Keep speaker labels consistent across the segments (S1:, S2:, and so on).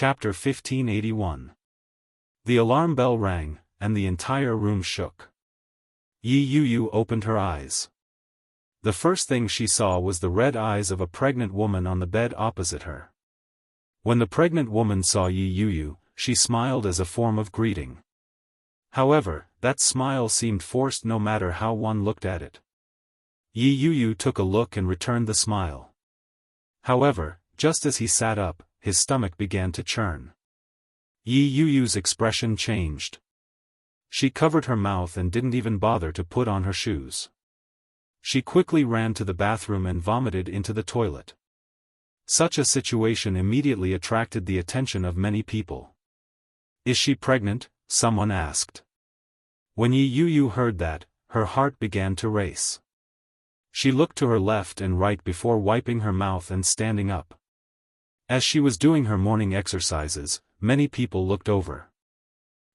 S1: Chapter 1581. The alarm bell rang, and the entire room shook. Yi Yu opened her eyes. The first thing she saw was the red eyes of a pregnant woman on the bed opposite her. When the pregnant woman saw Yi Yu, she smiled as a form of greeting. However, that smile seemed forced no matter how one looked at it. Yi Yu took a look and returned the smile. However, just as he sat up, his stomach began to churn. Yi Yu's expression changed. She covered her mouth and didn't even bother to put on her shoes. She quickly ran to the bathroom and vomited into the toilet. Such a situation immediately attracted the attention of many people. "Is she pregnant?" someone asked. When Yi Yu heard that, her heart began to race. She looked to her left and right before wiping her mouth and standing up. As she was doing her morning exercises, many people looked over.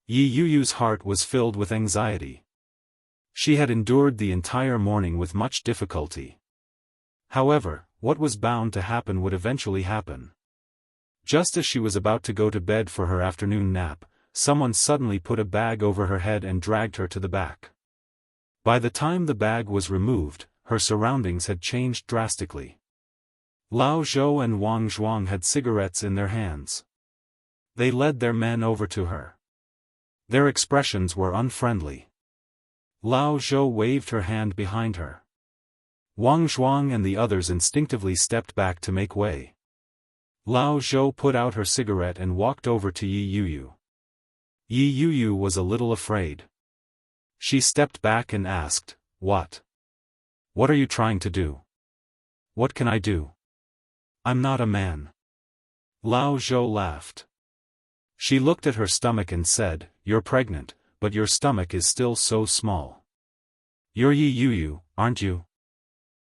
S1: Yi Yu's heart was filled with anxiety. She had endured the entire morning with much difficulty. However, what was bound to happen would eventually happen. Just as she was about to go to bed for her afternoon nap, someone suddenly put a bag over her head and dragged her to the back. By the time the bag was removed, her surroundings had changed drastically. Lao Zhou and Wang Zhuang had cigarettes in their hands. They led their men over to her. Their expressions were unfriendly. Lao Zhou waved her hand behind her. Wang Zhuang and the others instinctively stepped back to make way. Lao Zhou put out her cigarette and walked over to Yi Yu. Yi Yu was a little afraid. She stepped back and asked, "What? What are you trying to do? What can I do? I'm not a man." Lao Zhou laughed. She looked at her stomach and said, "You're pregnant, but your stomach is still so small. You're Yi Yu, aren't you?"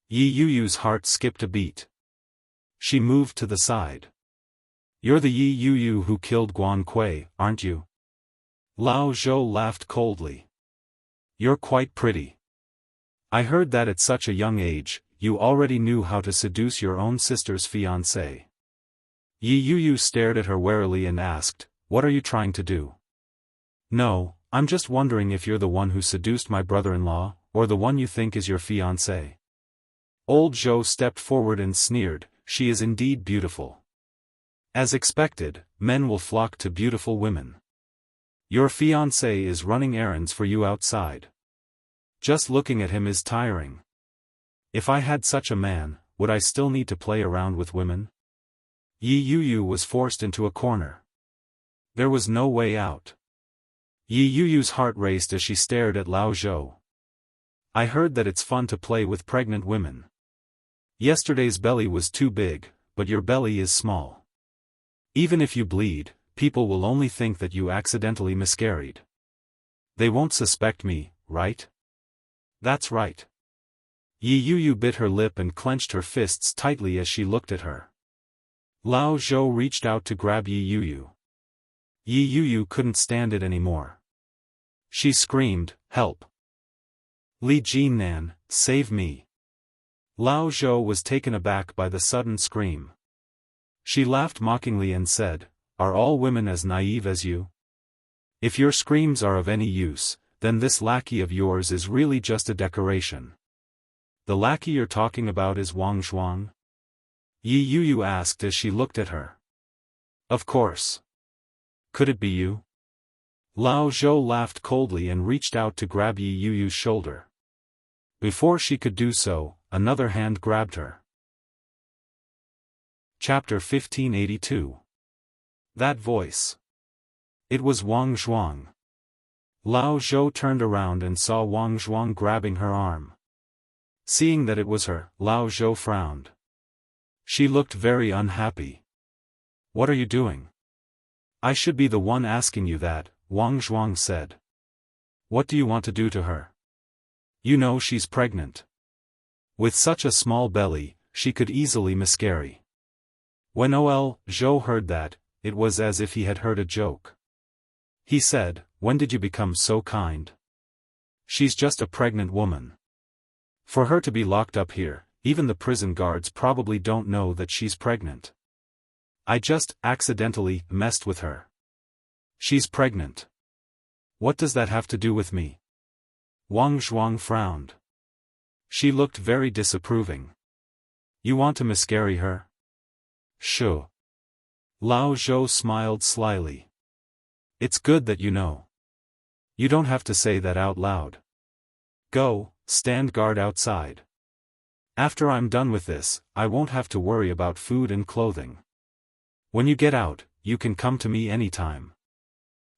S1: Yi Yu's heart skipped a beat. She moved to the side. "You're the Yi Yu who killed Guan Kui, aren't you?" Lao Zhou laughed coldly. "You're quite pretty. I heard that at such a young age, you already knew how to seduce your own sister's fiancé." Yi Yu stared at her warily and asked, "What are you trying to do?" "No, I'm just wondering if you're the one who seduced my brother-in-law, or the one you think is your fiancé." Old Zhou stepped forward and sneered, "She is indeed beautiful. As expected, men will flock to beautiful women. Your fiancé is running errands for you outside. Just looking at him is tiring. If I had such a man, would I still need to play around with women?" Yi Yu was forced into a corner. There was no way out. Yi Yu's heart raced as she stared at Lao Zhou. "I heard that it's fun to play with pregnant women. Yesterday's belly was too big, but your belly is small. Even if you bleed, people will only think that you accidentally miscarried. They won't suspect me, right?" "That's right." Yi Yu bit her lip and clenched her fists tightly as she looked at her. Lao Zhou reached out to grab Yi Yu. Yi Yu couldn't stand it anymore. She screamed, "Help! Li Jinan, save me!" Lao Zhou was taken aback by the sudden scream. She laughed mockingly and said, "Are all women as naive as you? If your screams are of any use, then this lackey of yours is really just a decoration." "The lackey you're talking about is Wang Zhuang?" Yi Yu asked as she looked at her. "Of course. Could it be you?" Lao Zhou laughed coldly and reached out to grab Yi Yu's shoulder. Before she could do so, another hand grabbed her. Chapter 1582. That voice. It was Wang Zhuang. Lao Zhou turned around and saw Wang Zhuang grabbing her arm. Seeing that it was her, Lao Zhou frowned. She looked very unhappy. "What are you doing?" "I should be the one asking you that," Wang Zhuang said. "What do you want to do to her? You know she's pregnant. With such a small belly, she could easily miscarry." When Zhou heard that, it was as if he had heard a joke. He said, "When did you become so kind? She's just a pregnant woman. For her to be locked up here, even the prison guards probably don't know that she's pregnant." I just accidentally messed with her. She's pregnant. What does that have to do with me? Wang Zhuang frowned. She looked very disapproving. You want to miscarry her? Sure. Lao Zhou smiled slyly. It's good that you know. You don't have to say that out loud. Go, stand guard outside. After I'm done with this, I won't have to worry about food and clothing. When you get out, you can come to me anytime.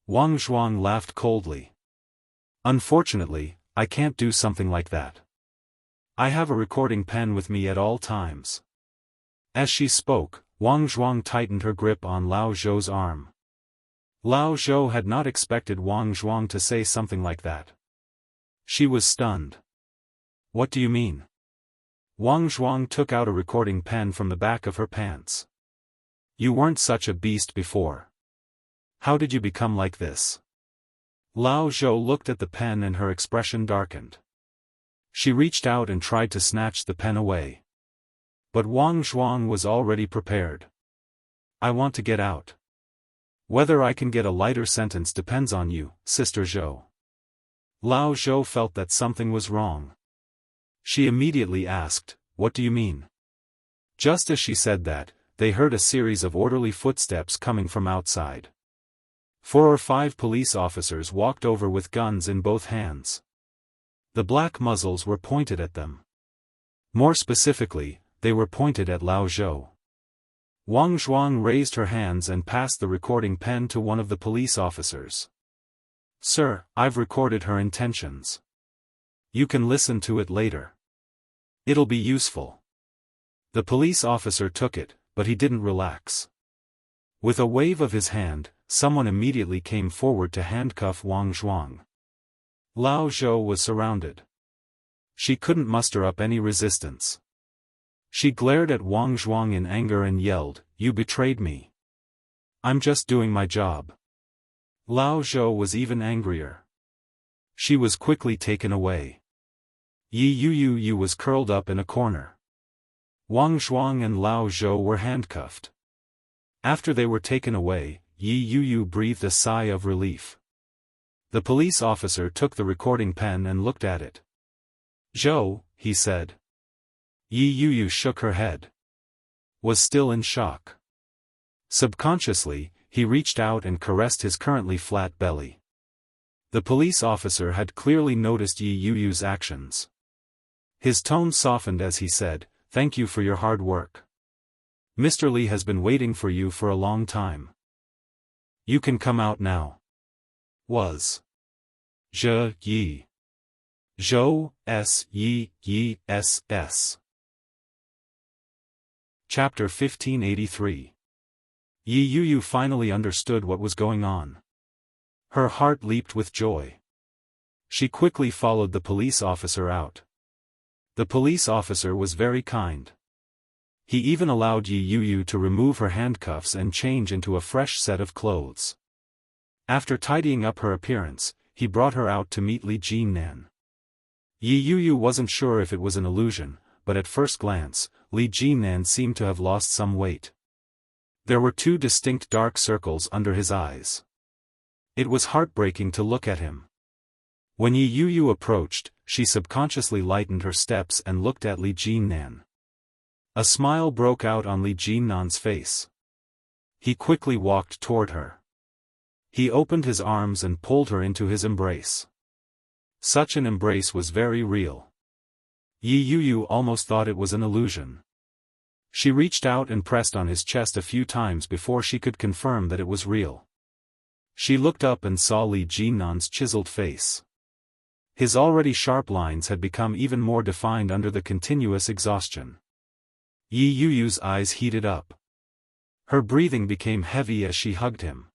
S1: Wang Zhuang laughed coldly. Unfortunately, I can't do something like that. I have a recording pen with me at all times. As she spoke, Wang Zhuang tightened her grip on Lao Zhou's arm. Lao Zhou had not expected Wang Zhuang to say something like that. She was stunned. What do you mean? Wang Zhuang took out a recording pen from the back of her pants. You weren't such a beast before. How did you become like this? Lao Zhou looked at the pen and her expression darkened. She reached out and tried to snatch the pen away. But Wang Zhuang was already prepared. I want to get out. Whether I can get a lighter sentence depends on you, Sister Zhou. Lao Zhou felt that something was wrong. She immediately asked, What do you mean? Just as she said that, they heard a series of orderly footsteps coming from outside. 4 or 5 police officers walked over with guns in both hands. The black muzzles were pointed at them. More specifically, they were pointed at Lao Zhou. Wang Zhuang raised her hands and passed the recording pen to one of the police officers. Sir, I've recorded her intentions. You can listen to it later. It'll be useful. The police officer took it, but he didn't relax. With a wave of his hand, someone immediately came forward to handcuff Wang Zhuang. Lao Zhou was surrounded. She couldn't muster up any resistance. She glared at Wang Zhuang in anger and yelled, You betrayed me. I'm just doing my job. Lao Zhou was even angrier. She was quickly taken away. Yi Yu was curled up in a corner. Wang Zhuang and Lao Zhou were handcuffed. After they were taken away, Yi Yu breathed a sigh of relief. The police officer took the recording pen and looked at it. Zhou, he said. Yi Yu shook her head. Was still in shock. Subconsciously, he reached out and caressed his currently flat belly. The police officer had clearly noticed Yi Yu's actions. His tone softened as he said, Thank you for your hard work. Mr. Li has been waiting for you for a long time. You can come out now. Was. Zhe Yi. Zhou, S Yi Yi S S. Chapter 1583. Yi Yu finally understood what was going on. Her heart leaped with joy. She quickly followed the police officer out. The police officer was very kind. He even allowed Yi Yu to remove her handcuffs and change into a fresh set of clothes. After tidying up her appearance, he brought her out to meet Li Jinnan. Yi Yu wasn't sure if it was an illusion, but at first glance, Li Jinnan seemed to have lost some weight. There were 2 distinct dark circles under his eyes. It was heartbreaking to look at him. When Yi Yu approached, she subconsciously lightened her steps and looked at Li Jinnan. A smile broke out on Li Jinnan's face. He quickly walked toward her. He opened his arms and pulled her into his embrace. Such an embrace was very real. Yi Yu almost thought it was an illusion. She reached out and pressed on his chest a few times before she could confirm that it was real. She looked up and saw Li Jinnan's chiseled face. His already sharp lines had become even more defined under the continuous exhaustion. Yi Yu's eyes heated up. Her breathing became heavy as she hugged him.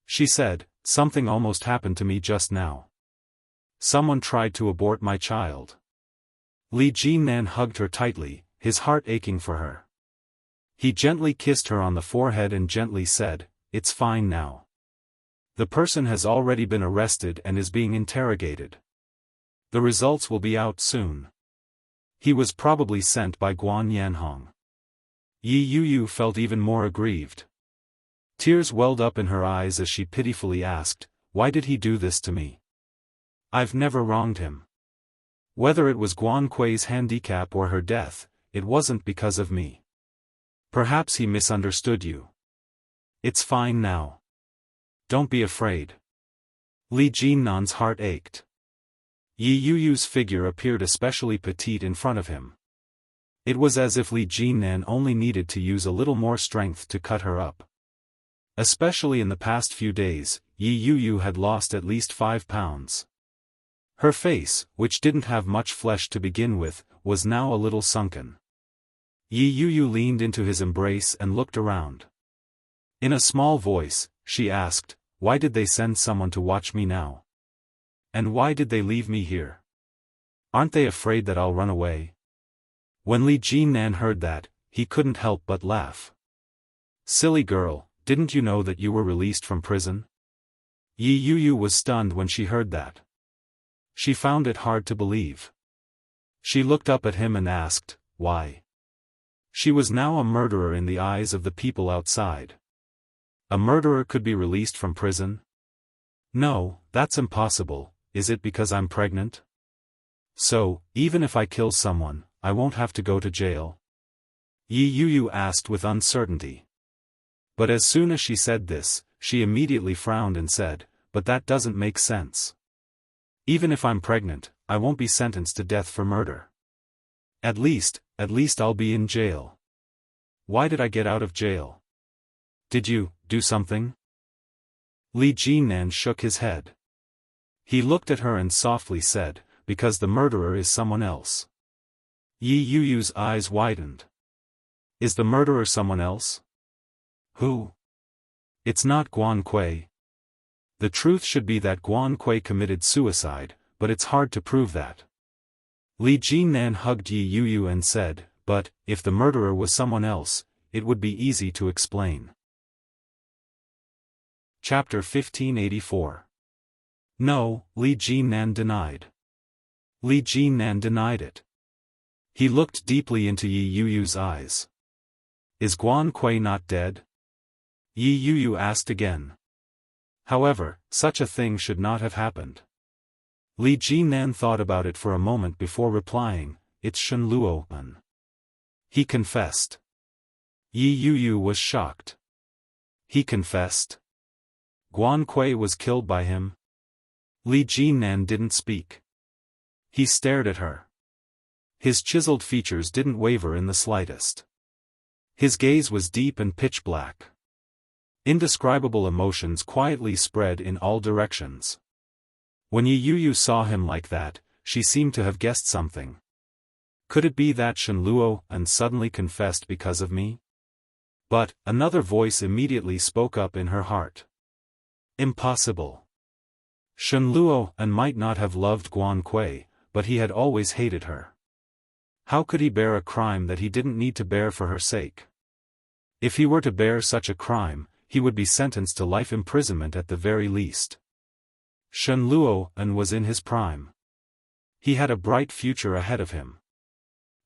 S1: She said, Something almost happened to me just now. Someone tried to abort my child. Li Jinnan hugged her tightly, his heart aching for her. He gently kissed her on the forehead and gently said, It's fine now. The person has already been arrested and is being interrogated. The results will be out soon. He was probably sent by Guan Yanhong. Yi Yu felt even more aggrieved. Tears welled up in her eyes as she pitifully asked, "Why did he do this to me? I've never wronged him. Whether it was Guan Kui's handicap or her death, it wasn't because of me. Perhaps he misunderstood you. It's fine now. Don't be afraid." Li Jinnan's heart ached. Yi Yu's figure appeared especially petite in front of him. It was as if Li Jinnan only needed to use a little more strength to cut her up. Especially in the past few days, Yi Yu had lost at least 5 pounds. Her face, which didn't have much flesh to begin with, was now a little sunken. Yi Yu leaned into his embrace and looked around. In a small voice, she asked, "Why did they send someone to watch me now? And why did they leave me here? Aren't they afraid that I'll run away?" When Li Jinnan heard that, he couldn't help but laugh. "Silly girl, didn't you know that you were released from prison?" Yi Yu was stunned when she heard that. She found it hard to believe. She looked up at him and asked, "Why?" She was now a murderer in the eyes of the people outside. A murderer could be released from prison? No, that's impossible. Is it because I'm pregnant? So, even if I kill someone, I won't have to go to jail? Yi Yu asked with uncertainty. But as soon as she said this, she immediately frowned and said, "But that doesn't make sense. Even if I'm pregnant, I won't be sentenced to death for murder. At least I'll be in jail. Why did I get out of jail? Did you do something?" Li Jinnan shook his head. He looked at her and softly said, "Because the murderer is someone else." Yi Yu's eyes widened. "Is the murderer someone else? Who?" "It's not Guan Kui. The truth should be that Guan Kui committed suicide, but it's hard to prove that." Li Jinnan hugged Yi Yu and said, "But, if the murderer was someone else, it would be easy to explain." Chapter 1584. No, Li Jinnan denied. Li Jinnan denied it. He looked deeply into Yi Yu's eyes. "Is Guan Kui not dead?" Yi Yu asked again. However, such a thing should not have happened. Li Jinnan thought about it for a moment before replying, "It's Shen Luo." He confessed. Yi Yu was shocked. He confessed? Guan Kui was killed by him? Li Jinnan didn't speak. He stared at her. His chiseled features didn't waver in the slightest. His gaze was deep and pitch black. Indescribable emotions quietly spread in all directions. When Yi Yu saw him like that, she seemed to have guessed something. Could it be that Shen Luo suddenly confessed because of me? But, another voice immediately spoke up in her heart. Impossible. Shen Luo might not have loved Guan Kui, but he had always hated her. How could he bear a crime that he didn't need to bear for her sake? If he were to bear such a crime, he would be sentenced to life imprisonment at the very least. Shen Luo was in his prime. He had a bright future ahead of him.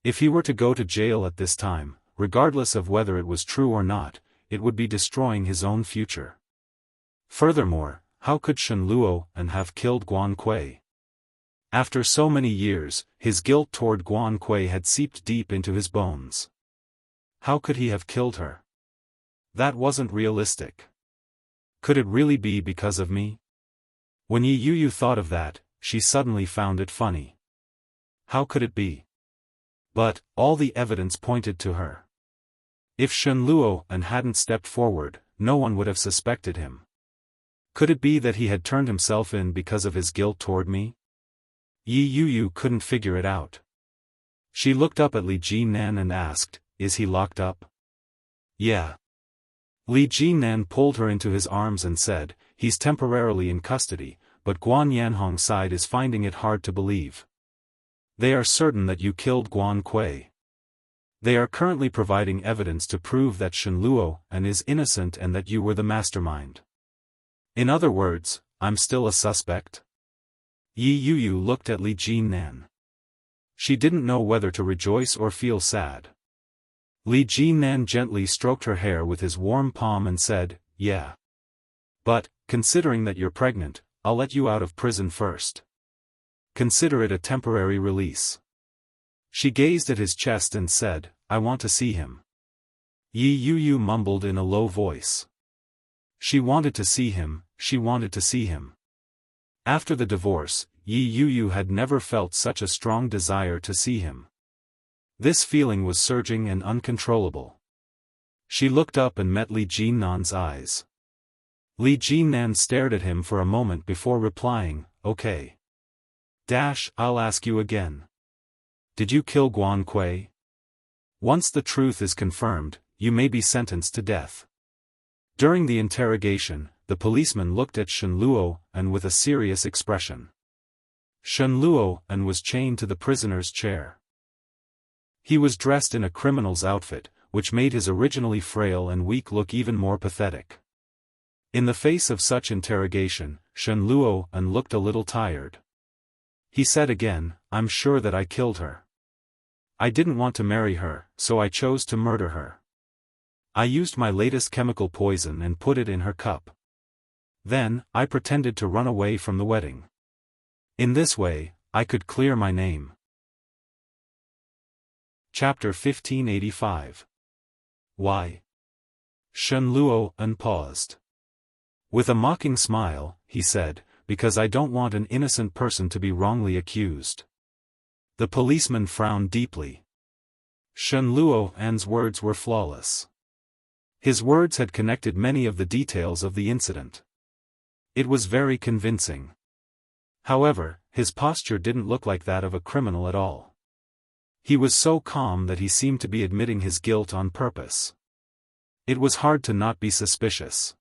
S1: If he were to go to jail at this time, regardless of whether it was true or not, it would be destroying his own future. Furthermore, how could Shen Luo have killed Guan Kui? After so many years, his guilt toward Guan Kui had seeped deep into his bones. How could he have killed her? That wasn't realistic. Could it really be because of me? When Yi Yu thought of that, she suddenly found it funny. How could it be? But, all the evidence pointed to her. If Shen Luo hadn't stepped forward, no one would have suspected him. Could it be that he had turned himself in because of his guilt toward me? Yi Yu couldn't figure it out. She looked up at Li Jinnan and asked, "Is he locked up?" "Yeah." Li Jinnan pulled her into his arms and said, "He's temporarily in custody, but Guan Yanhong's side is finding it hard to believe. They are certain that you killed Guan Kui. They are currently providing evidence to prove that Shen Luo is innocent and that you were the mastermind. In other words, I'm still a suspect?" Yi Yu looked at Li Jinnan. She didn't know whether to rejoice or feel sad. Li Jinan gently stroked her hair with his warm palm and said, "Yeah. But, considering that you're pregnant, I'll let you out of prison first. Consider it a temporary release." She gazed at his chest and said, "I want to see him." Yi Yu mumbled in a low voice. She wanted to see him, she wanted to see him. After the divorce, Yi Yu had never felt such a strong desire to see him. This feeling was surging and uncontrollable. She looked up and met Li Jinnan's eyes. Li Jinnan stared at him for a moment before replying, "Okay. I'll ask you again. Did you kill Guan Kui? Once the truth is confirmed, you may be sentenced to death." During the interrogation, the policeman looked at Shen Luo and with a serious expression. Shen Luo and was chained to the prisoner's chair. He was dressed in a criminal's outfit, which made his originally frail and weak look even more pathetic. In the face of such interrogation, Shen Luo and looked a little tired. He said again, "I'm sure that I killed her. I didn't want to marry her, so I chose to murder her. I used my latest chemical poison and put it in her cup. Then, I pretended to run away from the wedding. In this way, I could clear my name." Chapter 1585. Why? Shen Luo paused. With a mocking smile, he said, "Because I don't want an innocent person to be wrongly accused." The policeman frowned deeply. Shen Luo's words were flawless. His words had connected many of the details of the incident. It was very convincing. However, his posture didn't look like that of a criminal at all. He was so calm that he seemed to be admitting his guilt on purpose. It was hard to not be suspicious.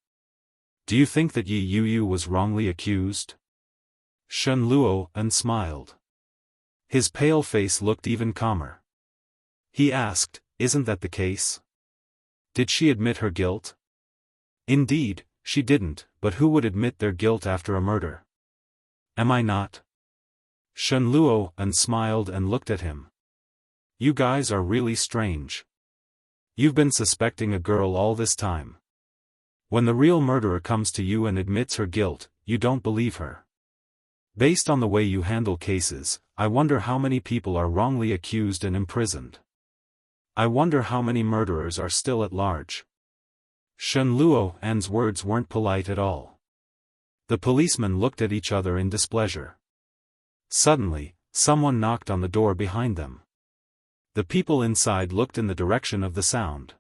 S1: "Do you think that Yi Yu was wrongly accused?" Shen Luo smiled. His pale face looked even calmer. He asked, "Isn't that the case? Did she admit her guilt?" "Indeed, she didn't, but who would admit their guilt after a murder? Am I not?" Shen Luo smiled and looked at him. "You guys are really strange. You've been suspecting a girl all this time. When the real murderer comes to you and admits her guilt, you don't believe her. Based on the way you handle cases, I wonder how many people are wrongly accused and imprisoned. I wonder how many murderers are still at large." Shen Luo's words weren't polite at all. The policemen looked at each other in displeasure. Suddenly, someone knocked on the door behind them. The people inside looked in the direction of the sound.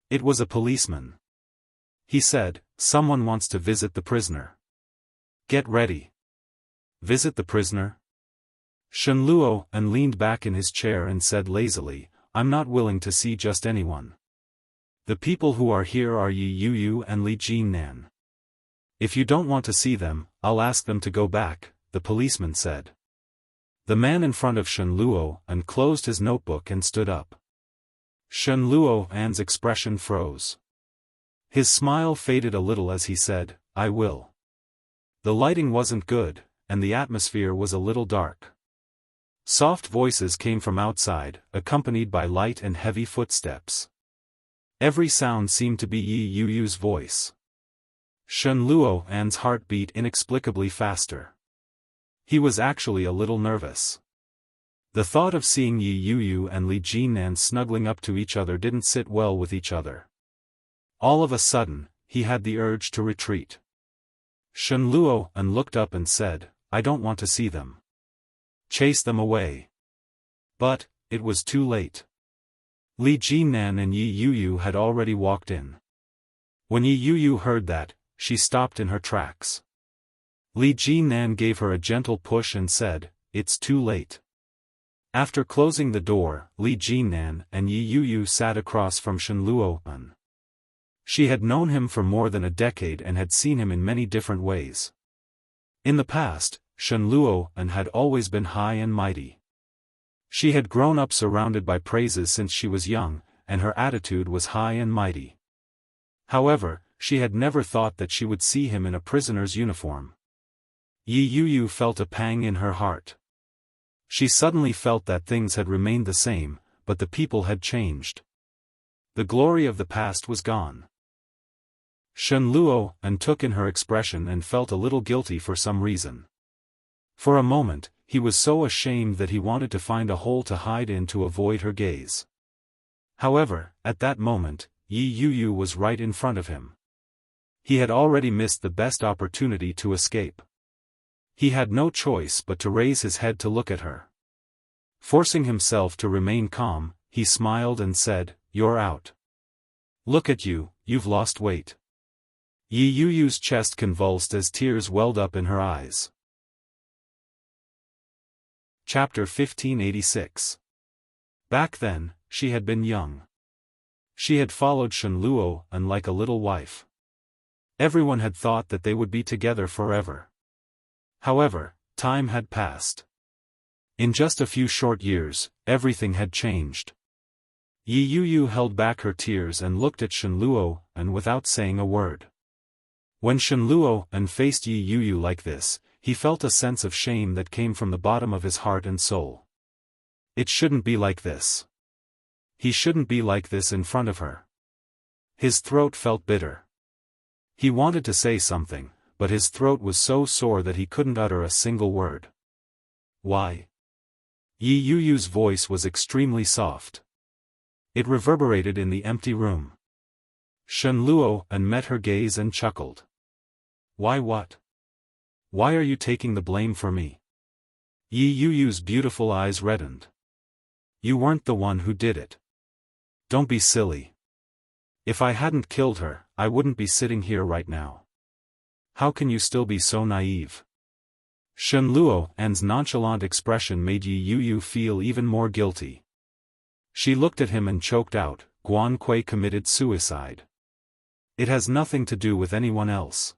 S1: It was a policeman. He said, "Someone wants to visit the prisoner. Get ready." "Visit the prisoner?" Shen Luo leaned back in his chair and said lazily, "I'm not willing to see just anyone. The people who are here are Yi Yu and Li Jinnan. If you don't want to see them, I'll ask them to go back," the policeman said. The man in front of Shen Luo closed his notebook and stood up. Shen Luo's expression froze. His smile faded a little as he said, "I will." The lighting wasn't good, and the atmosphere was a little dark. Soft voices came from outside, accompanied by light and heavy footsteps. Every sound seemed to be Yi Yu's voice. Shen Luo's heart beat inexplicably faster. He was actually a little nervous. The thought of seeing Yi Yu and Li Jinnan snuggling up to each other didn't sit well with each other. All of a sudden, he had the urge to retreat. Shen Luo looked up and said, "I don't want to see them. Chase them away." But, it was too late. Li Jinnan and Yi Yu had already walked in. When Yi Yu heard that, she stopped in her tracks. Li Jinnan gave her a gentle push and said, "It's too late." After closing the door, Li Jinnan and Yi Yu sat across from Shen Luo. She had known him for more than a decade and had seen him in many different ways. In the past, Shen Luo had always been high and mighty. She had grown up surrounded by praises since she was young, and her attitude was high and mighty. However, she had never thought that she would see him in a prisoner's uniform. Yi Yu felt a pang in her heart. She suddenly felt that things had remained the same, but the people had changed. The glory of the past was gone. Shen Luo took in her expression and felt a little guilty for some reason. For a moment, he was so ashamed that he wanted to find a hole to hide in to avoid her gaze. However, at that moment, Yi Yuyu was right in front of him. He had already missed the best opportunity to escape. He had no choice but to raise his head to look at her. Forcing himself to remain calm, he smiled and said, "You're out. Look at you, you've lost weight." Yi Yuyu's chest convulsed as tears welled up in her eyes. Chapter 1586. Back then, she had been young. She had followed Shen Luo like a little wife. Everyone had thought that they would be together forever. However, time had passed. In just a few short years, everything had changed. Yi Yuyu held back her tears and looked at Shen Luo without saying a word. When Shen Luo faced Yi Yuyu like this, he felt a sense of shame that came from the bottom of his heart and soul. It shouldn't be like this. He shouldn't be like this in front of her. His throat felt bitter. He wanted to say something, but his throat was so sore that he couldn't utter a single word. "Why?" Yi Yuyu's voice was extremely soft. It reverberated in the empty room. Shen Luo met her gaze and chuckled. "Why what? Why are you taking the blame for me?" Yi Yuyu's beautiful eyes reddened. "You weren't the one who did it. Don't be silly. If I hadn't killed her, I wouldn't be sitting here right now. How can you still be so naive?" Shen Luo's nonchalant expression made Yi Yuyu feel even more guilty. She looked at him and choked out, "Guan Kui committed suicide. It has nothing to do with anyone else.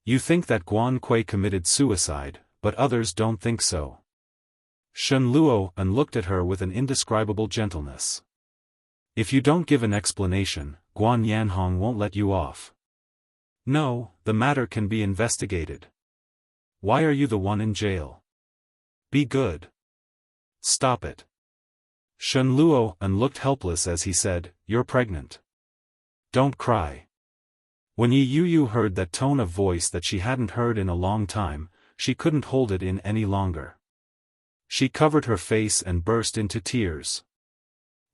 S1: You think that Guan Kui committed suicide, but others don't think so." Shen Luo looked at her with an indescribable gentleness. "If you don't give an explanation, Guan Yanhong won't let you off. No, the matter can be investigated. Why are you the one in jail? Be good. Stop it." Shen Luo looked helpless as he said, "You're pregnant. Don't cry." When Yi Yuyu heard that tone of voice that she hadn't heard in a long time, she couldn't hold it in any longer. She covered her face and burst into tears.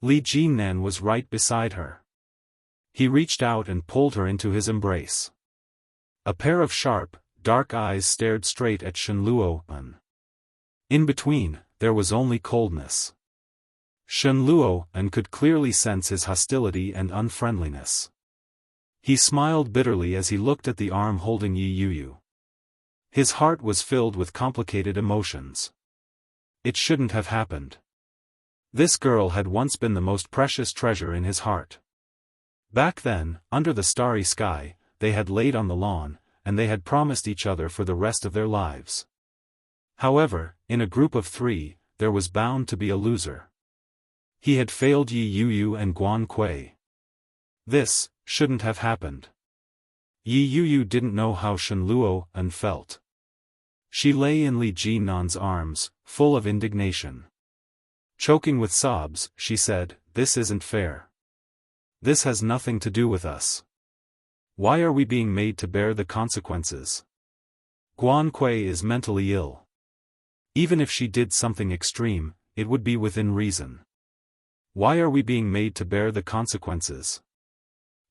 S1: Li Jinnan was right beside her. He reached out and pulled her into his embrace. A pair of sharp, dark eyes stared straight at Shen Luo. In between, there was only coldness. Shen Luo could clearly sense his hostility and unfriendliness. He smiled bitterly as he looked at the arm holding Yi Yuyu. His heart was filled with complicated emotions. It shouldn't have happened. This girl had once been the most precious treasure in his heart. Back then, under the starry sky, they had laid on the lawn, and they had promised each other for the rest of their lives. However, in a group of three, there was bound to be a loser. He had failed Yi Yuyu and Guan Kui. This shouldn't have happened. Yi Yuyu didn't know how Shen Luo felt. She lay in Li Jinnan's arms, full of indignation. Choking with sobs, she said, "This isn't fair. This has nothing to do with us. Why are we being made to bear the consequences? Guan Kui is mentally ill. Even if she did something extreme, it would be within reason. Why are we being made to bear the consequences?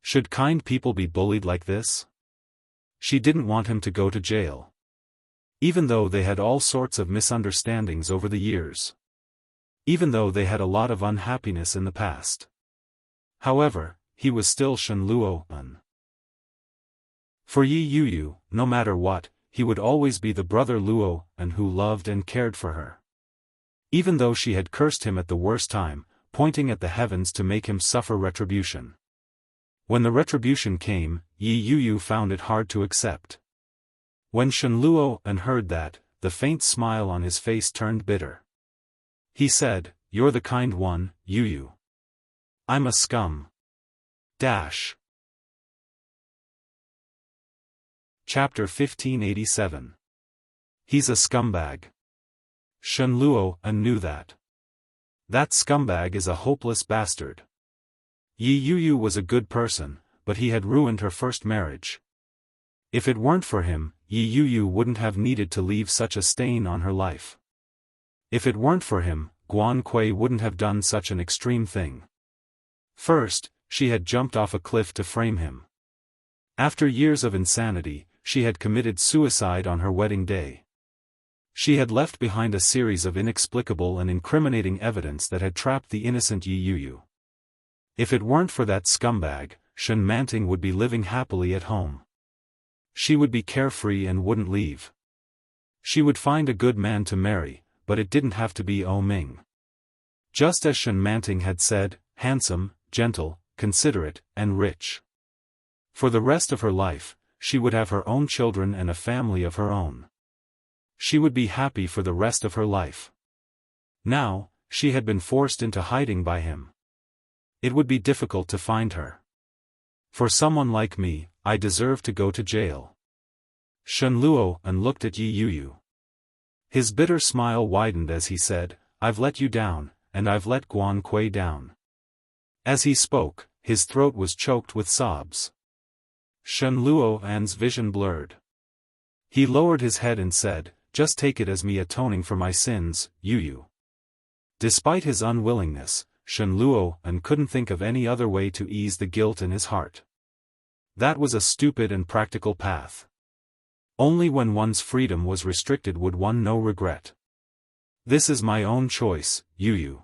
S1: Should kind people be bullied like this?" She didn't want him to go to jail. Even though they had all sorts of misunderstandings over the years. Even though they had a lot of unhappiness in the past. However, he was still Shen Luo. For Yi Yuyu, no matter what, he would always be the brother Luo who loved and cared for her. Even though she had cursed him at the worst time, pointing at the heavens to make him suffer retribution. When the retribution came, Yi Yuyu found it hard to accept. When Shen Luo heard that, the faint smile on his face turned bitter. He said, "You're the kind one, Yuyu. I'm a scum. Dash." Chapter 1587. He's a scumbag. Shen Luo knew that. That scumbag is a hopeless bastard. Yi Yuyu was a good person, but he had ruined her first marriage. If it weren't for him, Yi Yuyu wouldn't have needed to leave such a stain on her life. If it weren't for him, Guan Kui wouldn't have done such an extreme thing. First, she had jumped off a cliff to frame him. After years of insanity, she had committed suicide on her wedding day. She had left behind a series of inexplicable and incriminating evidence that had trapped the innocent Yi Yuyu. If it weren't for that scumbag, Shen Manting would be living happily at home. She would be carefree and wouldn't leave. She would find a good man to marry, but it didn't have to be O Ming. Just as Shen Manting had said, handsome, gentle, considerate, and rich. For the rest of her life, she would have her own children and a family of her own. She would be happy for the rest of her life. Now, she had been forced into hiding by him. It would be difficult to find her. For someone like me, I deserve to go to jail. Shen Luoan looked at Yi Yuyu. His bitter smile widened as he said, I've let you down, and I've let Guan Kui down. As he spoke, his throat was choked with sobs. Shen Luoan's vision blurred. He lowered his head and said, just take it as me atoning for my sins, Yuyu. Despite his unwillingness, Shen Luoan couldn't think of any other way to ease the guilt in his heart. That was a stupid and practical path. Only when one's freedom was restricted would one know regret. This is my own choice, Yuyu.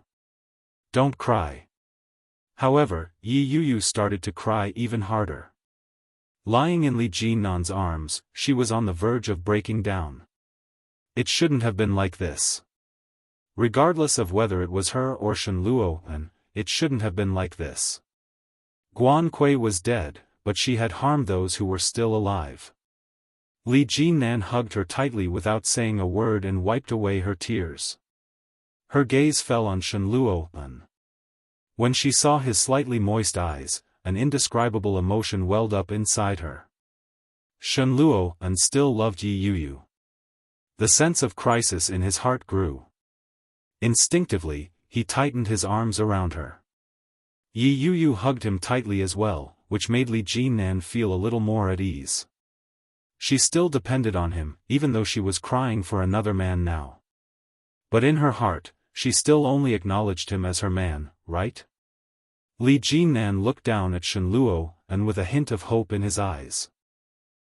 S1: Don't cry. However, Yi Yuyu started to cry even harder. Lying in Li Jinnan's arms, she was on the verge of breaking down. It shouldn't have been like this. Regardless of whether it was her or Shen Luoan, it shouldn't have been like this. Guan Kui was dead, but she had harmed those who were still alive. Li Jinnan hugged her tightly without saying a word and wiped away her tears. Her gaze fell on Shen Luoan. When she saw his slightly moist eyes, an indescribable emotion welled up inside her. Shen Luoan still loved Yi Yuyu. The sense of crisis in his heart grew. Instinctively, he tightened his arms around her. Yi Yuyu hugged him tightly as well, which made Li Jinnan feel a little more at ease. She still depended on him, even though she was crying for another man now. But in her heart, she still only acknowledged him as her man, right? Li Jinnan looked down at Shen Luoan with a hint of hope in his eyes.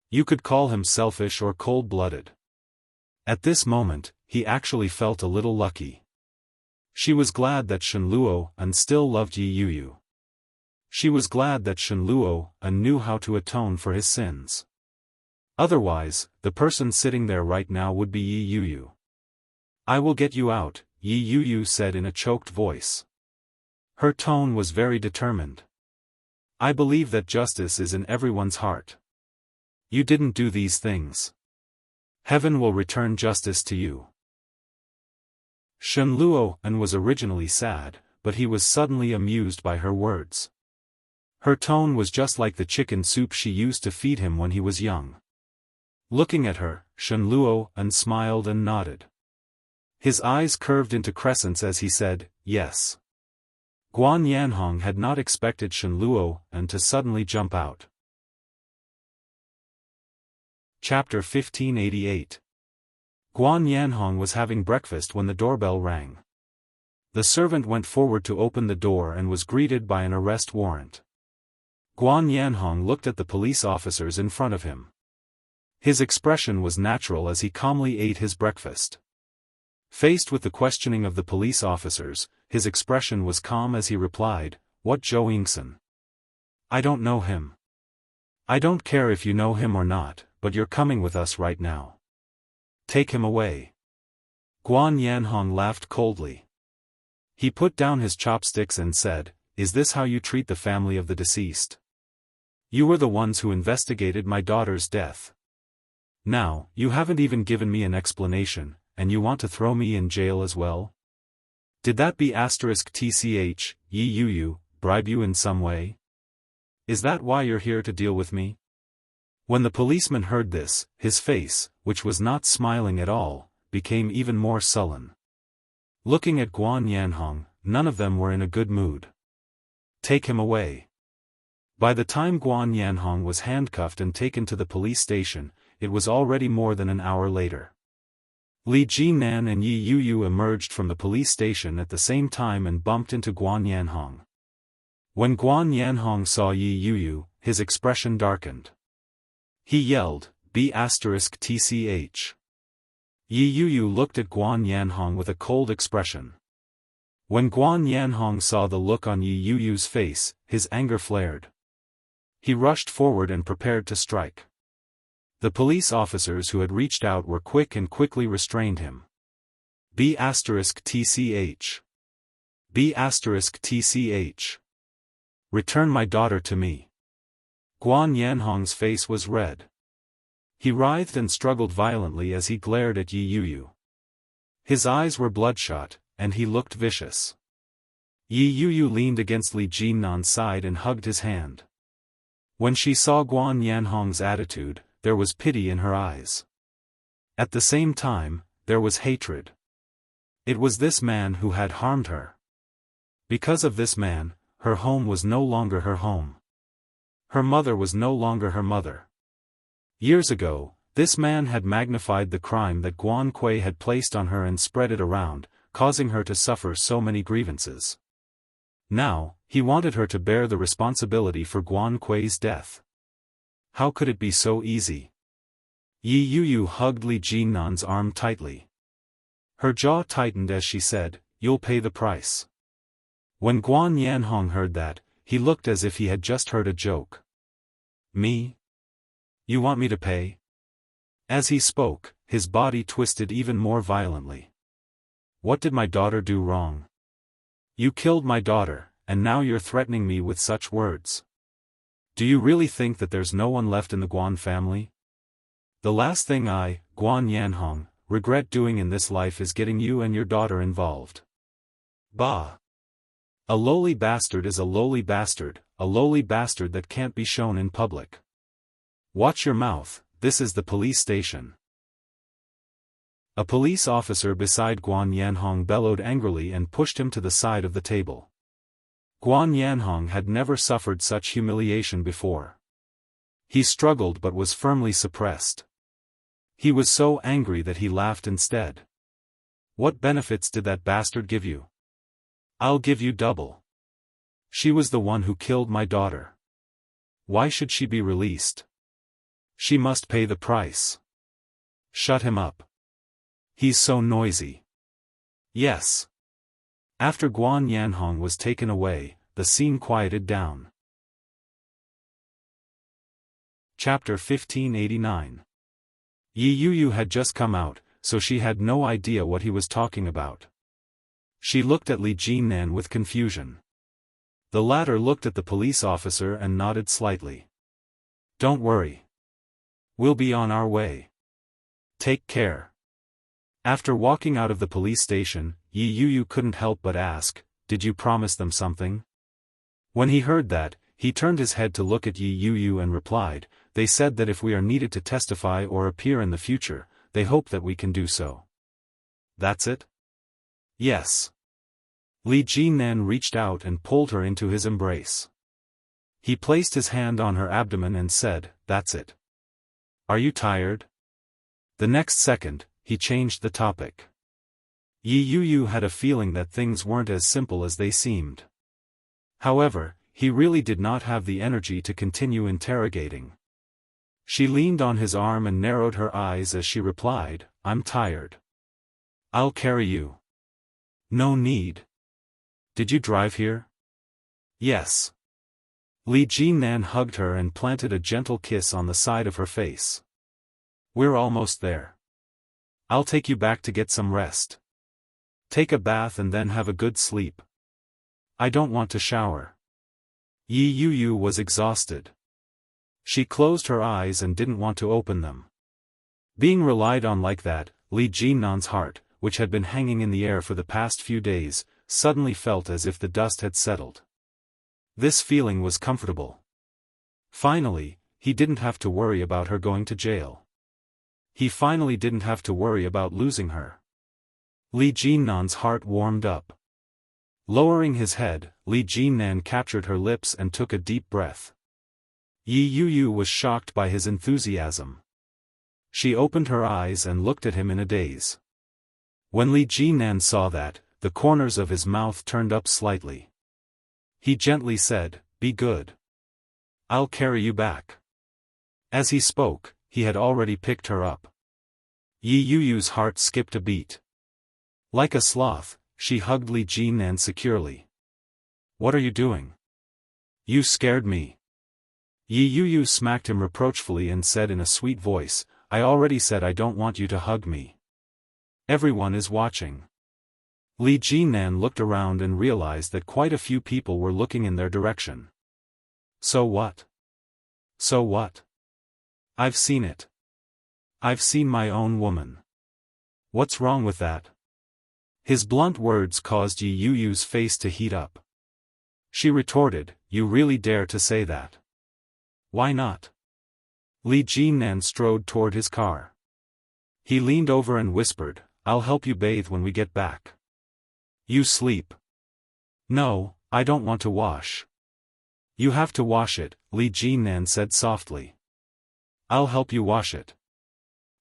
S1: You could call him selfish or cold-blooded. At this moment, he actually felt a little lucky. She was glad that Shen Luoan still loved Yi Yuyu. She was glad that Shen Luoan knew how to atone for his sins. Otherwise, the person sitting there right now would be Yi Yuyu. I will get you out, Yi Yuyu said in a choked voice. Her tone was very determined. I believe that justice is in everyone's heart. You didn't do these things. Heaven will return justice to you. Shen Luoan was originally sad, but he was suddenly amused by her words. Her tone was just like the chicken soup she used to feed him when he was young. Looking at her, Shen Luoan smiled and nodded. His eyes curved into crescents as he said, yes. Guan Yanhong had not expected Shen Luoan to suddenly jump out. Chapter 1588. Guan Yanhong was having breakfast when the doorbell rang. The servant went forward to open the door and was greeted by an arrest warrant. Guan Yanhong looked at the police officers in front of him. His expression was natural as he calmly ate his breakfast. Faced with the questioning of the police officers, his expression was calm as he replied, What Zhou Yingxin? I don't know him. I don't care if you know him or not, but you're coming with us right now. Take him away. Guan Yanhong laughed coldly. He put down his chopsticks and said, Is this how you treat the family of the deceased? You were the ones who investigated my daughter's death. Now, you haven't even given me an explanation, and you want to throw me in jail as well? Did that *tch, Yi Yuyu, bribe you in some way? Is that why you're here to deal with me? When the policeman heard this, his face, which was not smiling at all, became even more sullen. Looking at Guan Yanhong, none of them were in a good mood. Take him away. By the time Guan Yanhong was handcuffed and taken to the police station, it was already more than an hour later. Li Jinan and Yi Yuyu emerged from the police station at the same time and bumped into Guan Yanhong. When Guan Yanhong saw Yi Yuyu, his expression darkened. He yelled, B***TCH. Yi Yuyu looked at Guan Yanhong with a cold expression. When Guan Yanhong saw the look on Yi Yuyu's face, his anger flared. He rushed forward and prepared to strike. The police officers who had reached out were quick and quickly restrained him. B***TCH. B***TCH. Return my daughter to me. Guan Yanhong's face was red. He writhed and struggled violently as he glared at Yi Yuyu. His eyes were bloodshot, and he looked vicious. Yi Yuyu leaned against Li Jinnan's side and hugged his hand. When she saw Guan Yanhong's attitude, there was pity in her eyes. At the same time, there was hatred. It was this man who had harmed her. Because of this man, her home was no longer her home. Her mother was no longer her mother. Years ago, this man had magnified the crime that Guan Kui had placed on her and spread it around, causing her to suffer so many grievances. Now, he wanted her to bear the responsibility for Guan Kui's death. How could it be so easy? Yi Yuyu hugged Li Jinnan's arm tightly. Her jaw tightened as she said, "You'll pay the price." When Guan Yanhong heard that, he looked as if he had just heard a joke. Me? You want me to pay? As he spoke, his body twisted even more violently. What did my daughter do wrong? You killed my daughter, and now you're threatening me with such words. Do you really think that there's no one left in the Guan family? The last thing I, Guan Yanhong, regret doing in this life is getting you and your daughter involved. Bah! A lowly bastard is a lowly bastard that can't be shown in public. Watch your mouth, this is the police station. A police officer beside Guan Yanhong bellowed angrily and pushed him to the side of the table. Guan Yanhong had never suffered such humiliation before. He struggled but was firmly suppressed. He was so angry that he laughed instead. What benefits did that bastard give you? I'll give you double. She was the one who killed my daughter. Why should she be released? She must pay the price. Shut him up. He's so noisy. Yes. After Guan Yanhong was taken away, the scene quieted down. Chapter 1589. Yi Yuyu had just come out, so she had no idea what he was talking about. She looked at Li Jinan with confusion. The latter looked at the police officer and nodded slightly. Don't worry. We'll be on our way. Take care. After walking out of the police station, Yi Yuyu couldn't help but ask, did you promise them something? When he heard that, he turned his head to look at Yi Yuyu and replied, they said that if we are needed to testify or appear in the future, they hope that we can do so. That's it? Yes. Li Jinan reached out and pulled her into his embrace. He placed his hand on her abdomen and said, that's it. Are you tired? The next second, he changed the topic. Yi Yuyu had a feeling that things weren't as simple as they seemed. However, he really did not have the energy to continue interrogating. She leaned on his arm and narrowed her eyes as she replied, I'm tired. I'll carry you. No need. Did you drive here? Yes. Li Jinan hugged her and planted a gentle kiss on the side of her face. We're almost there. I'll take you back to get some rest. Take a bath and then have a good sleep. I don't want to shower. Yi Yuyu was exhausted. She closed her eyes and didn't want to open them. Being relied on like that, Li Jinnan's heart, which had been hanging in the air for the past few days, suddenly felt as if the dust had settled. This feeling was comfortable. Finally, he didn't have to worry about her going to jail. He finally didn't have to worry about losing her. Li Jinnan's heart warmed up. Lowering his head, Li Jinnan captured her lips and took a deep breath. Yi Yuyu was shocked by his enthusiasm. She opened her eyes and looked at him in a daze. When Li Jinnan saw that, the corners of his mouth turned up slightly. He gently said, "Be good. I'll carry you back." As he spoke, he had already picked her up. Yi Yuyu's heart skipped a beat. Like a sloth, she hugged Li Jinnan securely. "What are you doing? You scared me." Yi Yuyu smacked him reproachfully and said in a sweet voice, "I already said I don't want you to hug me. Everyone is watching." Li Jinnan looked around and realized that quite a few people were looking in their direction. "So what? So what? I've seen it. I've seen my own woman. What's wrong with that?" His blunt words caused Yi Yuyu's face to heat up. She retorted, "You really dare to say that? Why not?" Li Jinnan strode toward his car. He leaned over and whispered, "I'll help you bathe when we get back." "You sleep." "No, I don't want to wash." "You have to wash it," Li Jinnan said softly. "I'll help you wash it.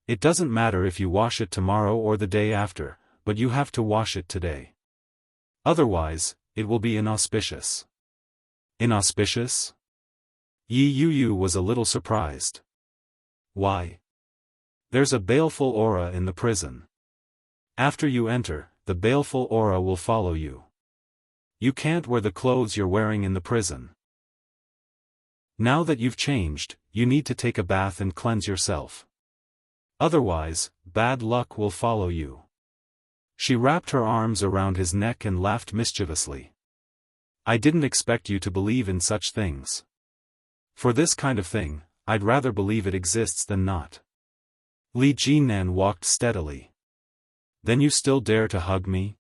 S1: It doesn't matter if you wash it tomorrow or the day after, but you have to wash it today. Otherwise, it will be inauspicious." "Inauspicious?" Yi Yuyu was a little surprised. "Why?" "There's a baleful aura in the prison. After you enter, the baleful aura will follow you. You can't wear the clothes you're wearing in the prison. Now that you've changed, you need to take a bath and cleanse yourself. Otherwise, bad luck will follow you." She wrapped her arms around his neck and laughed mischievously. "I didn't expect you to believe in such things. For this kind of thing, I'd rather believe it exists than not." Li Jinnan walked steadily. "Then you still dare to hug me?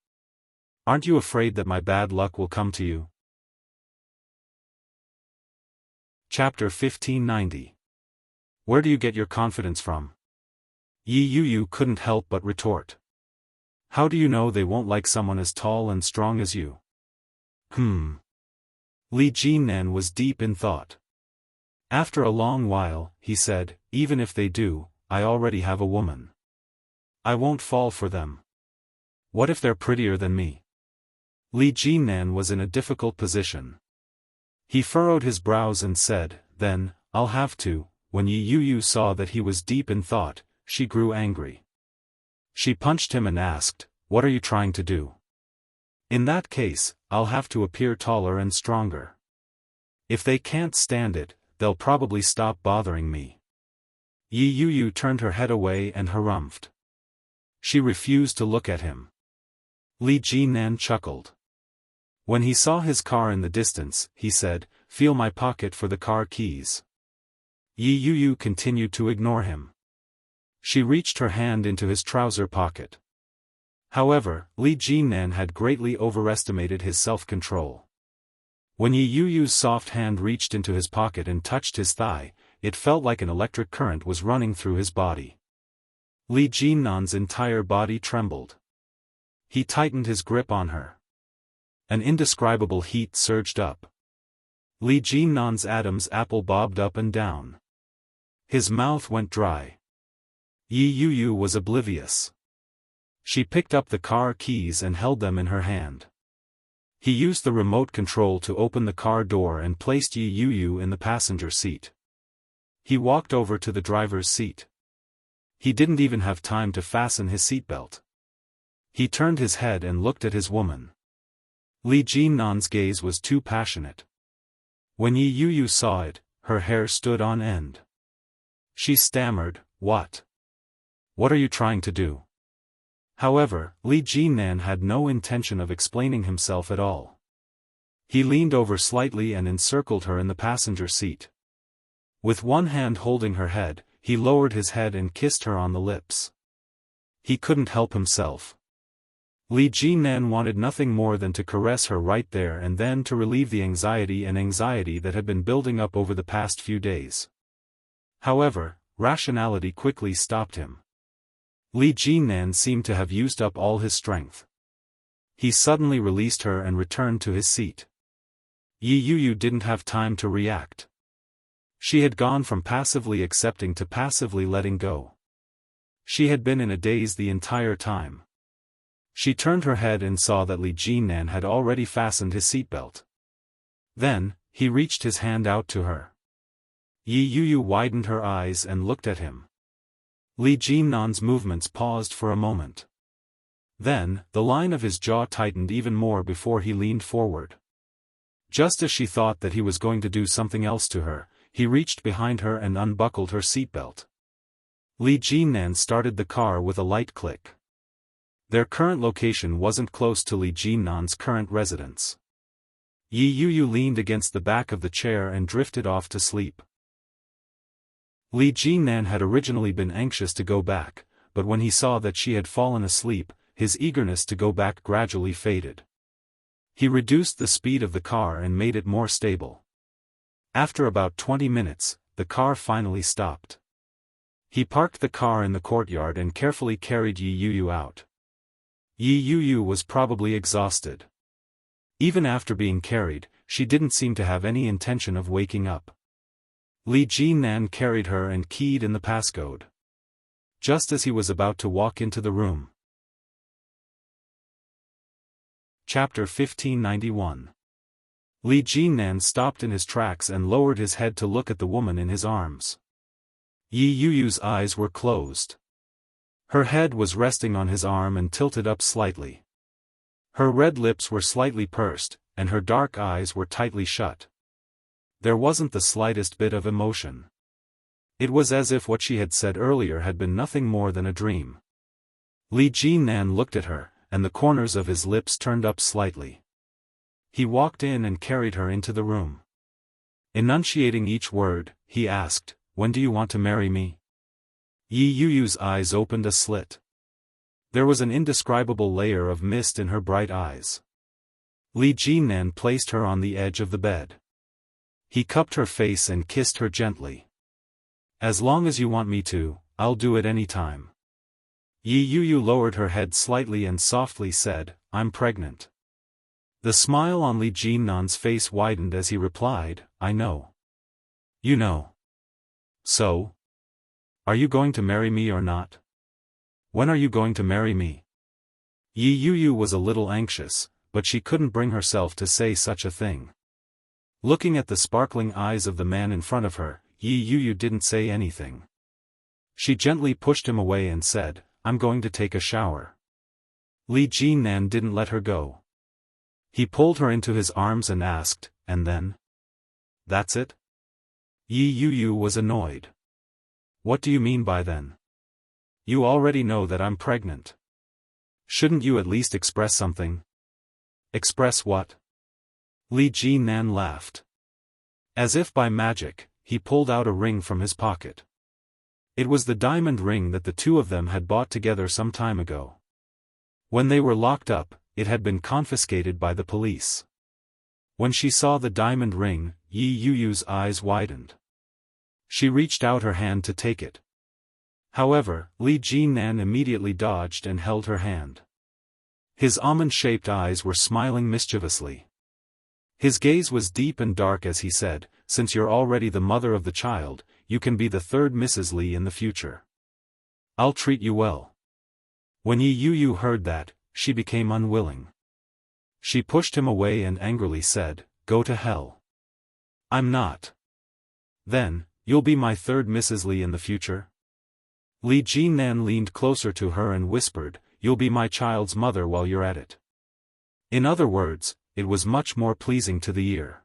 S1: Aren't you afraid that my bad luck will come to you?" Chapter 1590. Where do you get your confidence from? Yi Yuyu couldn't help but retort. "How do you know they won't like someone as tall and strong as you?" Li Jinnan was deep in thought. After a long while, he said, "Even if they do, I already have a woman. I won't fall for them. What if they're prettier than me?" Li Jinnan was in a difficult position. He furrowed his brows and said, "Then, I'll have to." When Yi Yuyu saw that he was deep in thought, she grew angry. She punched him and asked, "What are you trying to do?" "In that case, I'll have to appear taller and stronger. If they can't stand it, they'll probably stop bothering me." Yi Yuyu turned her head away and harumphed. She refused to look at him. Li Jinnan chuckled. When he saw his car in the distance, he said, "Feel my pocket for the car keys." Yi Yuyu continued to ignore him. She reached her hand into his trouser pocket. However, Li Jinnan had greatly overestimated his self-control. When Yi Yuyu's soft hand reached into his pocket and touched his thigh, it felt like an electric current was running through his body. Li Jinnan's entire body trembled. He tightened his grip on her. An indescribable heat surged up. Li Jinnan's Adam's apple bobbed up and down. His mouth went dry. Yi Yuyu was oblivious. She picked up the car keys and held them in her hand. He used the remote control to open the car door and placed Yi Yuyu in the passenger seat. He walked over to the driver's seat. He didn't even have time to fasten his seatbelt. He turned his head and looked at his woman. Li Jinnan's gaze was too passionate. When Yi Yuyu saw it, her hair stood on end. She stammered, "What? What are you trying to do?" However, Li Jinnan had no intention of explaining himself at all. He leaned over slightly and encircled her in the passenger seat. With one hand holding her head, he lowered his head and kissed her on the lips. He couldn't help himself. Li Jinnan wanted nothing more than to caress her right there and then to relieve the anxiety that had been building up over the past few days. However, rationality quickly stopped him. Li Jinnan seemed to have used up all his strength. He suddenly released her and returned to his seat. Yi Yuyu didn't have time to react. She had gone from passively accepting to passively letting go. She had been in a daze the entire time. She turned her head and saw that Li Jinnan had already fastened his seatbelt. Then, he reached his hand out to her. Yi Yuyu widened her eyes and looked at him. Li Jinnan's movements paused for a moment. Then, the line of his jaw tightened even more before he leaned forward. Just as she thought that he was going to do something else to her, he reached behind her and unbuckled her seatbelt. Li Jinnan started the car with a light click. Their current location wasn't close to Li Jinnan's current residence. Yi Yuyu leaned against the back of the chair and drifted off to sleep. Li Jinnan had originally been anxious to go back, but when he saw that she had fallen asleep, his eagerness to go back gradually faded. He reduced the speed of the car and made it more stable. After about 20 minutes, the car finally stopped. He parked the car in the courtyard and carefully carried Yi Yuyu out. Yi Yuyu was probably exhausted. Even after being carried, she didn't seem to have any intention of waking up. Li Jinnan carried her and keyed in the passcode. Just as he was about to walk into the room. Chapter 1591. Li Jinnan stopped in his tracks and lowered his head to look at the woman in his arms. Yi Yuyu's eyes were closed. Her head was resting on his arm and tilted up slightly. Her red lips were slightly pursed, and her dark eyes were tightly shut. There wasn't the slightest bit of emotion. It was as if what she had said earlier had been nothing more than a dream. Li Jinnan looked at her, and the corners of his lips turned up slightly. He walked in and carried her into the room. Enunciating each word, he asked, "When do you want to marry me?" Yi Yuyu's eyes opened a slit. There was an indescribable layer of mist in her bright eyes. Li Jinnan placed her on the edge of the bed. He cupped her face and kissed her gently. "As long as you want me to, I'll do it any time." Yi Yuyu lowered her head slightly and softly said, "I'm pregnant." The smile on Li Jinnan's face widened as he replied, "I know. You know. So? Are you going to marry me or not? When are you going to marry me?" Yi Yuyu was a little anxious, but she couldn't bring herself to say such a thing. Looking at the sparkling eyes of the man in front of her, Yi Yuyu didn't say anything. She gently pushed him away and said, "I'm going to take a shower." Li Jinnan didn't let her go. He pulled her into his arms and asked, "And then? That's it?" Yi Yuyu was annoyed. "What do you mean by then? You already know that I'm pregnant. Shouldn't you at least express something?" "Express what?" Li Jinnan laughed. As if by magic, he pulled out a ring from his pocket. It was the diamond ring that the two of them had bought together some time ago. When they were locked up, it had been confiscated by the police. When she saw the diamond ring, Yi Yuyu's eyes widened. She reached out her hand to take it. However, Li Jinnan immediately dodged and held her hand. His almond-shaped eyes were smiling mischievously. His gaze was deep and dark as he said, "Since you're already the mother of the child, you can be the third Mrs. Li in the future. I'll treat you well." When Yi Yuyu heard that, she became unwilling. She pushed him away and angrily said, "Go to hell. I'm not." "Then, you'll be my third Mrs. Li in the future?" Li Jinnan leaned closer to her and whispered, "You'll be my child's mother while you're at it." In other words, it was much more pleasing to the ear.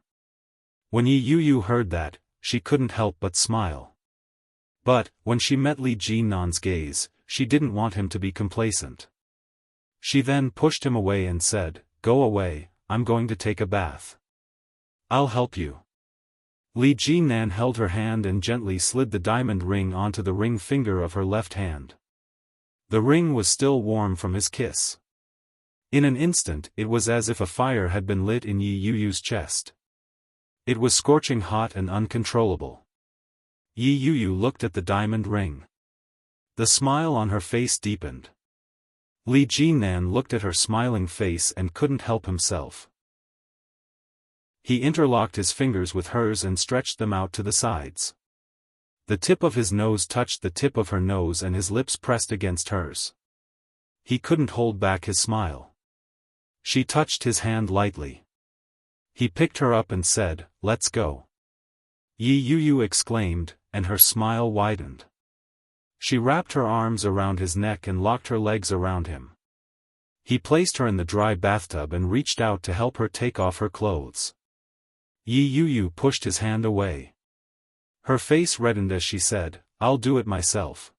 S1: When Yi Yuyu heard that, she couldn't help but smile. But, when she met Li Jinnan's gaze, she didn't want him to be complacent. She then pushed him away and said, "Go away, I'm going to take a bath. I'll help you." Li Jinnan held her hand and gently slid the diamond ring onto the ring finger of her left hand. The ring was still warm from his kiss. In an instant it was as if a fire had been lit in Yi Yuyu's chest. It was scorching hot and uncontrollable. Yi Yuyu looked at the diamond ring. The smile on her face deepened. Li Jinan looked at her smiling face and couldn't help himself. He interlocked his fingers with hers and stretched them out to the sides. The tip of his nose touched the tip of her nose and his lips pressed against hers. He couldn't hold back his smile. She touched his hand lightly. He picked her up and said, "Let's go." Yi Yu exclaimed, and her smile widened. She wrapped her arms around his neck and locked her legs around him. He placed her in the dry bathtub and reached out to help her take off her clothes. Yi Yu pushed his hand away. Her face reddened as she said, "I'll do it myself."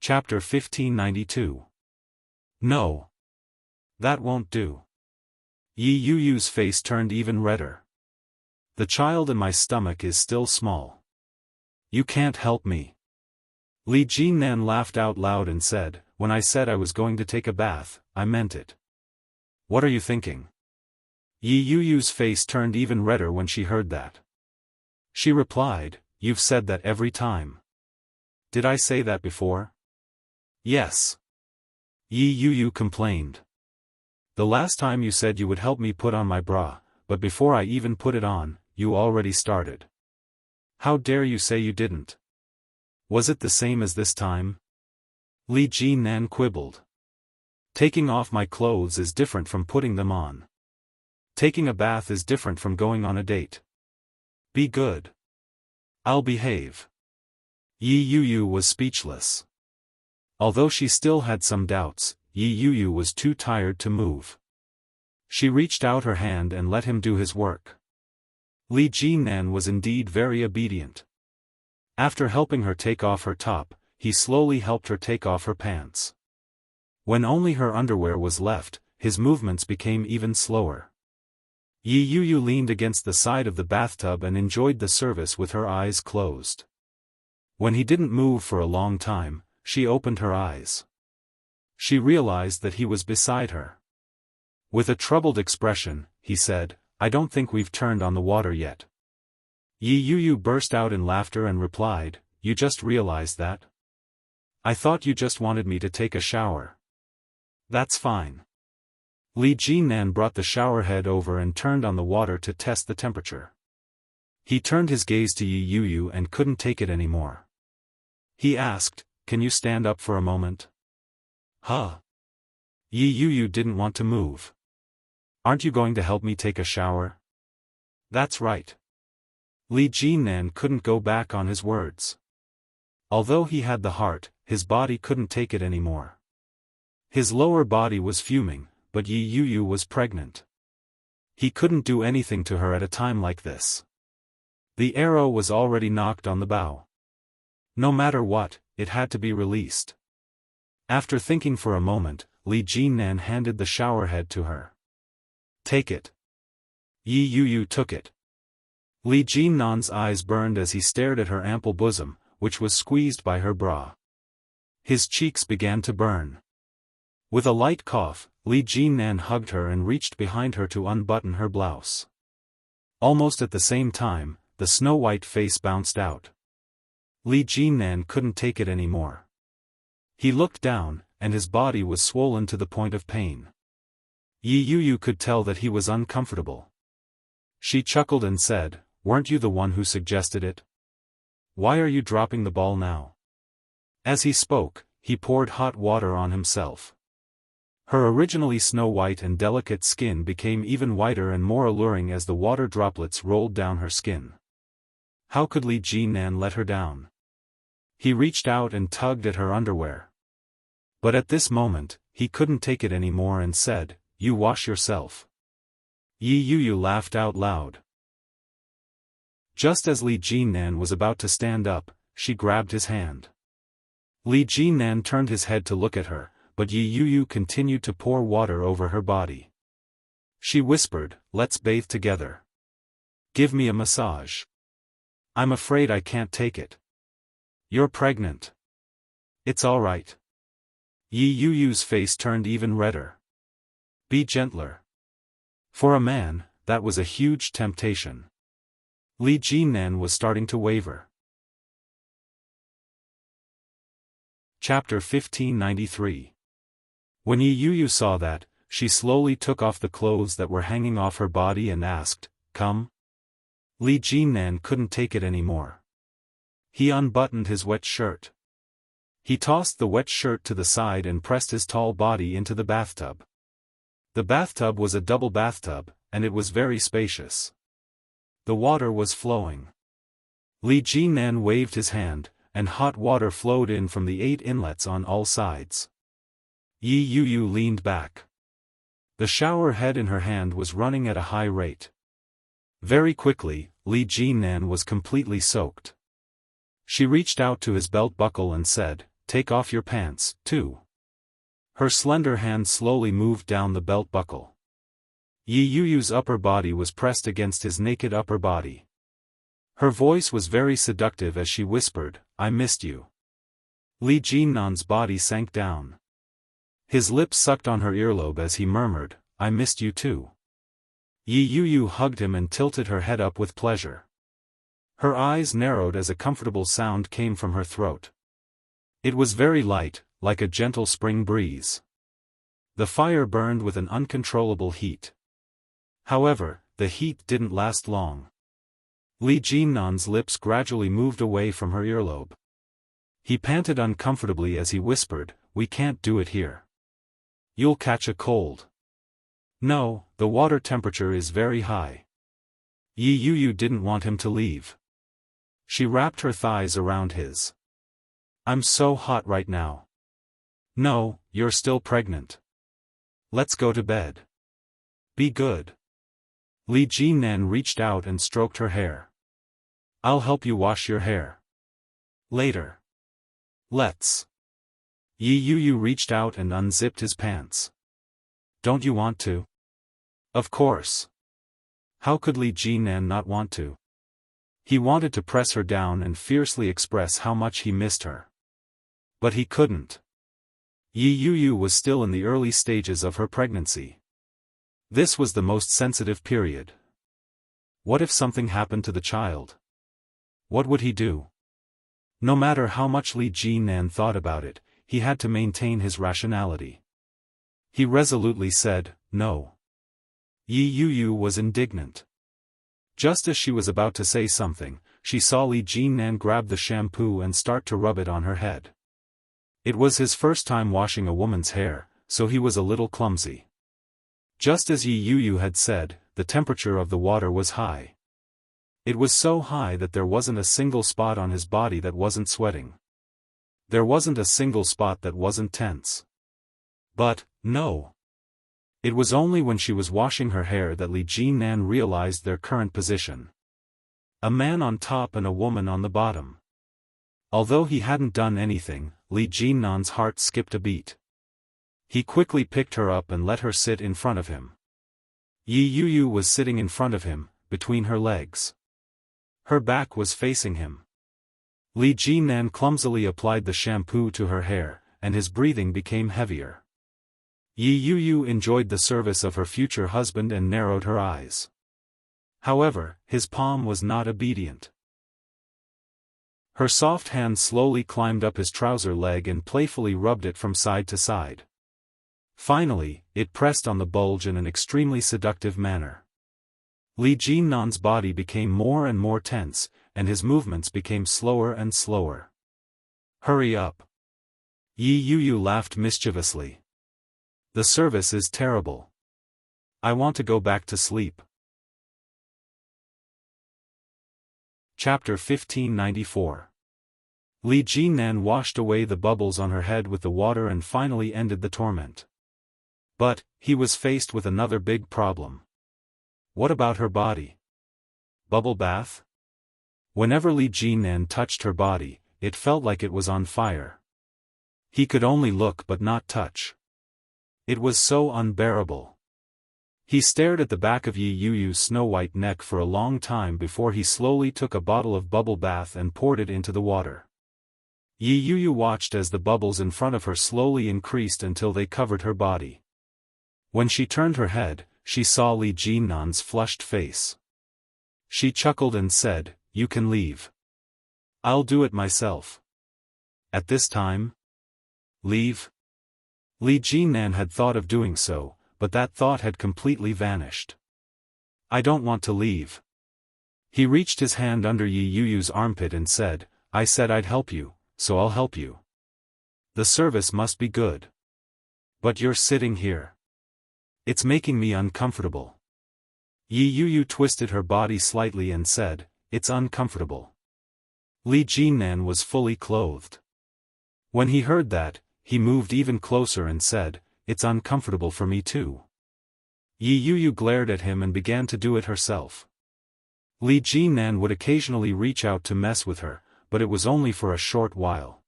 S1: Chapter 1592. No. That won't do. Yi Yu's face turned even redder. The child in my stomach is still small. You can't help me. Li Jinan laughed out loud and said, "When I said I was going to take a bath, I meant it." "What are you thinking?" Yi Yu's face turned even redder when she heard that. She replied, "You've said that every time." "Did I say that before?" "Yes." Yi Yu complained. "The last time you said you would help me put on my bra, but before I even put it on, you already started. How dare you say you didn't? Was it the same as this time?" Li Jinan quibbled. "Taking off my clothes is different from putting them on. Taking a bath is different from going on a date. Be good." "I'll behave." Yi Yu was speechless. Although she still had some doubts, Yi Yu was too tired to move. She reached out her hand and let him do his work. Li Jinan was indeed very obedient. After helping her take off her top, he slowly helped her take off her pants. When only her underwear was left, his movements became even slower. Yi Yu leaned against the side of the bathtub and enjoyed the service with her eyes closed. When he didn't move for a long time, she opened her eyes. She realized that he was beside her. With a troubled expression, he said, "I don't think we've turned on the water yet." Yi Yu burst out in laughter and replied, "You just realized that? I thought you just wanted me to take a shower." "That's fine." Li Jinan brought the shower head over and turned on the water to test the temperature. He turned his gaze to Yi Yu and couldn't take it anymore. He asked, "Can you stand up for a moment?" "Huh?" Yi Yu didn't want to move. "Aren't you going to help me take a shower?" "That's right." Li Jinan couldn't go back on his words. Although he had the heart, his body couldn't take it anymore. His lower body was fuming, but Yi Yu was pregnant. He couldn't do anything to her at a time like this. The arrow was already knocked on the bow. No matter what, it had to be released. After thinking for a moment, Li Jinan handed the shower head to her. "Take it." Yi Yu took it. Li Jinan's eyes burned as he stared at her ample bosom, which was squeezed by her bra. His cheeks began to burn. With a light cough, Li Jinan hugged her and reached behind her to unbutton her blouse. Almost at the same time, the snow-white face bounced out. Li Jinan couldn't take it anymore. He looked down, and his body was swollen to the point of pain. Yi Yu could tell that he was uncomfortable. She chuckled and said, "Weren't you the one who suggested it? Why are you dropping the ball now?" As he spoke, he poured hot water on himself. Her originally snow-white and delicate skin became even whiter and more alluring as the water droplets rolled down her skin. How could Li Jinan let her down? He reached out and tugged at her underwear. But at this moment, he couldn't take it anymore and said, "You wash yourself." Yi Yu laughed out loud. Just as Li Jinan was about to stand up, she grabbed his hand. Li Jinan turned his head to look at her, but Yi Yu continued to pour water over her body. She whispered, "Let's bathe together. Give me a massage. I'm afraid I can't take it." "You're pregnant." "It's all right." Yi Yu's face turned even redder. "Be gentler." For a man, that was a huge temptation. Li Jinan was starting to waver. Chapter 1593. When Yi Yu saw that, she slowly took off the clothes that were hanging off her body and asked, "Come?" Li Jinnan couldn't take it anymore. He unbuttoned his wet shirt. He tossed the wet shirt to the side and pressed his tall body into the bathtub. The bathtub was a double bathtub, and it was very spacious. The water was flowing. Li Jinnan waved his hand, and hot water flowed in from the 8 inlets on all sides. Yi Yu leaned back. The shower head in her hand was running at a high rate. Very quickly, Li Jinnan was completely soaked. She reached out to his belt buckle and said, "Take off your pants, too." Her slender hand slowly moved down the belt buckle. Yi Yu's upper body was pressed against his naked upper body. Her voice was very seductive as she whispered, "I missed you." Li Jinnan's body sank down. His lips sucked on her earlobe as he murmured, "I missed you too." Yi Yu hugged him and tilted her head up with pleasure. Her eyes narrowed as a comfortable sound came from her throat. It was very light, like a gentle spring breeze. The fire burned with an uncontrollable heat. However, the heat didn't last long. Li Jinnan's lips gradually moved away from her earlobe. He panted uncomfortably as he whispered, "We can't do it here. You'll catch a cold." "No, the water temperature is very high." Yi Yu didn't want him to leave. She wrapped her thighs around his. "I'm so hot right now." "No, you're still pregnant. Let's go to bed. Be good." Li Jinnan reached out and stroked her hair. "I'll help you wash your hair. Later. Let's." Yi Yu reached out and unzipped his pants. "Don't you want to?" Of course. How could Li Jinnan not want to? He wanted to press her down and fiercely express how much he missed her. But he couldn't. Yi Yu was still in the early stages of her pregnancy. This was the most sensitive period. What if something happened to the child? What would he do? No matter how much Li Jinnan thought about it, he had to maintain his rationality. He resolutely said, "No." Yi Yu was indignant. Just as she was about to say something, she saw Li Jinnan grab the shampoo and start to rub it on her head. It was his first time washing a woman's hair, so he was a little clumsy. Just as Yi Yu had said, the temperature of the water was high. It was so high that there wasn't a single spot on his body that wasn't sweating. There wasn't a single spot that wasn't tense. But, no. It was only when she was washing her hair that Li Jinnan realized their current position. A man on top and a woman on the bottom. Although he hadn't done anything, Li Jinnan's heart skipped a beat. He quickly picked her up and let her sit in front of him. Yi Yu was sitting in front of him, between her legs. Her back was facing him. Li Jinnan clumsily applied the shampoo to her hair, and his breathing became heavier. Yi Yu enjoyed the service of her future husband and narrowed her eyes. However, his palm was not obedient. Her soft hand slowly climbed up his trouser leg and playfully rubbed it from side to side. Finally, it pressed on the bulge in an extremely seductive manner. Li Jinnan's body became more and more tense, and his movements became slower and slower. "Hurry up." Yi Yu laughed mischievously. "The service is terrible. I want to go back to sleep." Chapter 1594. Li Jinnan washed away the bubbles on her head with the water and finally ended the torment. But, he was faced with another big problem. What about her body? Bubble bath? Whenever Li Jinnan touched her body, it felt like it was on fire. He could only look but not touch. It was so unbearable. He stared at the back of Yi Yu's snow-white neck for a long time before he slowly took a bottle of bubble bath and poured it into the water. Yi Yu watched as the bubbles in front of her slowly increased until they covered her body. When she turned her head, she saw Li Jinnan's flushed face. She chuckled and said, "You can leave. I'll do it myself." At this time? Leave? Li Jinnan had thought of doing so, but that thought had completely vanished. I don't want to leave. He reached his hand under Yi Yuyu's armpit and said, I said I'd help you, so I'll help you. The service must be good. But you're sitting here. It's making me uncomfortable. Yi Yuyu twisted her body slightly and said, it's uncomfortable. Li Jinnan was fully clothed. When he heard that, he moved even closer and said, it's uncomfortable for me too. Yi Yuyu glared at him and began to do it herself. Li Jinnan would occasionally reach out to mess with her, but it was only for a short while.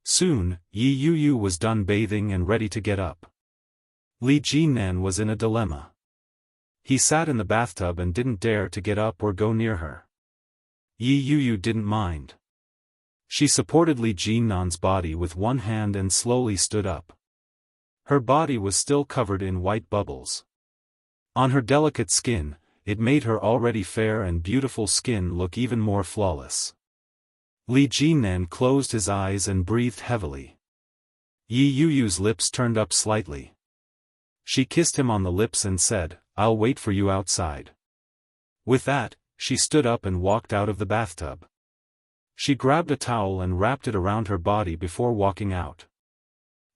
S1: Soon, Yi Yuyu was done bathing and ready to get up. Li Jinnan was in a dilemma. He sat in the bathtub and didn't dare to get up or go near her. Yi Yuyu didn't mind. She supported Li Jinnan's body with one hand and slowly stood up. Her body was still covered in white bubbles. On her delicate skin, it made her already fair and beautiful skin look even more flawless. Li Jinnan closed his eyes and breathed heavily. Yi Yuyu's lips turned up slightly. She kissed him on the lips and said, I'll wait for you outside. With that, she stood up and walked out of the bathtub. She grabbed a towel and wrapped it around her body before walking out.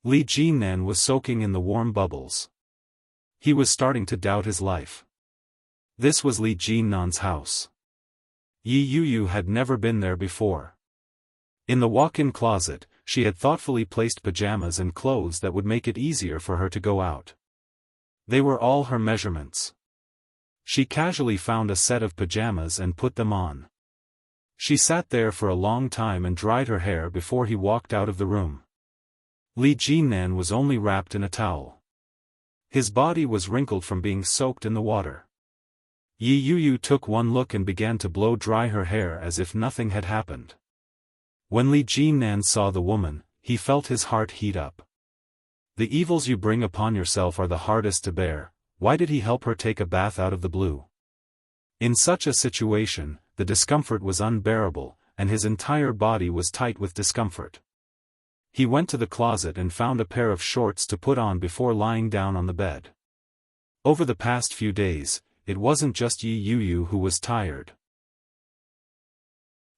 S1: Li Jinnan was soaking in the warm bubbles. He was starting to doubt his life. This was Li Jinnan's house. Yi Yuyu had never been there before. In the walk-in closet, she had thoughtfully placed pajamas and clothes that would make it easier for her to go out. They were all her measurements. She casually found a set of pajamas and put them on. She sat there for a long time and dried her hair before he walked out of the room. Li Jinnan was only wrapped in a towel. His body was wrinkled from being soaked in the water. Yi Yuyu took one look and began to blow dry her hair as if nothing had happened. When Li Jinnan saw the woman, he felt his heart heat up. The evils you bring upon yourself are the hardest to bear. Why did he help her take a bath out of the blue? In such a situation, the discomfort was unbearable, and his entire body was tight with discomfort. He went to the closet and found a pair of shorts to put on before lying down on the bed. Over the past few days, it wasn't just Yi Yuyu who was tired.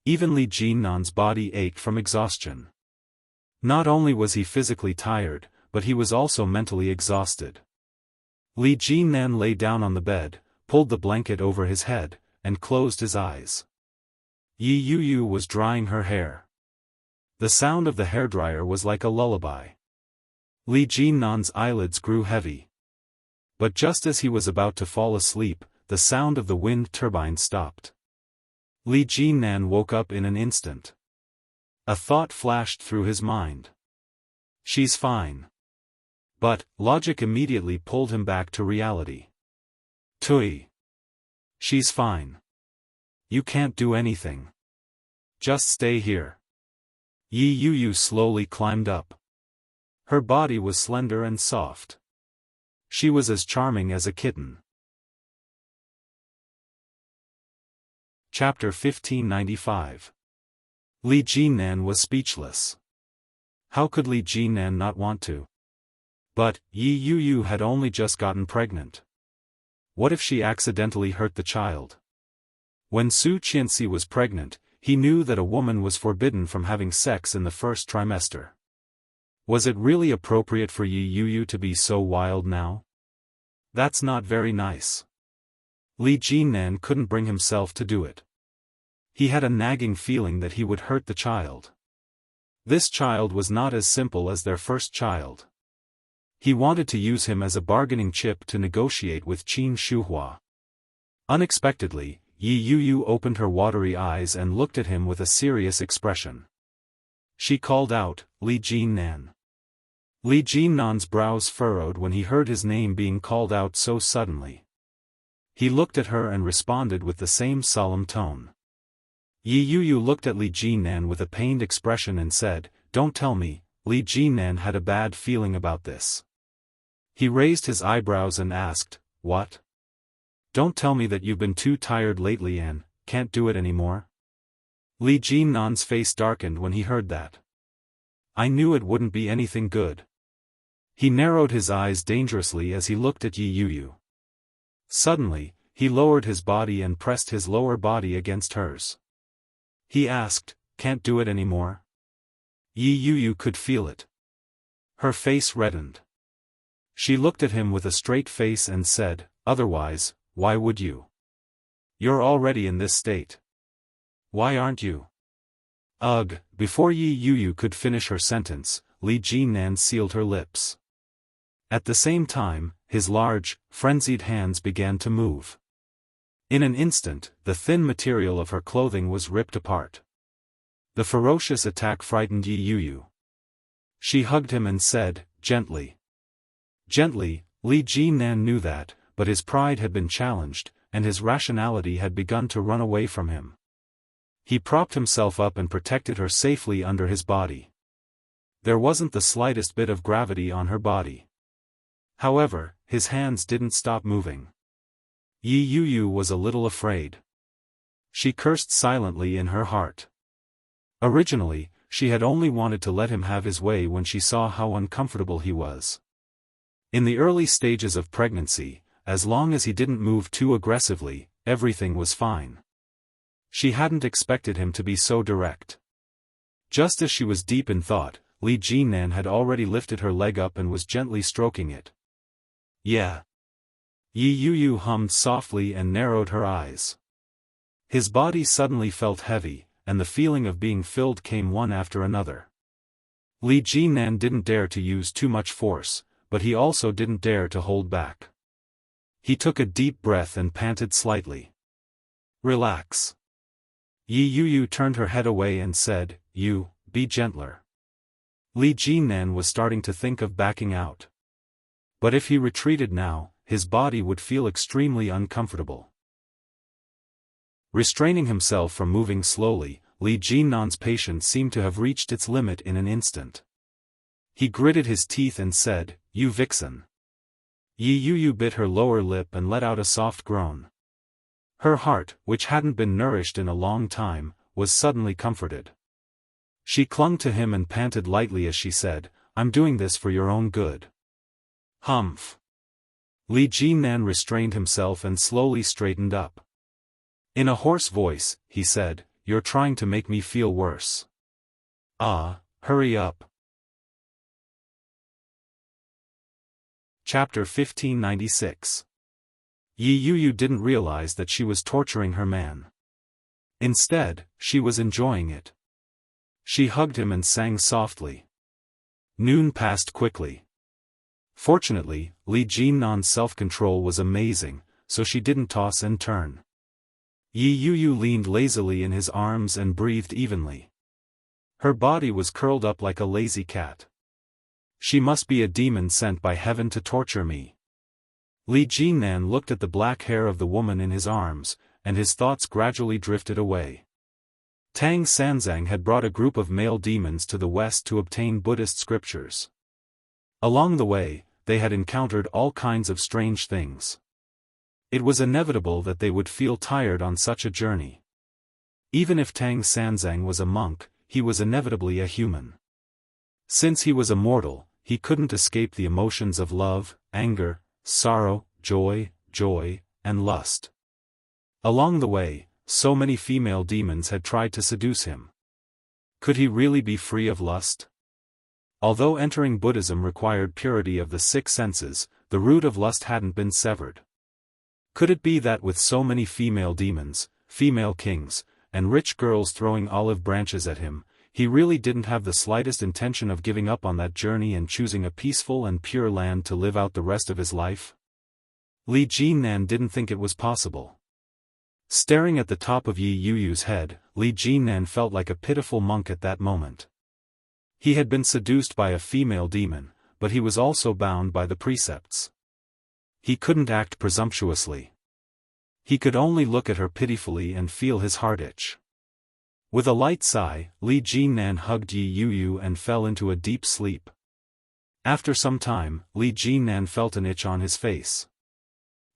S1: Even Li Jinnan's body ached from exhaustion. Not only was he physically tired, but he was also mentally exhausted. Li Jinnan lay down on the bed, pulled the blanket over his head, and closed his eyes. Yi Yuyu was drying her hair. The sound of the hairdryer was like a lullaby. Li Jinnan's eyelids grew heavy. But just as he was about to fall asleep, the sound of the wind turbine stopped. Li Jinnan woke up in an instant. A thought flashed through his mind. She's fine. But, logic immediately pulled him back to reality. Tui. She's fine. You can't do anything. Just stay here. Yi Yuyu slowly climbed up. Her body was slender and soft. She was as charming as a kitten. Chapter 1595. Li Jinnan was speechless. How could Li Jinnan not want to? But, Yi Yuyu had only just gotten pregnant. What if she accidentally hurt the child? When Su Qianxi was pregnant, he knew that a woman was forbidden from having sex in the first trimester. Was it really appropriate for Yi Yuyu to be so wild now? That's not very nice. Li Jinnan couldn't bring himself to do it. He had a nagging feeling that he would hurt the child. This child was not as simple as their first child. He wanted to use him as a bargaining chip to negotiate with Qin Shuhua. Unexpectedly, Yi Yuyu opened her watery eyes and looked at him with a serious expression. She called out, Li Jinnan. Li Jinnan's brows furrowed when he heard his name being called out so suddenly. He looked at her and responded with the same solemn tone. Yi Yuyu looked at Li Jinnan with a pained expression and said, Don't tell me. Li Jinnan had a bad feeling about this. He raised his eyebrows and asked, What? Don't tell me that you've been too tired lately and can't do it anymore? Li Jinnan's face darkened when he heard that. I knew it wouldn't be anything good. He narrowed his eyes dangerously as he looked at Yi Yu. Suddenly, he lowered his body and pressed his lower body against hers. He asked, "Can't do it anymore?" Yi Yu could feel it. Her face reddened. She looked at him with a straight face and said, "Otherwise, why would you? You're already in this state. Why aren't you?" Ugh! Before Yi Yu could finish her sentence, Li Jinan sealed her lips. At the same time, his large, frenzied hands began to move. In an instant, the thin material of her clothing was ripped apart. The ferocious attack frightened Yi Yu. She hugged him and said, "Gently." Gently, Li Jinan knew that, but his pride had been challenged, and his rationality had begun to run away from him. He propped himself up and protected her safely under his body. There wasn't the slightest bit of gravity on her body. However, his hands didn't stop moving. Yi Yu was a little afraid. She cursed silently in her heart. Originally, she had only wanted to let him have his way when she saw how uncomfortable he was. In the early stages of pregnancy, as long as he didn't move too aggressively, everything was fine. She hadn't expected him to be so direct. Just as she was deep in thought, Li Jinan had already lifted her leg up and was gently stroking it. "Yeah." Yi Yu hummed softly and narrowed her eyes. His body suddenly felt heavy, and the feeling of being filled came one after another. Li Jinan didn't dare to use too much force, but he also didn't dare to hold back. He took a deep breath and panted slightly. "Relax." Yi Yu turned her head away and said, "Be gentler." Li Jinan was starting to think of backing out. But if he retreated now, his body would feel extremely uncomfortable. Restraining himself from moving slowly, Li Jinan's patience seemed to have reached its limit in an instant. He gritted his teeth and said, "You vixen." Yi Yu bit her lower lip and let out a soft groan. Her heart, which hadn't been nourished in a long time, was suddenly comforted. She clung to him and panted lightly as she said, "I'm doing this for your own good." Humph. Li Jinan restrained himself and slowly straightened up. In a hoarse voice, he said, "You're trying to make me feel worse." Hurry up. Chapter 1596. Yi Yu didn't realize that she was torturing her man. Instead, she was enjoying it. She hugged him and sang softly. Noon passed quickly. Fortunately, Li Jinnan's self-control was amazing, so she didn't toss and turn. Yi Yu leaned lazily in his arms and breathed evenly. Her body was curled up like a lazy cat. She must be a demon sent by heaven to torture me. Li Jinnan looked at the black hair of the woman in his arms, and his thoughts gradually drifted away. Tang Sanzang had brought a group of male demons to the west to obtain Buddhist scriptures. Along the way, they had encountered all kinds of strange things. It was inevitable that they would feel tired on such a journey. Even if Tang Sanzang was a monk, he was inevitably a human. Since he was a mortal, he couldn't escape the emotions of love, anger, sorrow, joy, and lust. Along the way, so many female demons had tried to seduce him. Could he really be free of lust? Although entering Buddhism required purity of the six senses, the root of lust hadn't been severed. Could it be that with so many female demons, female kings, and rich girls throwing olive branches at him, he really didn't have the slightest intention of giving up on that journey and choosing a peaceful and pure land to live out the rest of his life? Li Jinnan didn't think it was possible. Staring at the top of Yi Yu's head, Li Jinnan felt like a pitiful monk at that moment. He had been seduced by a female demon, but he was also bound by the precepts. He couldn't act presumptuously. He could only look at her pitifully and feel his heart itch. With a light sigh, Li Jinnan hugged Yi Yu and fell into a deep sleep. After some time, Li Jinnan felt an itch on his face.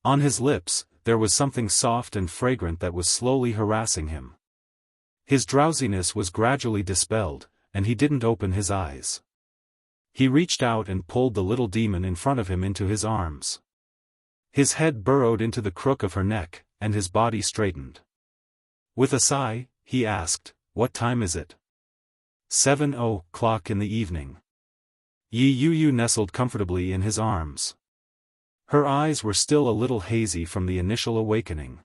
S1: On his lips, there was something soft and fragrant that was slowly harassing him. His drowsiness was gradually dispelled, and he didn't open his eyes. He reached out and pulled the little demon in front of him into his arms. His head burrowed into the crook of her neck, and his body straightened. With a sigh, he asked, "What time is it?" 7:00 in the evening. Yi Yu nestled comfortably in his arms. Her eyes were still a little hazy from the initial awakening.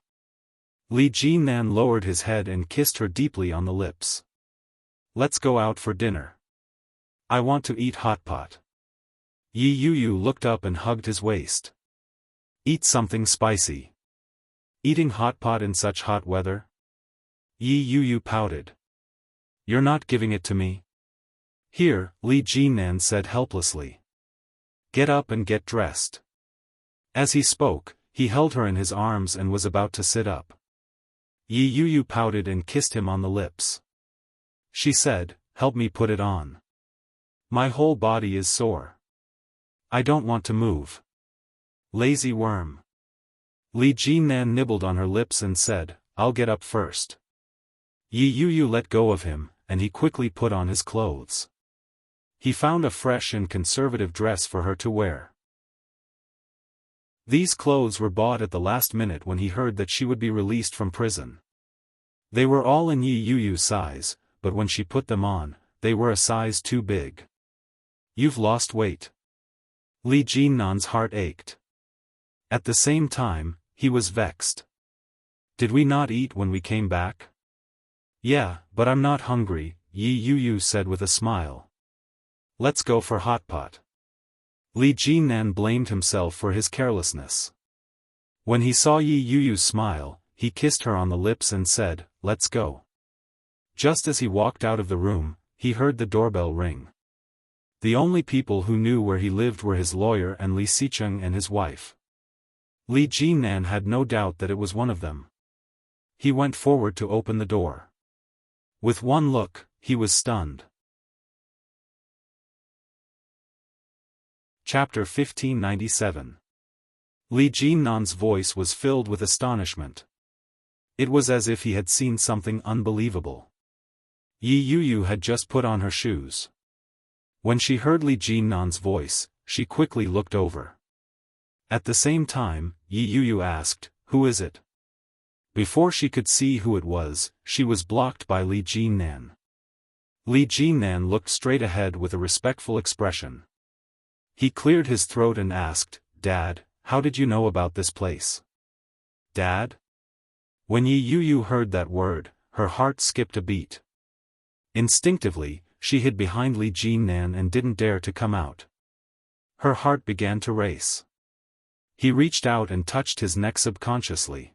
S1: Li Jinnan lowered his head and kissed her deeply on the lips. "Let's go out for dinner. I want to eat hot pot." Yi Yu looked up and hugged his waist. "Eat something spicy." "Eating hot pot in such hot weather?" Yi Yu pouted. "You're not giving it to me?" "Here," Li Jinnan said helplessly. "Get up and get dressed." As he spoke, he held her in his arms and was about to sit up. Yi Yu pouted and kissed him on the lips. She said, "Help me put it on. My whole body is sore. I don't want to move." "Lazy worm." Li Jinnan nibbled on her lips and said, "I'll get up first." Yi Yu let go of him, and he quickly put on his clothes. He found a fresh and conservative dress for her to wear. These clothes were bought at the last minute when he heard that she would be released from prison. They were all in Yi Yu's size, but when she put them on, they were a size too big. "You've lost weight." Li Jinnan's heart ached. At the same time, he was vexed. "Did we not eat when we came back?" "Yeah, but I'm not hungry," Yi Yu said with a smile. "Let's go for hot pot." Li Jinnan blamed himself for his carelessness. When he saw Yi Yu's smile, he kissed her on the lips and said, "Let's go." Just as he walked out of the room, he heard the doorbell ring. The only people who knew where he lived were his lawyer and Li Sicheng and his wife. Li Jinnan had no doubt that it was one of them. He went forward to open the door. With one look, he was stunned. Chapter 1597. Li Jinnan's voice was filled with astonishment. It was as if he had seen something unbelievable. Yi Yu had just put on her shoes. When she heard Li Jinnan's voice, she quickly looked over. At the same time, Yi Yu asked, "Who is it?" Before she could see who it was, she was blocked by Li Jinnan. Li Jinnan looked straight ahead with a respectful expression. He cleared his throat and asked, "Dad, how did you know about this place?" "Dad?" When Yi Yu heard that word, her heart skipped a beat. Instinctively, she hid behind Li Jinnan and didn't dare to come out. Her heart began to race. He reached out and touched his neck subconsciously.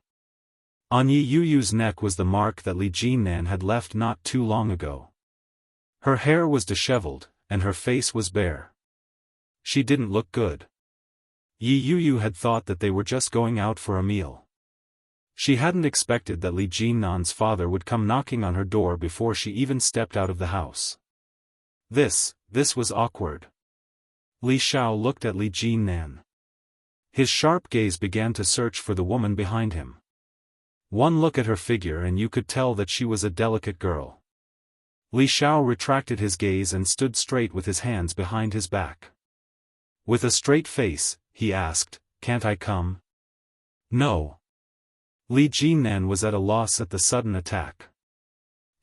S1: On Yi Yu's neck was the mark that Li Jinnan had left not too long ago. Her hair was disheveled, and her face was bare. She didn't look good. Yi Yu had thought that they were just going out for a meal. She hadn't expected that Li Jinnan's father would come knocking on her door before she even stepped out of the house. This was awkward. Li Xiao looked at Li Jinnan. His sharp gaze began to search for the woman behind him. One look at her figure and you could tell that she was a delicate girl. Li Xiao retracted his gaze and stood straight with his hands behind his back. With a straight face, he asked, "Can't I come?" "No." Li Jinnan was at a loss at the sudden attack.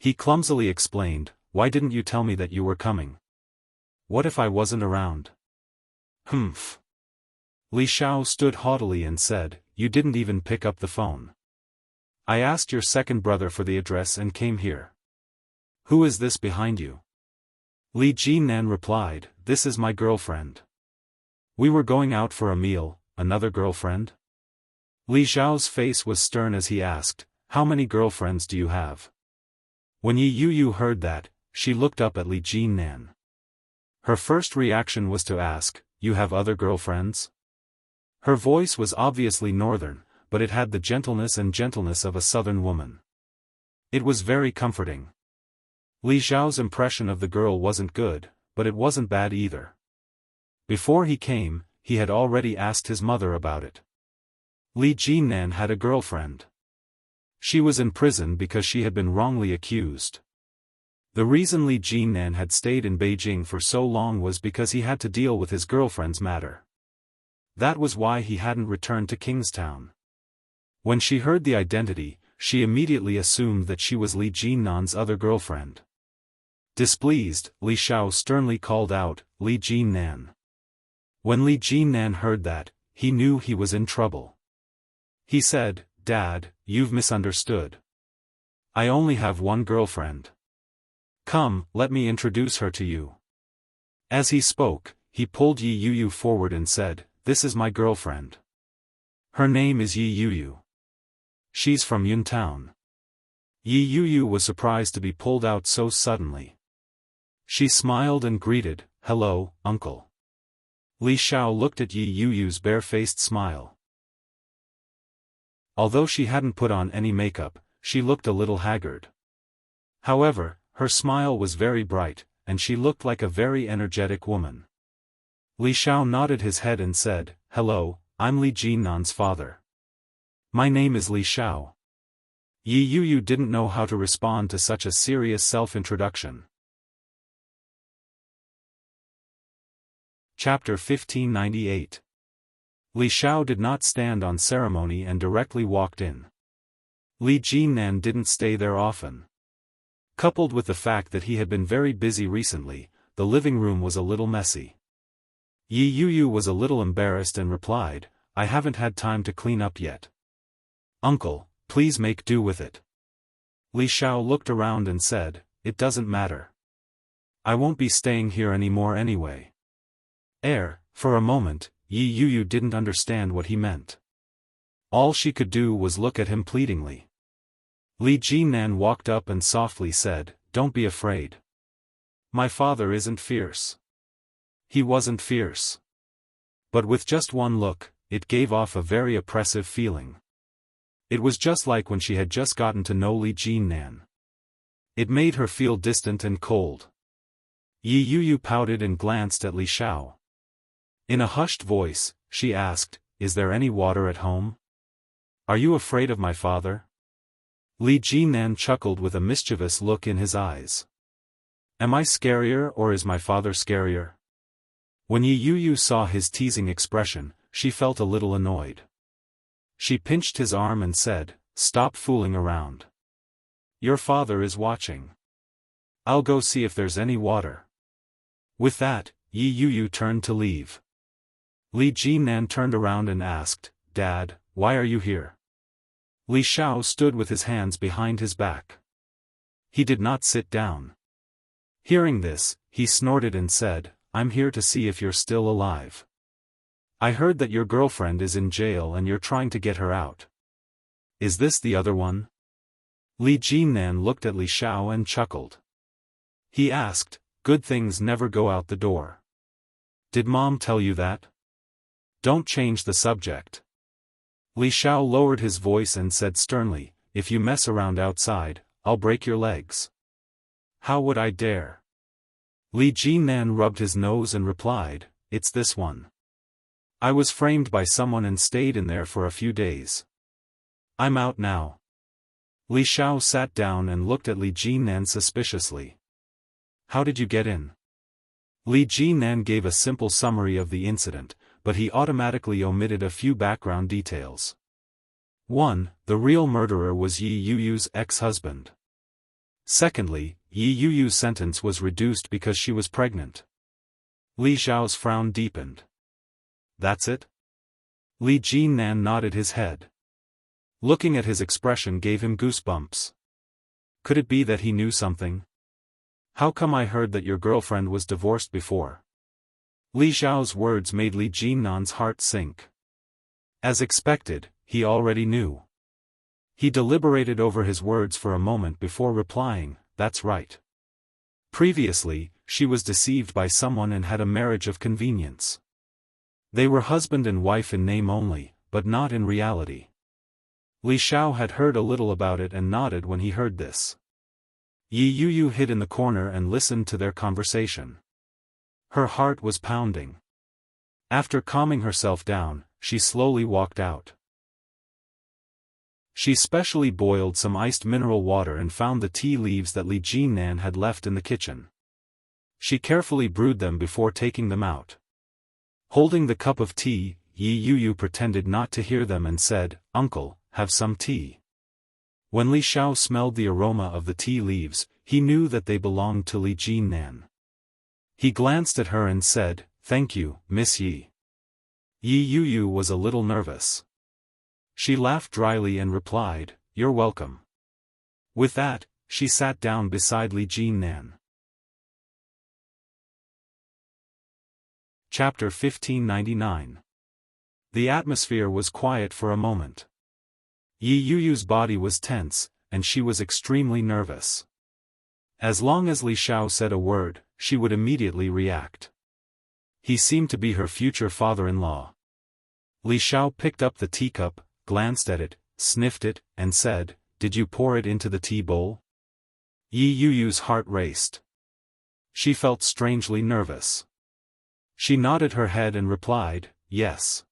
S1: He clumsily explained, "Why didn't you tell me that you were coming? What if I wasn't around?" "Humph." Li Xiao stood haughtily and said, "You didn't even pick up the phone. I asked your second brother for the address and came here. Who is this behind you?" Li Jinnan replied, "This is my girlfriend." "We were going out for a meal, another girlfriend?" Li Xiao's face was stern as he asked, "How many girlfriends do you have?" When Yi Yu heard that, she looked up at Li Jinnan. Her first reaction was to ask, "You have other girlfriends?" Her voice was obviously northern, but it had the gentleness of a southern woman. It was very comforting. Li Xiao's impression of the girl wasn't good, but it wasn't bad either. Before he came, he had already asked his mother about it. Li Jinnan had a girlfriend. She was in prison because she had been wrongly accused. The reason Li Jinnan had stayed in Beijing for so long was because he had to deal with his girlfriend's matter. That was why he hadn't returned to Kingstown. When she heard the identity, she immediately assumed that she was Li Jinnan's other girlfriend. Displeased, Li Xiao sternly called out, "Li Jinnan." When Li Jinnan heard that, he knew he was in trouble. He said, "Dad, you've misunderstood. I only have one girlfriend. Come, let me introduce her to you." As he spoke, he pulled Yi Yuyu forward and said, "This is my girlfriend. Her name is Yi Yuyu. She's from Yuntown." Yi Yuyu was surprised to be pulled out so suddenly. She smiled and greeted, "Hello, uncle." Li Xiao looked at Yi Yuyu's bare-faced smile. Although she hadn't put on any makeup, she looked a little haggard. However, her smile was very bright, and she looked like a very energetic woman. Li Xiao nodded his head and said, "Hello, I'm Li Jinnan's father. My name is Li Xiao." Yi Yuyu didn't know how to respond to such a serious self-introduction. Chapter 1598. Li Xiao did not stand on ceremony and directly walked in. Li Jinnan didn't stay there often. Coupled with the fact that he had been very busy recently, the living room was a little messy. Yi Yuyu was a little embarrassed and replied, "I haven't had time to clean up yet." "Uncle, please make do with it." Li Xiao looked around and said, "It doesn't matter. I won't be staying here anymore anyway." For a moment, Yi Yuyu didn't understand what he meant. All she could do was look at him pleadingly. Li Jinnan walked up and softly said, "Don't be afraid. My father isn't fierce." He wasn't fierce. But with just one look, it gave off a very oppressive feeling. It was just like when she had just gotten to know Li Jinnan. It made her feel distant and cold. Yi Yuyu pouted and glanced at Li Xiao. In a hushed voice, she asked, "Is there any water at home? Are you afraid of my father?" Li Jinnan chuckled with a mischievous look in his eyes. "Am I scarier or is my father scarier?" When Yi Yuyu saw his teasing expression, she felt a little annoyed. She pinched his arm and said, "Stop fooling around. Your father is watching. I'll go see if there's any water." With that, Yi Yuyu turned to leave. Li Jinnan turned around and asked, "Dad, why are you here?" Li Xiao stood with his hands behind his back. He did not sit down. Hearing this, he snorted and said, "I'm here to see if you're still alive. I heard that your girlfriend is in jail and you're trying to get her out. Is this the other one?" Li Jinnan looked at Li Xiao and chuckled. He asked, "Good things never go out the door. Did Mom tell you that? Don't change the subject." Li Xiao lowered his voice and said sternly, "If you mess around outside, I'll break your legs." "How would I dare?" Li Jinnan rubbed his nose and replied, "It's this one. I was framed by someone and stayed in there for a few days. I'm out now." Li Xiao sat down and looked at Li Jinnan suspiciously. "How did you get in?" Li Jinnan gave a simple summary of the incident, but he automatically omitted a few background details. 1. The real murderer was Yi Yuyu's ex-husband. Secondly, Yi Yuyu's sentence was reduced because she was pregnant. Li Xiao's frown deepened. "That's it?" Li Jinnan nodded his head. Looking at his expression gave him goosebumps. Could it be that he knew something? "How come I heard that your girlfriend was divorced before?" Li Xiao's words made Li Jinnan's heart sink. As expected, he already knew. He deliberated over his words for a moment before replying, "That's right. Previously, she was deceived by someone and had a marriage of convenience. They were husband and wife in name only, but not in reality." Li Xiao had heard a little about it and nodded when he heard this. Yi Yuyu hid in the corner and listened to their conversation. Her heart was pounding. After calming herself down, she slowly walked out. She specially boiled some iced mineral water and found the tea leaves that Li Jinnan had left in the kitchen. She carefully brewed them before taking them out. Holding the cup of tea, Yi Yuyu pretended not to hear them and said, "Uncle, have some tea." When Li Xiao smelled the aroma of the tea leaves, he knew that they belonged to Li Jinnan. He glanced at her and said, "Thank you, Miss Yi." Yi Yuyu was a little nervous. She laughed dryly and replied, "You're welcome." With that, she sat down beside Li Jinnan. Chapter 1599. The atmosphere was quiet for a moment. Yi Yuyu's body was tense, and she was extremely nervous. As long as Li Xiao said a word, she would immediately react. He seemed to be her future father-in-law. Li Xiao picked up the teacup, glanced at it, sniffed it, and said, "Did you pour it into the tea bowl?" Yi Yuyu's heart raced. She felt strangely nervous. She nodded her head and replied, "Yes.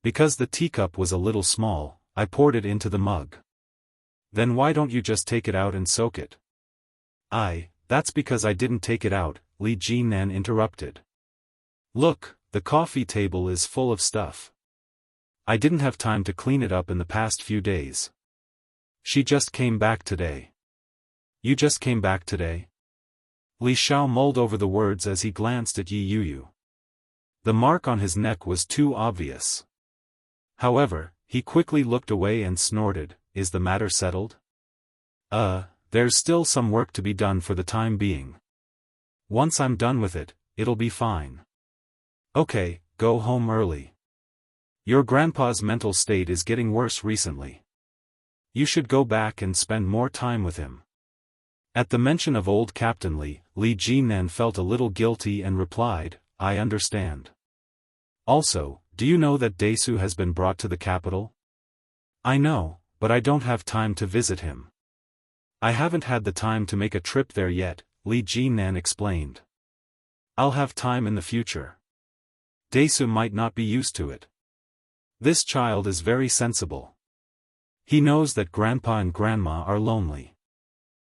S1: Because the teacup was a little small, I poured it into the mug." "Then why don't you just take it out and soak it?" That's because I didn't take it out," Li Jinnan interrupted. "Look, the coffee table is full of stuff. I didn't have time to clean it up in the past few days. She just came back today." "You just came back today?" Li Xiao mulled over the words as he glanced at Yi Yuyu. The mark on his neck was too obvious. However, he quickly looked away and snorted, "Is the matter settled?" There's still some work to be done for the time being. Once I'm done with it, it'll be fine." "Okay, go home early. Your grandpa's mental state is getting worse recently. You should go back and spend more time with him." At the mention of old Captain Li Jinnan felt a little guilty and replied, "I understand. Also, do you know that Desu has been brought to the capital?" "I know, but I don't have time to visit him. I haven't had the time to make a trip there yet," Li Jinnan explained. "I'll have time in the future. Desu might not be used to it. This child is very sensible. He knows that Grandpa and Grandma are lonely.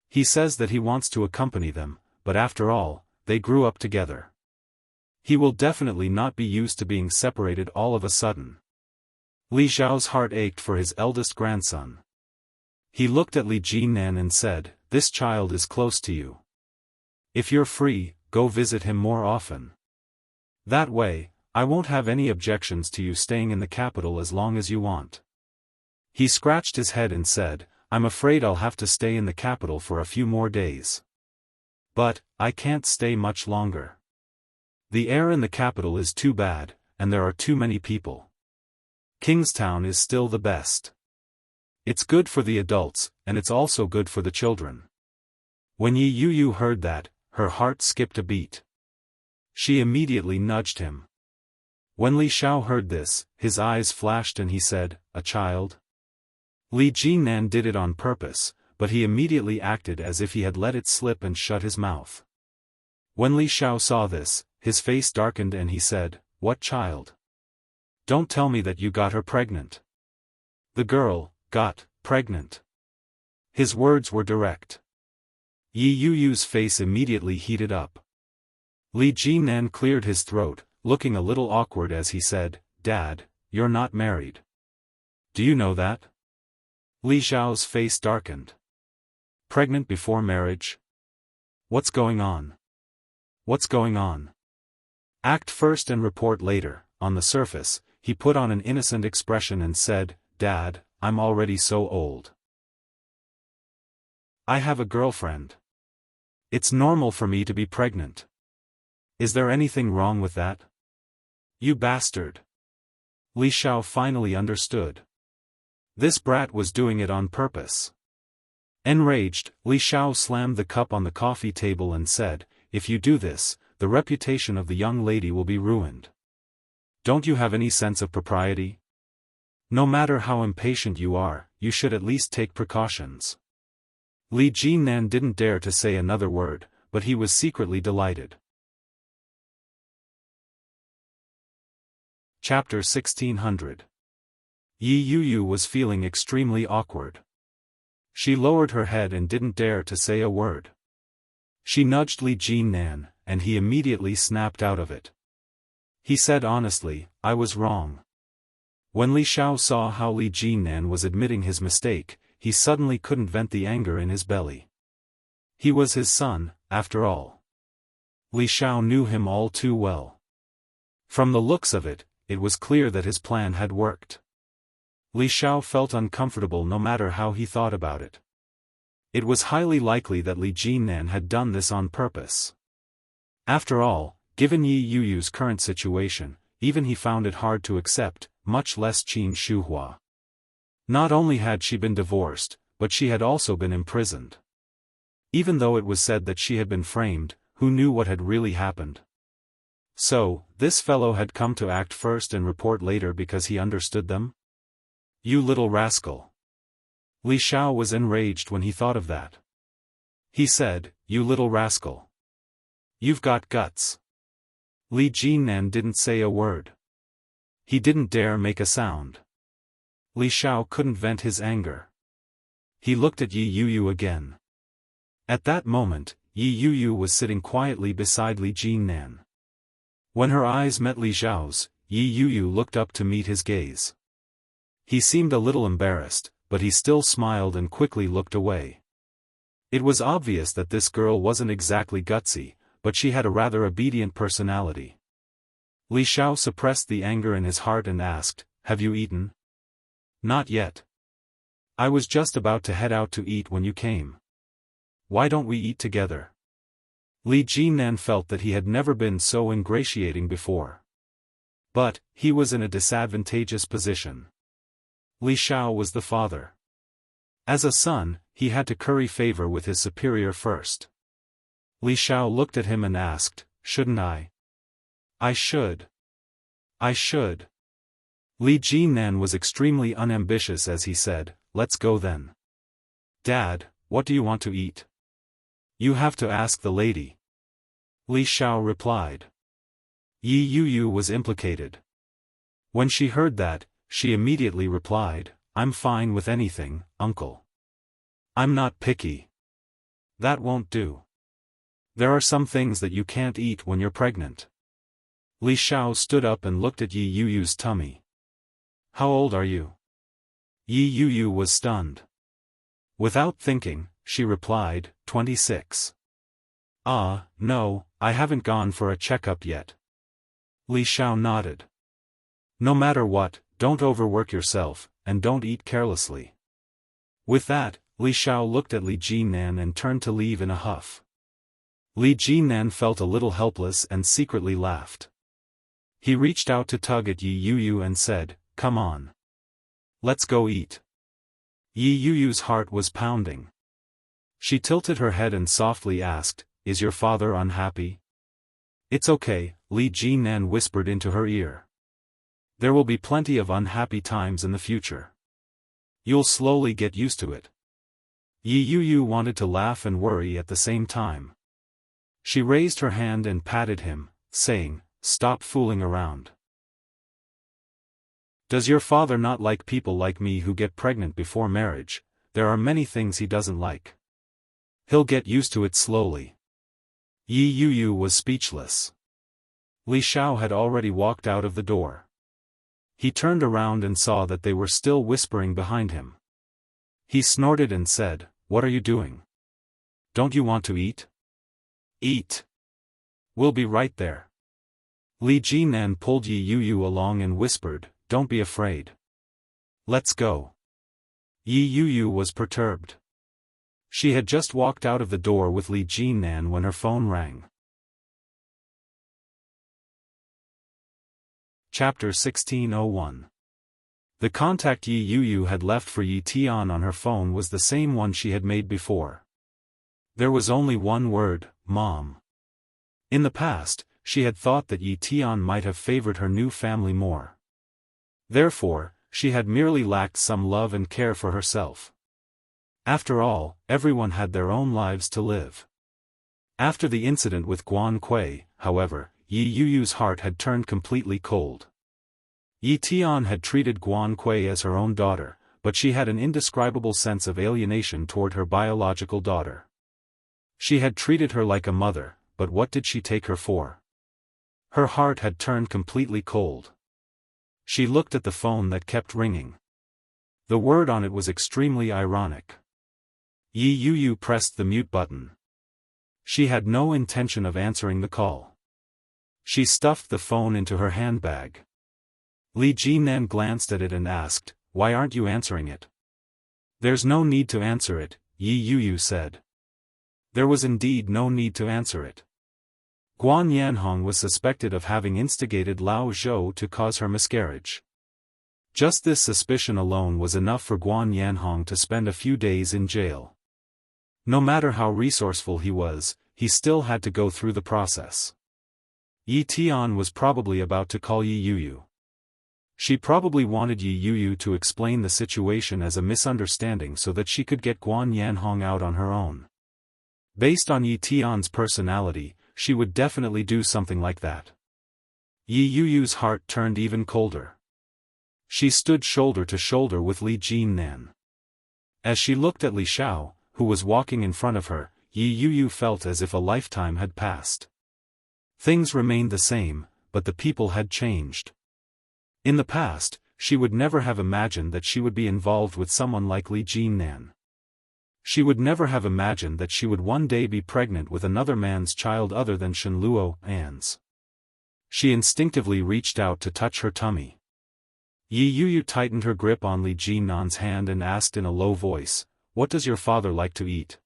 S1: He says that he wants to accompany them, but after all, they grew up together. He will definitely not be used to being separated all of a sudden." Li Xiao's heart ached for his eldest grandson. He looked at Li Jinnan and said, "This child is close to you. If you're free, go visit him more often. That way, I won't have any objections to you staying in the capital as long as you want." He scratched his head and said, "I'm afraid I'll have to stay in the capital for a few more days. But, I can't stay much longer. The air in the capital is too bad, and there are too many people. Kingstown is still the best. It's good for the adults, and it's also good for the children." When Yi Yuyu heard that, her heart skipped a beat. She immediately nudged him. When Li Xiao heard this, his eyes flashed and he said, "A child?" Li Jinnan did it on purpose, but he immediately acted as if he had let it slip and shut his mouth. When Li Xiao saw this, his face darkened and he said, "What child? Don't tell me that you got her pregnant." "The girl got pregnant." His words were direct. Yi Yuyu's face immediately heated up. Li Jinnan cleared his throat, looking a little awkward as he said, "Dad, you're not married. Do you know that?" Li Xiao's face darkened. "Pregnant before marriage? What's going on? What's going on?" Act first and report later. On the surface, he put on an innocent expression and said, "Dad, I'm already so old. I have a girlfriend. It's normal for me to be pregnant. Is there anything wrong with that?" "You bastard." Li Xiao finally understood. This brat was doing it on purpose. Enraged, Li Xiao slammed the cup on the coffee table and said, "If you do this, the reputation of the young lady will be ruined. Don't you have any sense of propriety? No matter how impatient you are, you should at least take precautions." Li Jinnan didn't dare to say another word, but he was secretly delighted. Chapter 1600. Yi Yuyu was feeling extremely awkward. She lowered her head and didn't dare to say a word. She nudged Li Jinnan, and he immediately snapped out of it. He said honestly, I was wrong. When Li Xiao saw how Li Jinnan was admitting his mistake, he suddenly couldn't vent the anger in his belly. He was his son, after all. Li Xiao knew him all too well. From the looks of it, it was clear that his plan had worked. Li Xiao felt uncomfortable no matter how he thought about it. It was highly likely that Li Jinnan had done this on purpose. After all, given Yi Yuyu's current situation, even he found it hard to accept, much less Qin Shuhua. Not only had she been divorced, but she had also been imprisoned. Even though it was said that she had been framed, who knew what had really happened? So, this fellow had come to act first and report later because he understood them? You little rascal. Li Xiao was enraged when he thought of that. He said, you little rascal. You've got guts. Li Jinnan didn't say a word. He didn't dare make a sound. Li Xiao couldn't vent his anger. He looked at Yi Yuyu again. At that moment, Yi Yuyu was sitting quietly beside Li Jinnan. When her eyes met Li Xiao's, Yi Yuyu looked up to meet his gaze. He seemed a little embarrassed, but he still smiled and quickly looked away. It was obvious that this girl wasn't exactly gutsy, but she had a rather obedient personality. Li Xiao suppressed the anger in his heart and asked, have you eaten? Not yet. I was just about to head out to eat when you came. Why don't we eat together? Li Jinnan felt that he had never been so ingratiating before. But, he was in a disadvantageous position. Li Xiao was the father. As a son, he had to curry favor with his superior first. Li Xiao looked at him and asked, shouldn't I? I should. I should. Li Jinnan was extremely unambitious as he said, let's go then. Dad, what do you want to eat? You have to ask the lady. Li Xiao replied. Yi Yuyu was implicated. When she heard that, she immediately replied, I'm fine with anything, uncle. I'm not picky. That won't do. There are some things that you can't eat when you're pregnant. Li Xiao stood up and looked at Yi Yuyu's tummy. How old are you? Yi Yuyu was stunned. Without thinking, she replied, 26. No, I haven't gone for a checkup yet. Li Xiao nodded. No matter what, don't overwork yourself, and don't eat carelessly. With that, Li Xiao looked at Li Jinnan and turned to leave in a huff. Li Jinnan felt a little helpless and secretly laughed. He reached out to tug at Yi Yuyu and said, come on. Let's go eat. Yi Yuyu's heart was pounding. She tilted her head and softly asked, is your father unhappy? It's okay, Li Jinnan whispered into her ear. There will be plenty of unhappy times in the future. You'll slowly get used to it. Yi Yuyu wanted to laugh and worry at the same time. She raised her hand and patted him, saying, stop fooling around. Does your father not like people like me who get pregnant before marriage? There are many things he doesn't like. He'll get used to it slowly. Yi Yuyu was speechless. Li Xiao had already walked out of the door. He turned around and saw that they were still whispering behind him. He snorted and said, what are you doing? Don't you want to eat? Eat. We'll be right there. Li Jinnan pulled Yi Yuyu along and whispered, don't be afraid. Let's go. Yi Yuyu was perturbed. She had just walked out of the door with Li Jinnan when her phone rang. Chapter 1601. The contact Yi Yuyu had left for Yi Tian on her phone was the same one she had made before. There was only one word, Mom. In the past, she had thought that Yi Tian might have favored her new family more. Therefore, she had merely lacked some love and care for herself. After all, everyone had their own lives to live. After the incident with Guan Kui, however, Yi Yuyu's heart had turned completely cold. Yi Tian had treated Guan Kui as her own daughter, but she had an indescribable sense of alienation toward her biological daughter. She had treated her like a mother, but what did she take her for? Her heart had turned completely cold. She looked at the phone that kept ringing. The word on it was extremely ironic. Yi Yuyu pressed the mute button. She had no intention of answering the call. She stuffed the phone into her handbag. Li Jinan glanced at it and asked, "Why aren't you answering it?" "There's no need to answer it," Yi Yuyu said. There was indeed no need to answer it. Guan Yanhong was suspected of having instigated Lao Zhou to cause her miscarriage. Just this suspicion alone was enough for Guan Yanhong to spend a few days in jail. No matter how resourceful he was, he still had to go through the process. Yi Tian was probably about to call Yi Yuyu. She probably wanted Yi Yuyu to explain the situation as a misunderstanding so that she could get Guan Yanhong out on her own. Based on Yi Tian's personality, she would definitely do something like that. Yi Yuyu's heart turned even colder. She stood shoulder to shoulder with Li Jinan. As she looked at Li Xiao, who was walking in front of her, Yi Yuyu felt as if a lifetime had passed. Things remained the same, but the people had changed. In the past, she would never have imagined that she would be involved with someone like Li Jinan. She would never have imagined that she would one day be pregnant with another man's child other than Shenluo An's. She instinctively reached out to touch her tummy. Yi Yuyu tightened her grip on Li Jinan's hand and asked in a low voice, "What does your father like to eat?"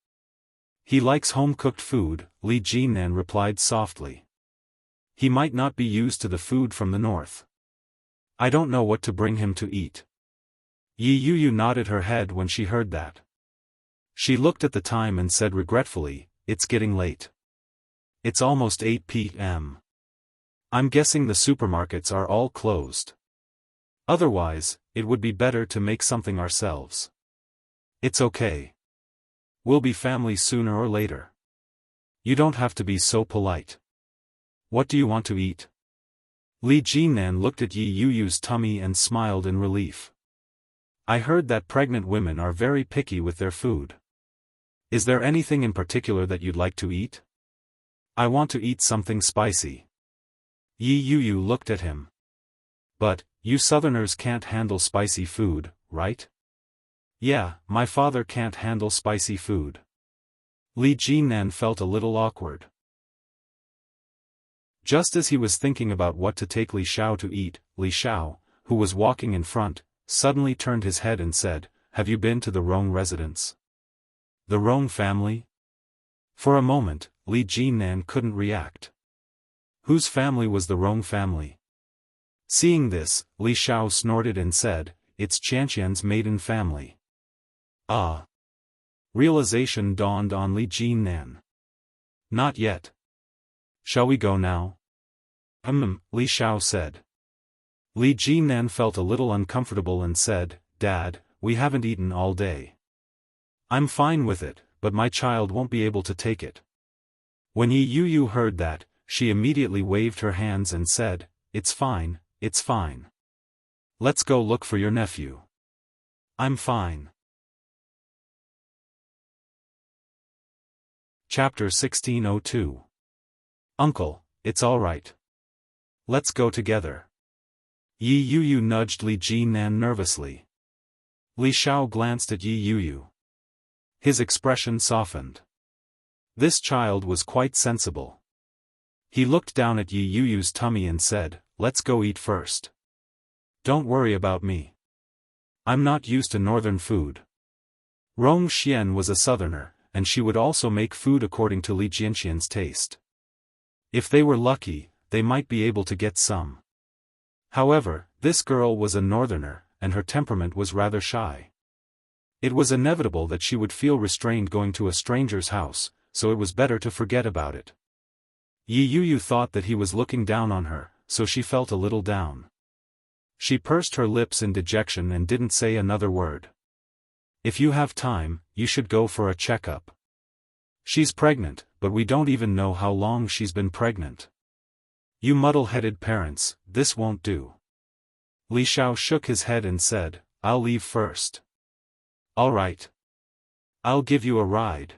S1: "He likes home-cooked food," Li Jinan replied softly. "He might not be used to the food from the north. I don't know what to bring him to eat." Yi Yuyu nodded her head when she heard that. She looked at the time and said regretfully, "It's getting late. It's almost 8 p.m. I'm guessing the supermarkets are all closed. Otherwise, it would be better to make something ourselves." "It's okay. We'll be family sooner or later. You don't have to be so polite. What do you want to eat?" Li Jinan looked at Yi Yuyu's tummy and smiled in relief. "I heard that pregnant women are very picky with their food. Is there anything in particular that you'd like to eat?" "I want to eat something spicy." Yi Yuyu looked at him. "But, you Southerners can't handle spicy food, right?" "Yeah, my father can't handle spicy food." Li Jinan felt a little awkward. Just as he was thinking about what to take Li Xiao to eat, Li Xiao, who was walking in front, suddenly turned his head and said, "Have you been to the Rong residence?" "The Rong family?" For a moment, Li Jinan couldn't react. Whose family was the Rong family? Seeing this, Li Xiao snorted and said, "It's Qianqian's maiden family." Ah! Realization dawned on Li Jinan. "Not yet. Shall we go now?" Li Xiao said. Li Jinan felt a little uncomfortable and said, "Dad, we haven't eaten all day." "I'm fine with it, but my child won't be able to take it." When Yi Yuyu heard that, she immediately waved her hands and said, "It's fine, it's fine. Let's go look for your nephew." "I'm fine." Chapter 1602. "Uncle, it's all right. Let's go together." Yi Yuyu nudged Li Jinan nervously. Li Xiao glanced at Yi Yuyu. His expression softened. This child was quite sensible. He looked down at Yi Yuyu's tummy and said, "Let's go eat first. Don't worry about me. I'm not used to northern food." Rong Xian was a southerner, and she would also make food according to Li Jianxian's taste. If they were lucky, they might be able to get some. However, this girl was a northerner, and her temperament was rather shy. It was inevitable that she would feel restrained going to a stranger's house, so it was better to forget about it. Yi Yuyu thought that he was looking down on her, so she felt a little down. She pursed her lips in dejection and didn't say another word. "If you have time, you should go for a checkup. She's pregnant, but we don't even know how long she's been pregnant. You muddle-headed parents, this won't do." Li Xiao shook his head and said, I'll leave first. All right. I'll give you a ride.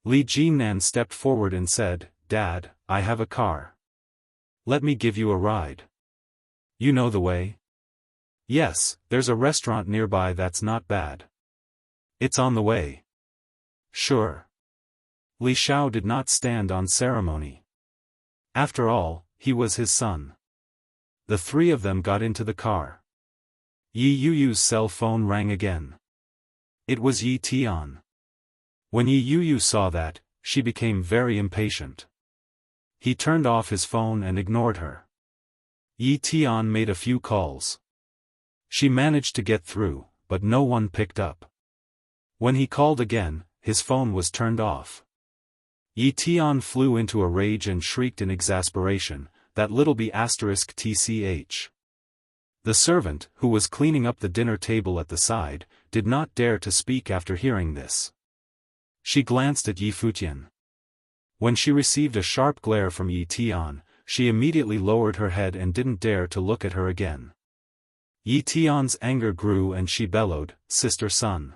S1: Li Jinan stepped forward and said, Dad, I have a car. Let me give you a ride. You know the way? Yes, there's a restaurant nearby that's not bad. It's on the way. Sure. Li Xiao did not stand on ceremony. After all, he was his son. The three of them got into the car. Yi Yuyu's cell phone rang again. It was Yi Tian. When Yi Yuyu saw that, she became very impatient. He turned off his phone and ignored her. Yi Tian made a few calls. She managed to get through, but no one picked up. When he called again, his phone was turned off. Yi Tian flew into a rage and shrieked in exasperation, that little b******. The servant, who was cleaning up the dinner table at the side, did not dare to speak after hearing this. She glanced at Yi Futian. When she received a sharp glare from Yi Tian, she immediately lowered her head and didn't dare to look at her again. Yi Tian's anger grew and she bellowed, Sister Sun.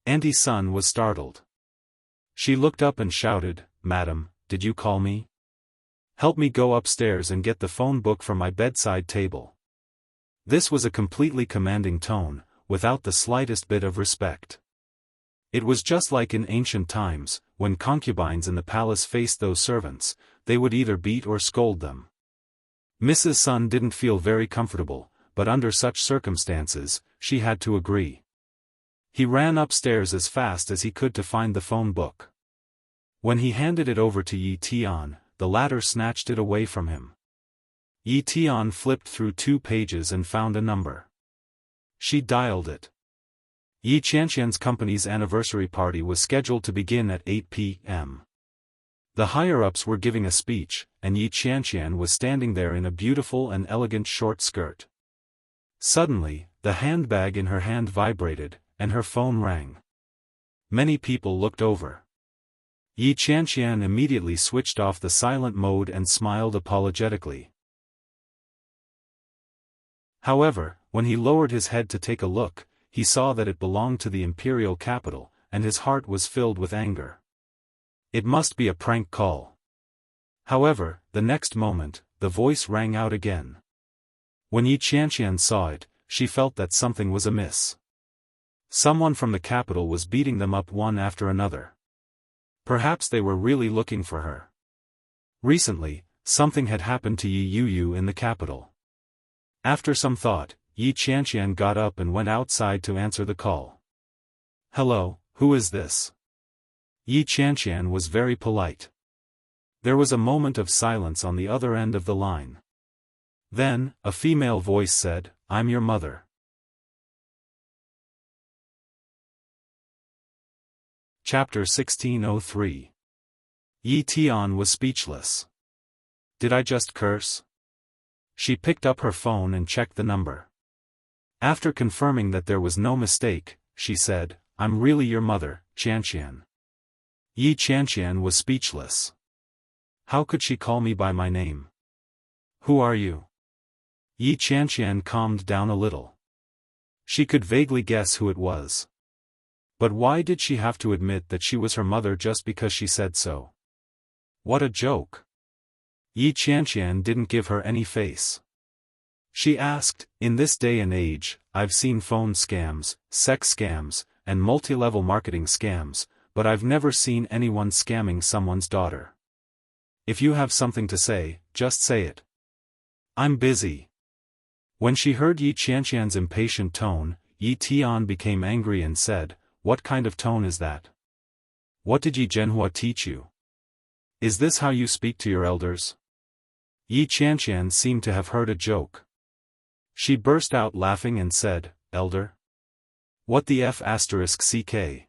S1: Auntie Sun was startled. She looked up and shouted, Madam, did you call me? Help me go upstairs and get the phone book from my bedside table. This was a completely commanding tone, without the slightest bit of respect. It was just like in ancient times, when concubines in the palace faced those servants, they would either beat or scold them. Mrs. Sun didn't feel very comfortable, but under such circumstances, she had to agree. He ran upstairs as fast as he could to find the phone book. When he handed it over to Yi Tian, the latter snatched it away from him. Yi Tian flipped through 2 pages and found a number. She dialed it. Yi Qianqian's company's anniversary party was scheduled to begin at 8 p.m. The higher-ups were giving a speech, and Yi Qianqian was standing there in a beautiful and elegant short skirt. Suddenly, the handbag in her hand vibrated, and her phone rang. Many people looked over. Yi Qianqian immediately switched off the silent mode and smiled apologetically. However, when he lowered his head to take a look, he saw that it belonged to the imperial capital, and his heart was filled with anger. It must be a prank call. However, the next moment, the voice rang out again. When Yi Qianqian saw it, she felt that something was amiss. Someone from the capital was beating them up one after another. Perhaps they were really looking for her. Recently, something had happened to Yi Yuyu in the capital. After some thought, Yi Qianqian got up and went outside to answer the call. Hello, who is this? Yi Qianqian was very polite. There was a moment of silence on the other end of the line. Then, a female voice said, I'm your mother. Chapter 1603. Yi Tian was speechless. Did I just curse? She picked up her phone and checked the number. After confirming that there was no mistake, she said, I'm really your mother, Qianqian. Yi Qianqian was speechless. How could she call me by my name? Who are you? Yi Qianqian calmed down a little. She could vaguely guess who it was. But why did she have to admit that she was her mother just because she said so? What a joke. Yi Qianqian didn't give her any face. She asked, in this day and age, I've seen phone scams, sex scams, and multi-level marketing scams, but I've never seen anyone scamming someone's daughter. If you have something to say, just say it. I'm busy. When she heard Yi Qianqian's impatient tone, Yi Tian became angry and said, what kind of tone is that? What did Yi Zhenhua teach you? Is this how you speak to your elders? Yi Qianqian seemed to have heard a joke. She burst out laughing and said, Elder? What the f***ck?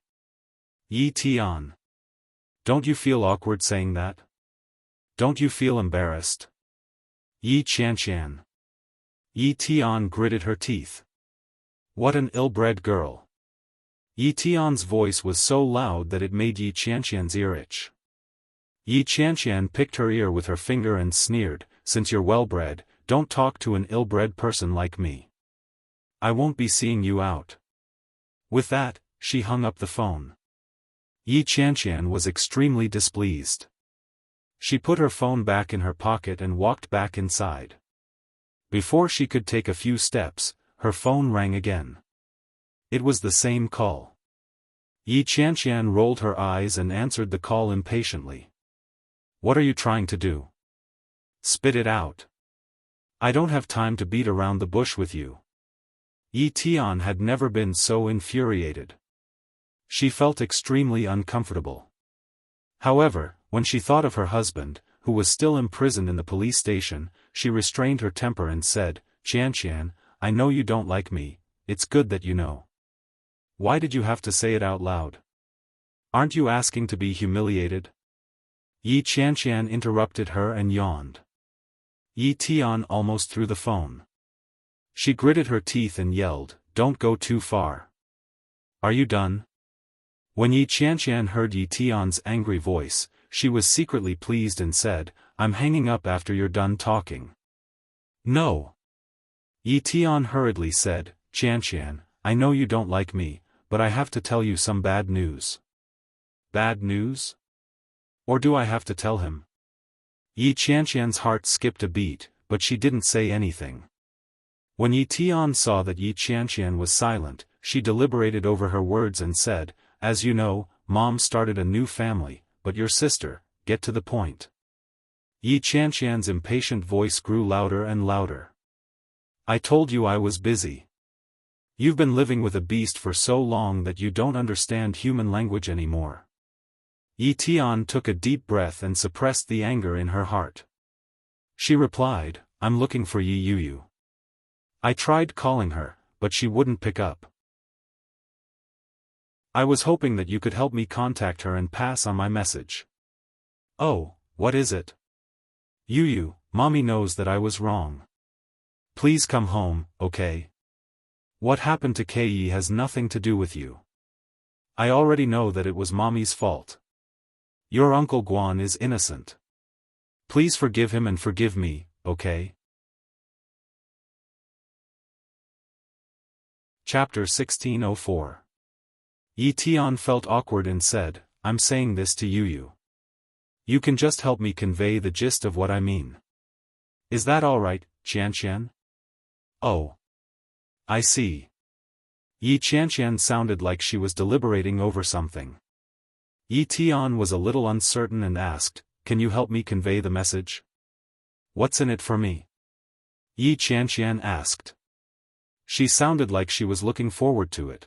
S1: Yi Tian. Don't you feel awkward saying that? Don't you feel embarrassed? Yi Qianqian. Yi Tian gritted her teeth. What an ill-bred girl. Yi Tian's voice was so loud that it made Yi Qianqian's ear itch. Yi Qianqian picked her ear with her finger and sneered, since you're well-bred, don't talk to an ill-bred person like me. I won't be seeing you out. With that, she hung up the phone. Yi Qianqian was extremely displeased. She put her phone back in her pocket and walked back inside. Before she could take a few steps, her phone rang again. It was the same call. Yi Qianqian rolled her eyes and answered the call impatiently. What are you trying to do? Spit it out. I don't have time to beat around the bush with you. Yi Tian had never been so infuriated. She felt extremely uncomfortable. However, when she thought of her husband, who was still imprisoned in the police station, she restrained her temper and said, Qianqian, I know you don't like me, it's good that you know. Why did you have to say it out loud? Aren't you asking to be humiliated? Yi Qianqian interrupted her and yawned. Yi Tian almost threw the phone. She gritted her teeth and yelled, Don't go too far. Are you done? When Yi Qianqian heard Yi Tian's angry voice, she was secretly pleased and said, I'm hanging up after you're done talking. No. Yi Tian hurriedly said, Qianqian, I know you don't like me, but I have to tell you some bad news. Bad news? Or do I have to tell him? Yi Qianqian's heart skipped a beat, but she didn't say anything. When Yi Tian saw that Yi Qianqian was silent, she deliberated over her words and said, As you know, Mom started a new family, but your sister, get to the point. Yi Qianqian's impatient voice grew louder and louder. I told you I was busy. You've been living with a beast for so long that you don't understand human language anymore. Yi Tian took a deep breath and suppressed the anger in her heart. She replied, I'm looking for Yi Yuyu. I tried calling her, but she wouldn't pick up. I was hoping that you could help me contact her and pass on my message. Oh, what is it? Yuyu, Mommy knows that I was wrong. Please come home, okay? What happened to Kei has nothing to do with you. I already know that it was Mommy's fault. Your Uncle Guan is innocent. Please forgive him and forgive me, okay? Chapter 1604. Yi Tian felt awkward and said, I'm saying this to Yuyu. You can just help me convey the gist of what I mean. Is that alright, Qianqian? Oh. I see. Yi Qianqian sounded like she was deliberating over something. Yi Tian was a little uncertain and asked, Can you help me convey the message? What's in it for me? Yi Qianqian asked. She sounded like she was looking forward to it.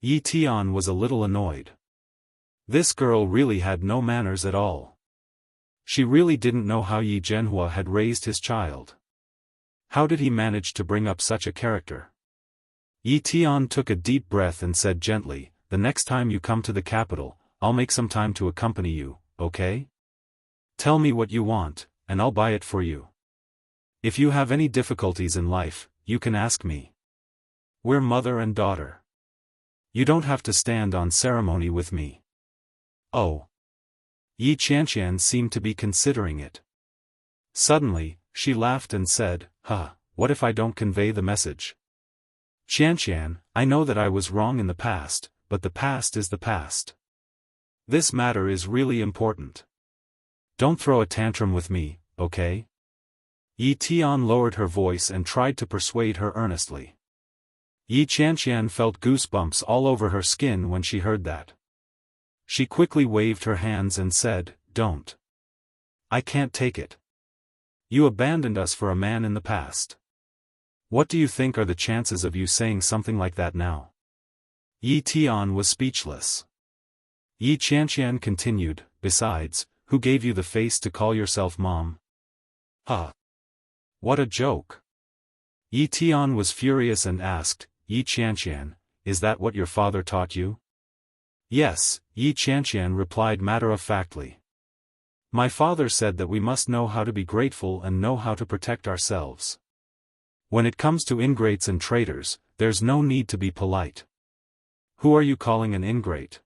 S1: Yi Tian was a little annoyed. This girl really had no manners at all. She really didn't know how Yi Zhenhua had raised his child. How did he manage to bring up such a character? Yi Tian took a deep breath and said gently, The next time you come to the capital, I'll make some time to accompany you, okay? Tell me what you want, and I'll buy it for you. If you have any difficulties in life, you can ask me. We're mother and daughter. You don't have to stand on ceremony with me. Oh. Yi Qianqian seemed to be considering it. Suddenly, she laughed and said, what if I don't convey the message? Qianqian, I know that I was wrong in the past, but the past is the past. This matter is really important. Don't throw a tantrum with me, okay? Yi Tian lowered her voice and tried to persuade her earnestly. Yi Qianqian felt goosebumps all over her skin when she heard that. She quickly waved her hands and said, Don't. I can't take it. You abandoned us for a man in the past. What do you think are the chances of you saying something like that now? Yi Tian was speechless. Yi Qianqian continued, Besides, who gave you the face to call yourself mom? What a joke. Yi Tian was furious and asked, Yi Qianqian, is that what your father taught you? Yes, Yi Qianqian replied matter-of-factly. My father said that we must know how to be grateful and know how to protect ourselves. When it comes to ingrates and traitors, there's no need to be polite. Who are you calling an ingrate?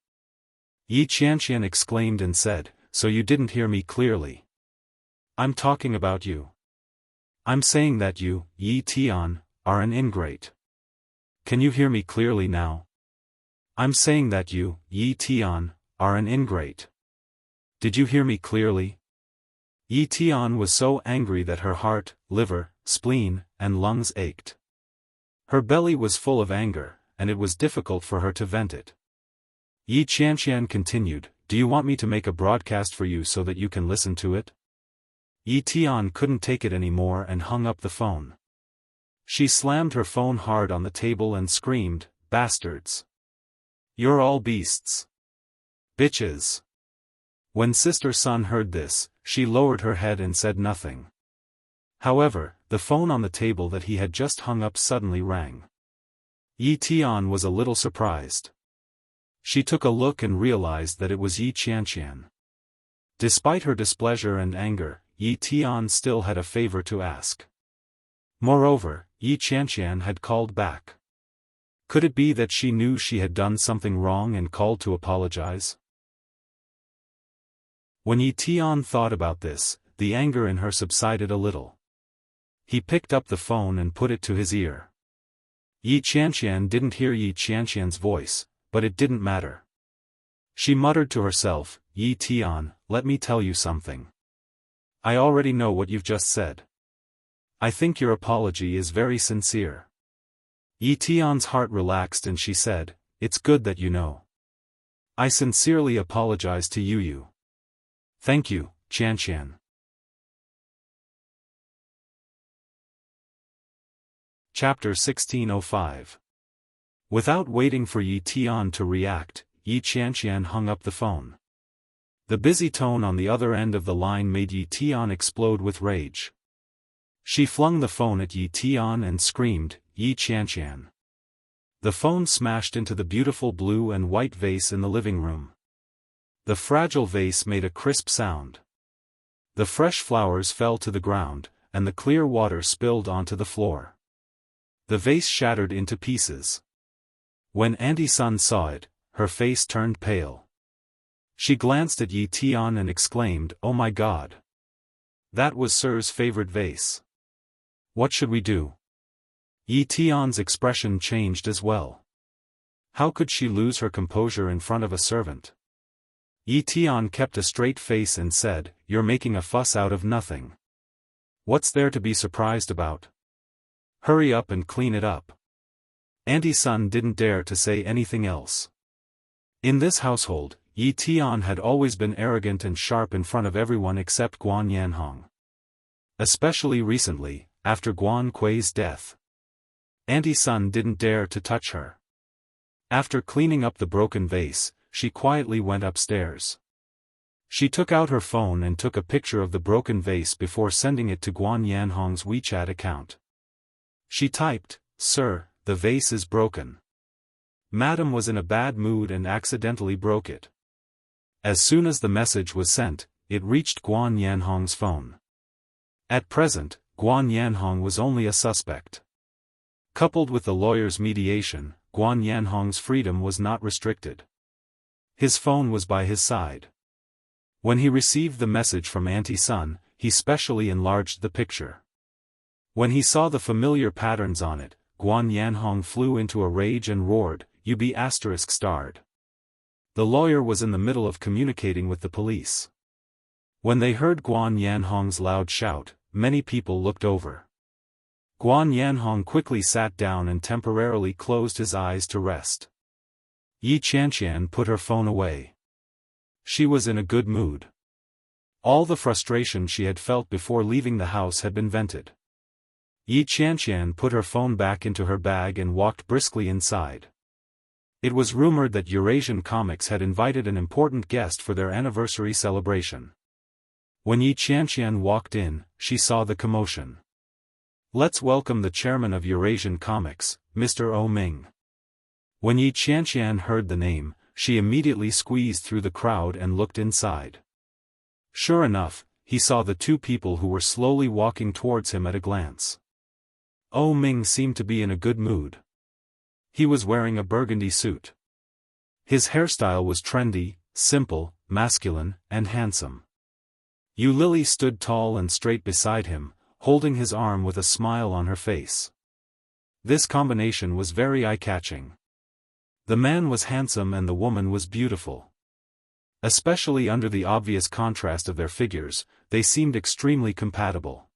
S1: Yi Qianqian exclaimed and said, So you didn't hear me clearly. I'm talking about you. I'm saying that you, Yi Tian, are an ingrate. Can you hear me clearly now? I'm saying that you, Yi Tian, are an ingrate. Did you hear me clearly? Yi Tian was so angry that her heart, liver, spleen, and lungs ached. Her belly was full of anger, and it was difficult for her to vent it. Yi Qianqian continued, do you want me to make a broadcast for you so that you can listen to it? Yi Tian couldn't take it anymore and hung up the phone. She slammed her phone hard on the table and screamed, bastards. You're all beasts. Bitches. When Sister Sun heard this, she lowered her head and said nothing. However, the phone on the table that he had just hung up suddenly rang. Yi Tian was a little surprised. She took a look and realized that it was Yi Qianqian. Despite her displeasure and anger, Yi Tian still had a favor to ask. Moreover, Yi Qianqian had called back. Could it be that she knew she had done something wrong and called to apologize? When Yi Tian thought about this, the anger in her subsided a little. He picked up the phone and put it to his ear. Yi Qianqian didn't hear Yi Qianqian's voice, but it didn't matter. She muttered to herself, Yi Tian, let me tell you something. I already know what you've just said. I think your apology is very sincere. Yi Tian's heart relaxed and she said, it's good that you know. I sincerely apologize to you. Thank you, Qianqian. Chapter 1605. Without waiting for Yi Tian to react, Yi Qianqian hung up the phone. The busy tone on the other end of the line made Yi Tian explode with rage. She flung the phone at Yi Tian and screamed, Yi Qianqian. The phone smashed into the beautiful blue and white vase in the living room. The fragile vase made a crisp sound. The fresh flowers fell to the ground, and the clear water spilled onto the floor. The vase shattered into pieces. When Auntie Sun saw it, her face turned pale. She glanced at Yi Tian and exclaimed, oh my God. That was Sir's favorite vase. What should we do? Yi Tian's expression changed as well. How could she lose her composure in front of a servant? Yi Tian kept a straight face and said, you're making a fuss out of nothing. What's there to be surprised about? Hurry up and clean it up. Auntie Sun didn't dare to say anything else. In this household, Yi Tian had always been arrogant and sharp in front of everyone except Guan Yanhong. Especially recently, after Guan Kui's death. Auntie Sun didn't dare to touch her. After cleaning up the broken vase, she quietly went upstairs. She took out her phone and took a picture of the broken vase before sending it to Guan Yanhong's WeChat account. She typed, Sir, the vase is broken. Madam was in a bad mood and accidentally broke it. As soon as the message was sent, it reached Guan Yanhong's phone. At present, Guan Yanhong was only a suspect. Coupled with the lawyer's mediation, Guan Yanhong's freedom was not restricted. His phone was by his side. When he received the message from Auntie Sun, he specially enlarged the picture. When he saw the familiar patterns on it, Guan Yanhong flew into a rage and roared, "You be ****starred." The lawyer was in the middle of communicating with the police. When they heard Guan Yanhong's loud shout, many people looked over. Guan Yanhong quickly sat down and temporarily closed his eyes to rest. Yi Qianqian put her phone away. She was in a good mood. All the frustration she had felt before leaving the house had been vented. Yi Qianqian put her phone back into her bag and walked briskly inside. It was rumored that Eurasian Comics had invited an important guest for their anniversary celebration. When Yi Qianqian walked in, she saw the commotion. "Let's welcome the chairman of Eurasian Comics, Mr. O Ming." When Yi Qianqian heard the name, she immediately squeezed through the crowd and looked inside. Sure enough, he saw the two people who were slowly walking towards him at a glance. O Ming seemed to be in a good mood. He was wearing a burgundy suit. His hairstyle was trendy, simple, masculine, and handsome. Yu Lily stood tall and straight beside him, holding his arm with a smile on her face. This combination was very eye-catching. The man was handsome and the woman was beautiful. Especially under the obvious contrast of their figures, they seemed extremely compatible.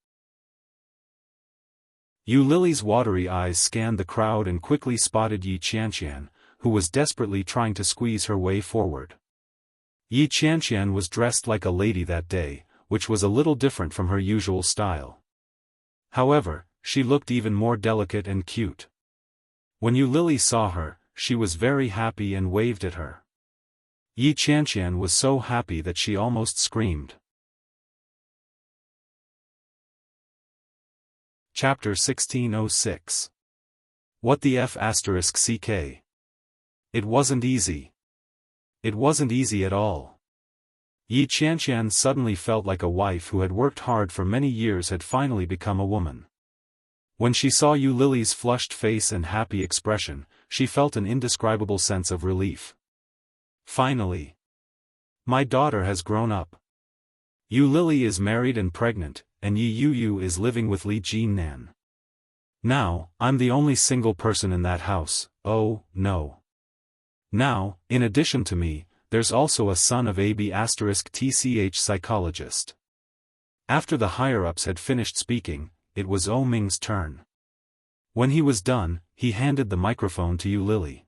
S1: Yu Lily's watery eyes scanned the crowd and quickly spotted Yi Qianqian, who was desperately trying to squeeze her way forward. Yi Qianqian was dressed like a lady that day, which was a little different from her usual style. However, she looked even more delicate and cute. When Yu Lily saw her, she was very happy and waved at her. Yi Qianqian was so happy that she almost screamed. Chapter 1606. What the F***ck? It wasn't easy. It wasn't easy at all. Yi Qianqian suddenly felt like a wife who had worked hard for many years had finally become a woman. When she saw Yu Lily's flushed face and happy expression, she felt an indescribable sense of relief. Finally. My daughter has grown up. Yu Lily is married and pregnant, and Yi Yu is living with Li Jinnan. Now, I'm the only single person in that house. Oh, no. Now, in addition to me, there's also a son of AB*TCH psychologist. After the higher-ups had finished speaking, it was O Ming's turn. When he was done, he handed the microphone to Yu Lily.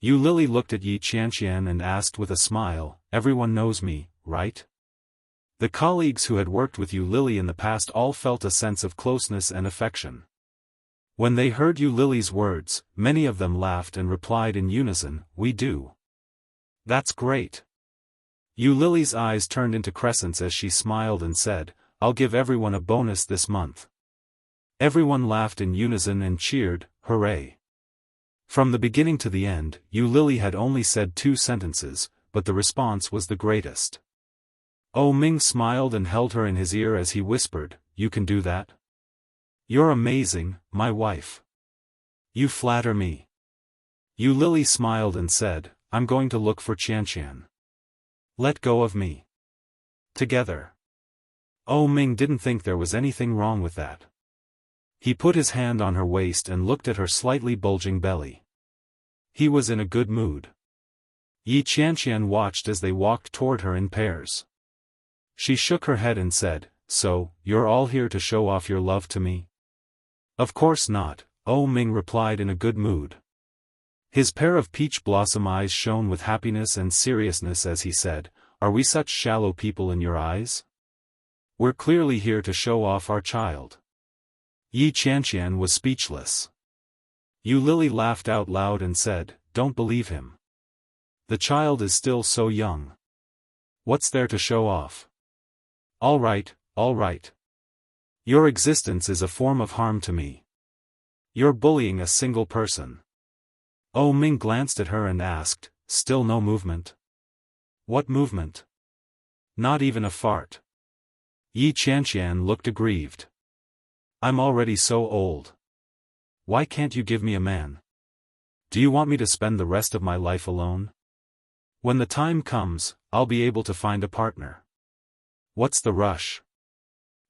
S1: Yu Lily looked at Yi Qianqian and asked with a smile, "Everyone knows me, right?" The colleagues who had worked with Yu Lily in the past all felt a sense of closeness and affection. When they heard Yu Lily's words, many of them laughed and replied in unison, "We do." That's great. Yu Lily's eyes turned into crescents as she smiled and said, "I'll give everyone a bonus this month." Everyone laughed in unison and cheered, "Hooray." From the beginning to the end, Yu Lily had only said 2 sentences, but the response was the greatest. O Ming smiled and held her in his ear as he whispered, "You can do that? You're amazing, my wife. You flatter me." Yu Lily smiled and said, "I'm going to look for Qianqian. Let go of me. Together." O Ming didn't think there was anything wrong with that. He put his hand on her waist and looked at her slightly bulging belly. He was in a good mood. Yi Qianqian watched as they walked toward her in pairs. She shook her head and said, "So, you're all here to show off your love to me?" "Of course not," O Ming replied in a good mood. His pair of peach blossom eyes shone with happiness and seriousness as he said, "Are we such shallow people in your eyes? We're clearly here to show off our child." Yi Qianqian was speechless. Yu Lily laughed out loud and said, "Don't believe him. The child is still so young. What's there to show off? All right, all right. Your existence is a form of harm to me. You're bullying a single person." O Ming glanced at her and asked, "Still no movement?" "What movement? Not even a fart." Yi Qianqian looked aggrieved. "I'm already so old. Why can't you give me a man? Do you want me to spend the rest of my life alone? When the time comes, I'll be able to find a partner. What's the rush?"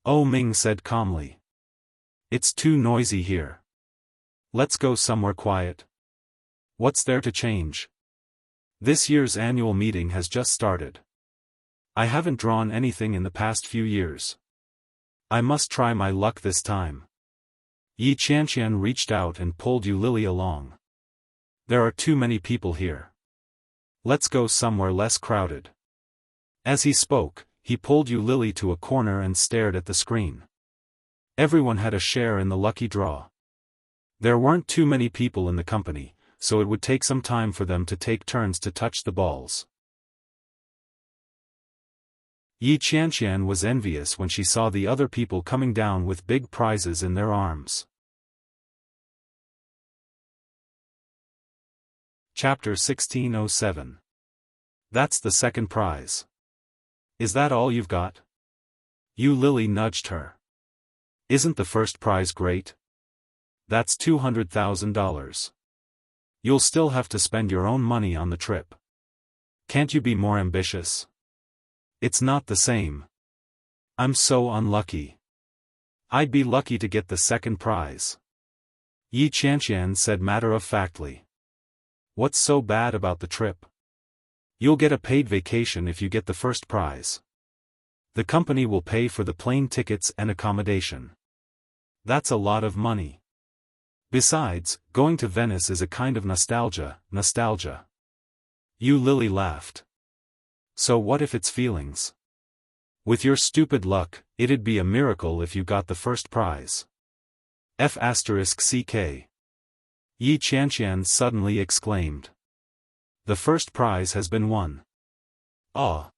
S1: O Ming said calmly. "It's too noisy here. Let's go somewhere quiet. What's there to change? This year's annual meeting has just started. I haven't drawn anything in the past few years. I must try my luck this time." Yi Qianqian reached out and pulled Yu Lily along. "There are too many people here. Let's go somewhere less crowded." As he spoke, he pulled Yu Lily to a corner and stared at the screen. Everyone had a share in the lucky draw. There weren't too many people in the company, so it would take some time for them to take turns to touch the balls. Yi Qianqian was envious when she saw the other people coming down with big prizes in their arms. Chapter 1607. That's the second prize. Is that all you've got? Yu Lily nudged her. Isn't the first prize great? That's $200,000. You'll still have to spend your own money on the trip. Can't you be more ambitious? It's not the same. I'm so unlucky. I'd be lucky to get the second prize. Yi Qianqian said matter-of-factly. What's so bad about the trip? You'll get a paid vacation if you get the first prize. The company will pay for the plane tickets and accommodation. That's a lot of money. Besides, going to Venice is a kind of nostalgia. Yu Lily laughed. So what if it's feelings? With your stupid luck, it'd be a miracle if you got the first prize. F***ck. Yi Qianqian suddenly exclaimed. The first prize has been won. Ah.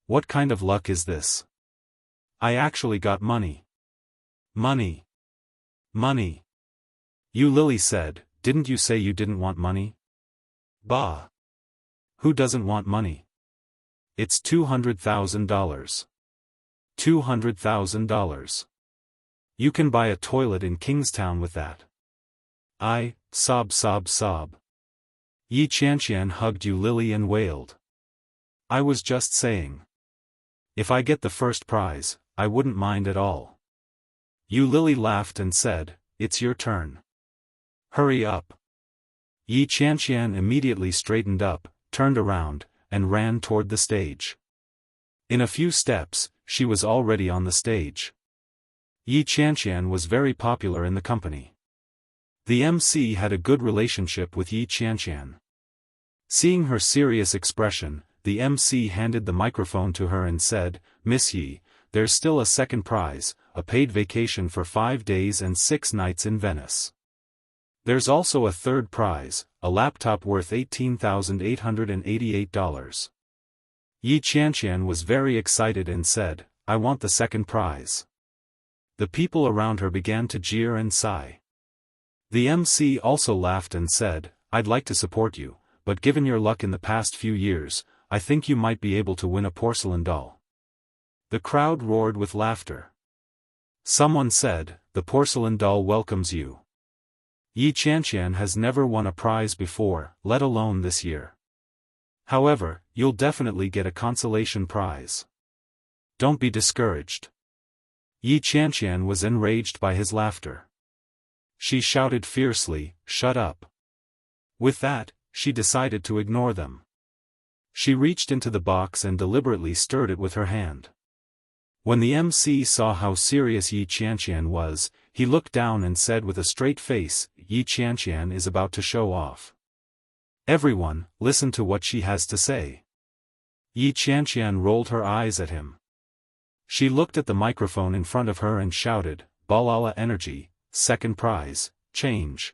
S1: What kind of luck is this? I actually got money. Money. Money. Yu Lily said, didn't you say you didn't want money? Bah. Who doesn't want money? It's $200,000. $200,000. You can buy a toilet in Kingstown with that. Sob. Yi Qianqian hugged Yu Lily and wailed. I was just saying. If I get the first prize, I wouldn't mind at all. Yu Lily laughed and said, it's your turn. Hurry up. Yi Qianqian immediately straightened up, turned around, and ran toward the stage. In a few steps, she was already on the stage. Yi Qianqian was very popular in the company. The MC had a good relationship with Yi Qianqian. Seeing her serious expression, the MC handed the microphone to her and said, Miss Yi, there's still a second prize, a paid vacation for 5 days and 6 nights in Venice. There's also a third prize, a laptop worth $18,888. Yi Qianqian was very excited and said, I want the second prize. The people around her began to jeer and sigh. The MC also laughed and said, I'd like to support you, but given your luck in the past few years, I think you might be able to win a porcelain doll. The crowd roared with laughter. Someone said, the porcelain doll welcomes you. Yi Qianqian has never won a prize before, let alone this year. However, you'll definitely get a consolation prize. Don't be discouraged. Yi Qianqian was enraged by his laughter. She shouted fiercely, shut up. With that, she decided to ignore them. She reached into the box and deliberately stirred it with her hand. When the MC saw how serious Yi Qianqian was, he looked down and said with a straight face, Yi Qianqian is about to show off. Everyone, listen to what she has to say. Yi Qianqian rolled her eyes at him. She looked at the microphone in front of her and shouted, Balala energy, second prize, change.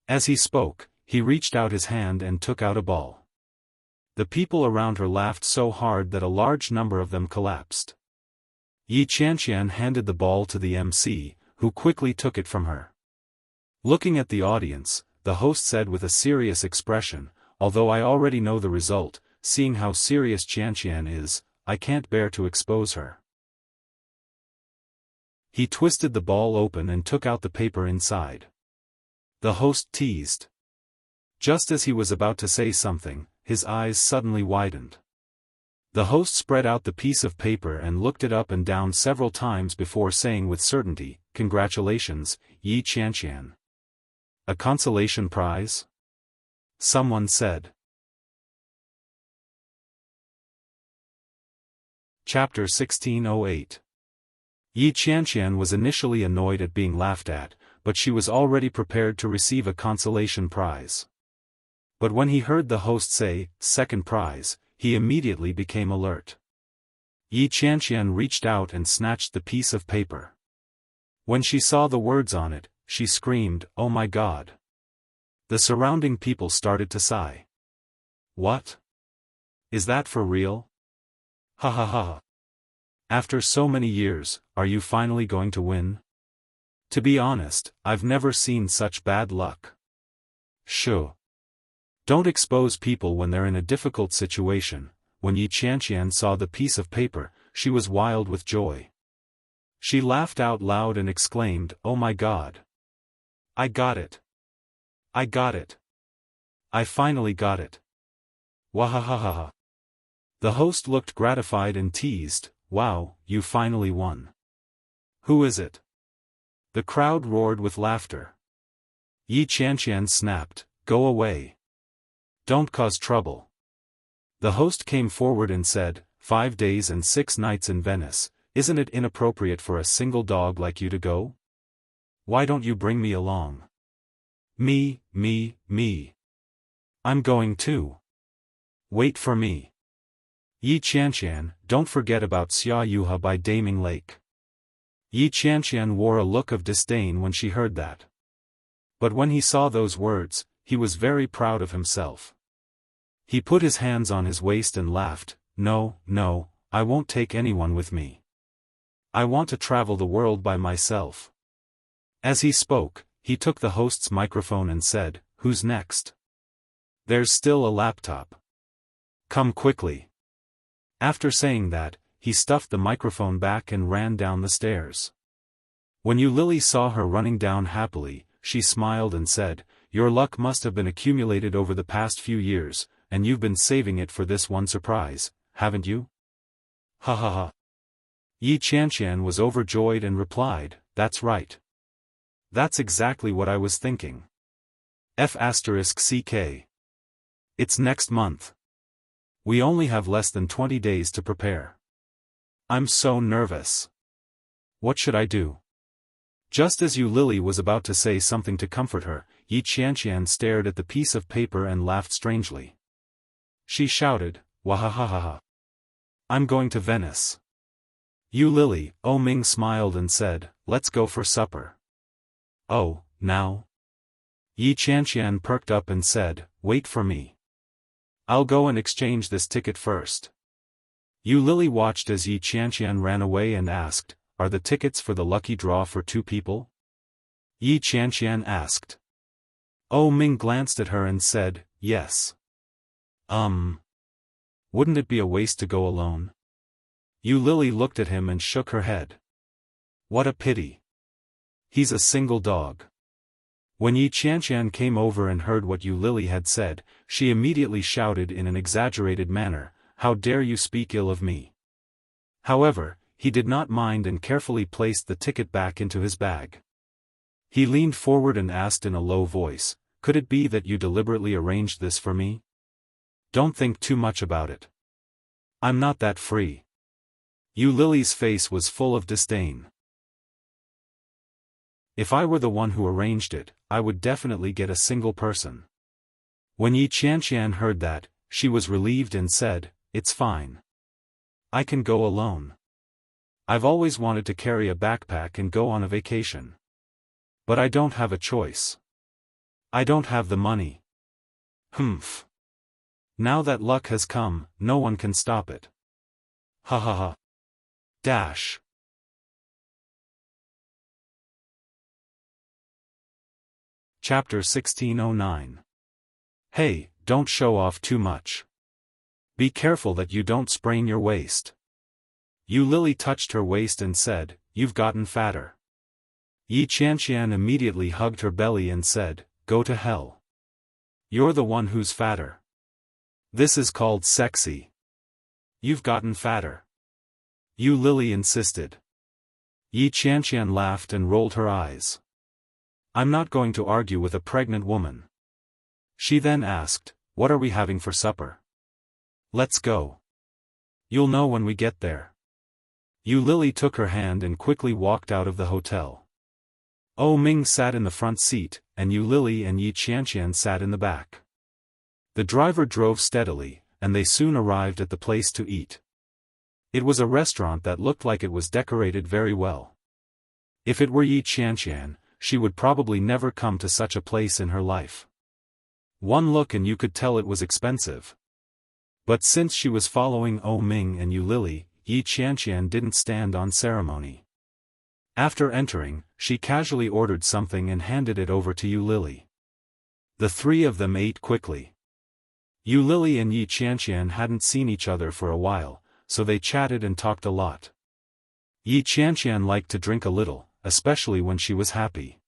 S1: As he spoke, he reached out his hand and took out a ball. The people around her laughed so hard that a large number of them collapsed. Yi Qianqian handed the ball to the MC, who quickly took it from her. Looking at the audience, the host said with a serious expression, although I already know the result, seeing how serious Qianqian is, I can't bear to expose her. He twisted the ball open and took out the paper inside. The host teased. Just as he was about to say something, his eyes suddenly widened. The host spread out the piece of paper and looked it up and down several times before saying with certainty, Congratulations, Yi Qianqian. A consolation prize? Someone said. Chapter 1608. Yi Qianqian was initially annoyed at being laughed at, but she was already prepared to receive a consolation prize. But when he heard the host say, second prize, he immediately became alert. Yi Qianqian reached out and snatched the piece of paper. When she saw the words on it, she screamed, Oh my God! The surrounding people started to sigh. What? Is that for real? Ha ha ha. After so many years, are you finally going to win? To be honest, I've never seen such bad luck. Shoo. Don't expose people when they're in a difficult situation. When Yi Qianqian saw the piece of paper, she was wild with joy. She laughed out loud and exclaimed, Oh my God! I got it! I got it! I finally got it! Wahahaha! The host looked gratified and teased, Wow, you finally won. Who is it? The crowd roared with laughter. Yi Qianqian snapped, "Go away. Don't cause trouble." The host came forward and said, 5 days and 6 nights in Venice, isn't it inappropriate for a single dog like you to go? Why don't you bring me along? Me. I'm going too. Wait for me. Yi Qianqian, don't forget about Xia Yuha by Daming Lake. Yi Qianqian wore a look of disdain when she heard that. But when he saw those words, he was very proud of himself. He put his hands on his waist and laughed, No, I won't take anyone with me. I want to travel the world by myself. As he spoke, he took the host's microphone and said, Who's next? There's still a laptop. Come quickly. After saying that, he stuffed the microphone back and ran down the stairs. When Yu Lily saw her running down happily, she smiled and said, Your luck must have been accumulated over the past few years, and you've been saving it for this one surprise, haven't you? Ha ha ha. Yi Qianqian was overjoyed and replied, That's right. That's exactly what I was thinking. F***ck. It's next month. We only have less than 20 days to prepare. I'm so nervous. What should I do? Just as Yu Lily was about to say something to comfort her, Yi Qianqian stared at the piece of paper and laughed strangely. She shouted, Wahahaha. I'm going to Venice. Yu Lily, Ming smiled and said, Let's go for supper. Oh, now? Yi Qianqian perked up and said, Wait for me. I'll go and exchange this ticket first. Yu Lily watched as Yi Qianqian ran away and asked, Are the tickets for the lucky draw for 2 people? Yi Qianqian asked. Ming glanced at her and said, Yes. Wouldn't it be a waste to go alone? Yu Lily looked at him and shook her head. What a pity. He's a single dog. When Yi Qianqian came over and heard what Yu Lily had said, she immediately shouted in an exaggerated manner, How dare you speak ill of me? However, he did not mind and carefully placed the ticket back into his bag. He leaned forward and asked in a low voice, Could it be that you deliberately arranged this for me? Don't think too much about it. I'm not that free. Yu Lily's face was full of disdain. If I were the one who arranged it, I would definitely get a single person. When Yi Qianqian heard that, she was relieved and said, It's fine. I can go alone. I've always wanted to carry a backpack and go on a vacation. But I don't have a choice. I don't have the money. Humph. Now that luck has come, no one can stop it. Ha ha ha. Dash. Chapter 1609. Hey, don't show off too much. Be careful that you don't sprain your waist. Yu Lily touched her waist and said, You've gotten fatter. Yi Qianqian immediately hugged her belly and said, Go to hell. You're the one who's fatter. This is called sexy. You've gotten fatter. Yu Lily insisted. Yi Qianqian laughed and rolled her eyes. I'm not going to argue with a pregnant woman. She then asked, What are we having for supper? Let's go. You'll know when we get there. Yu Lily took her hand and quickly walked out of the hotel. Ming sat in the front seat, and Yu Lily and Yi Qianqian sat in the back. The driver drove steadily, and they soon arrived at the place to eat. It was a restaurant that looked like it was decorated very well. If it were Yi Qianqian, she would probably never come to such a place in her life. One look and you could tell it was expensive. But since she was following Ming and Yu Lily, Yi Qianqian didn't stand on ceremony. After entering, she casually ordered something and handed it over to Yu Lily. The three of them ate quickly. Yu Lily and Yi Qianqian hadn't seen each other for a while, so they chatted and talked a lot. Yi Qianqian liked to drink a little, especially when she was happy.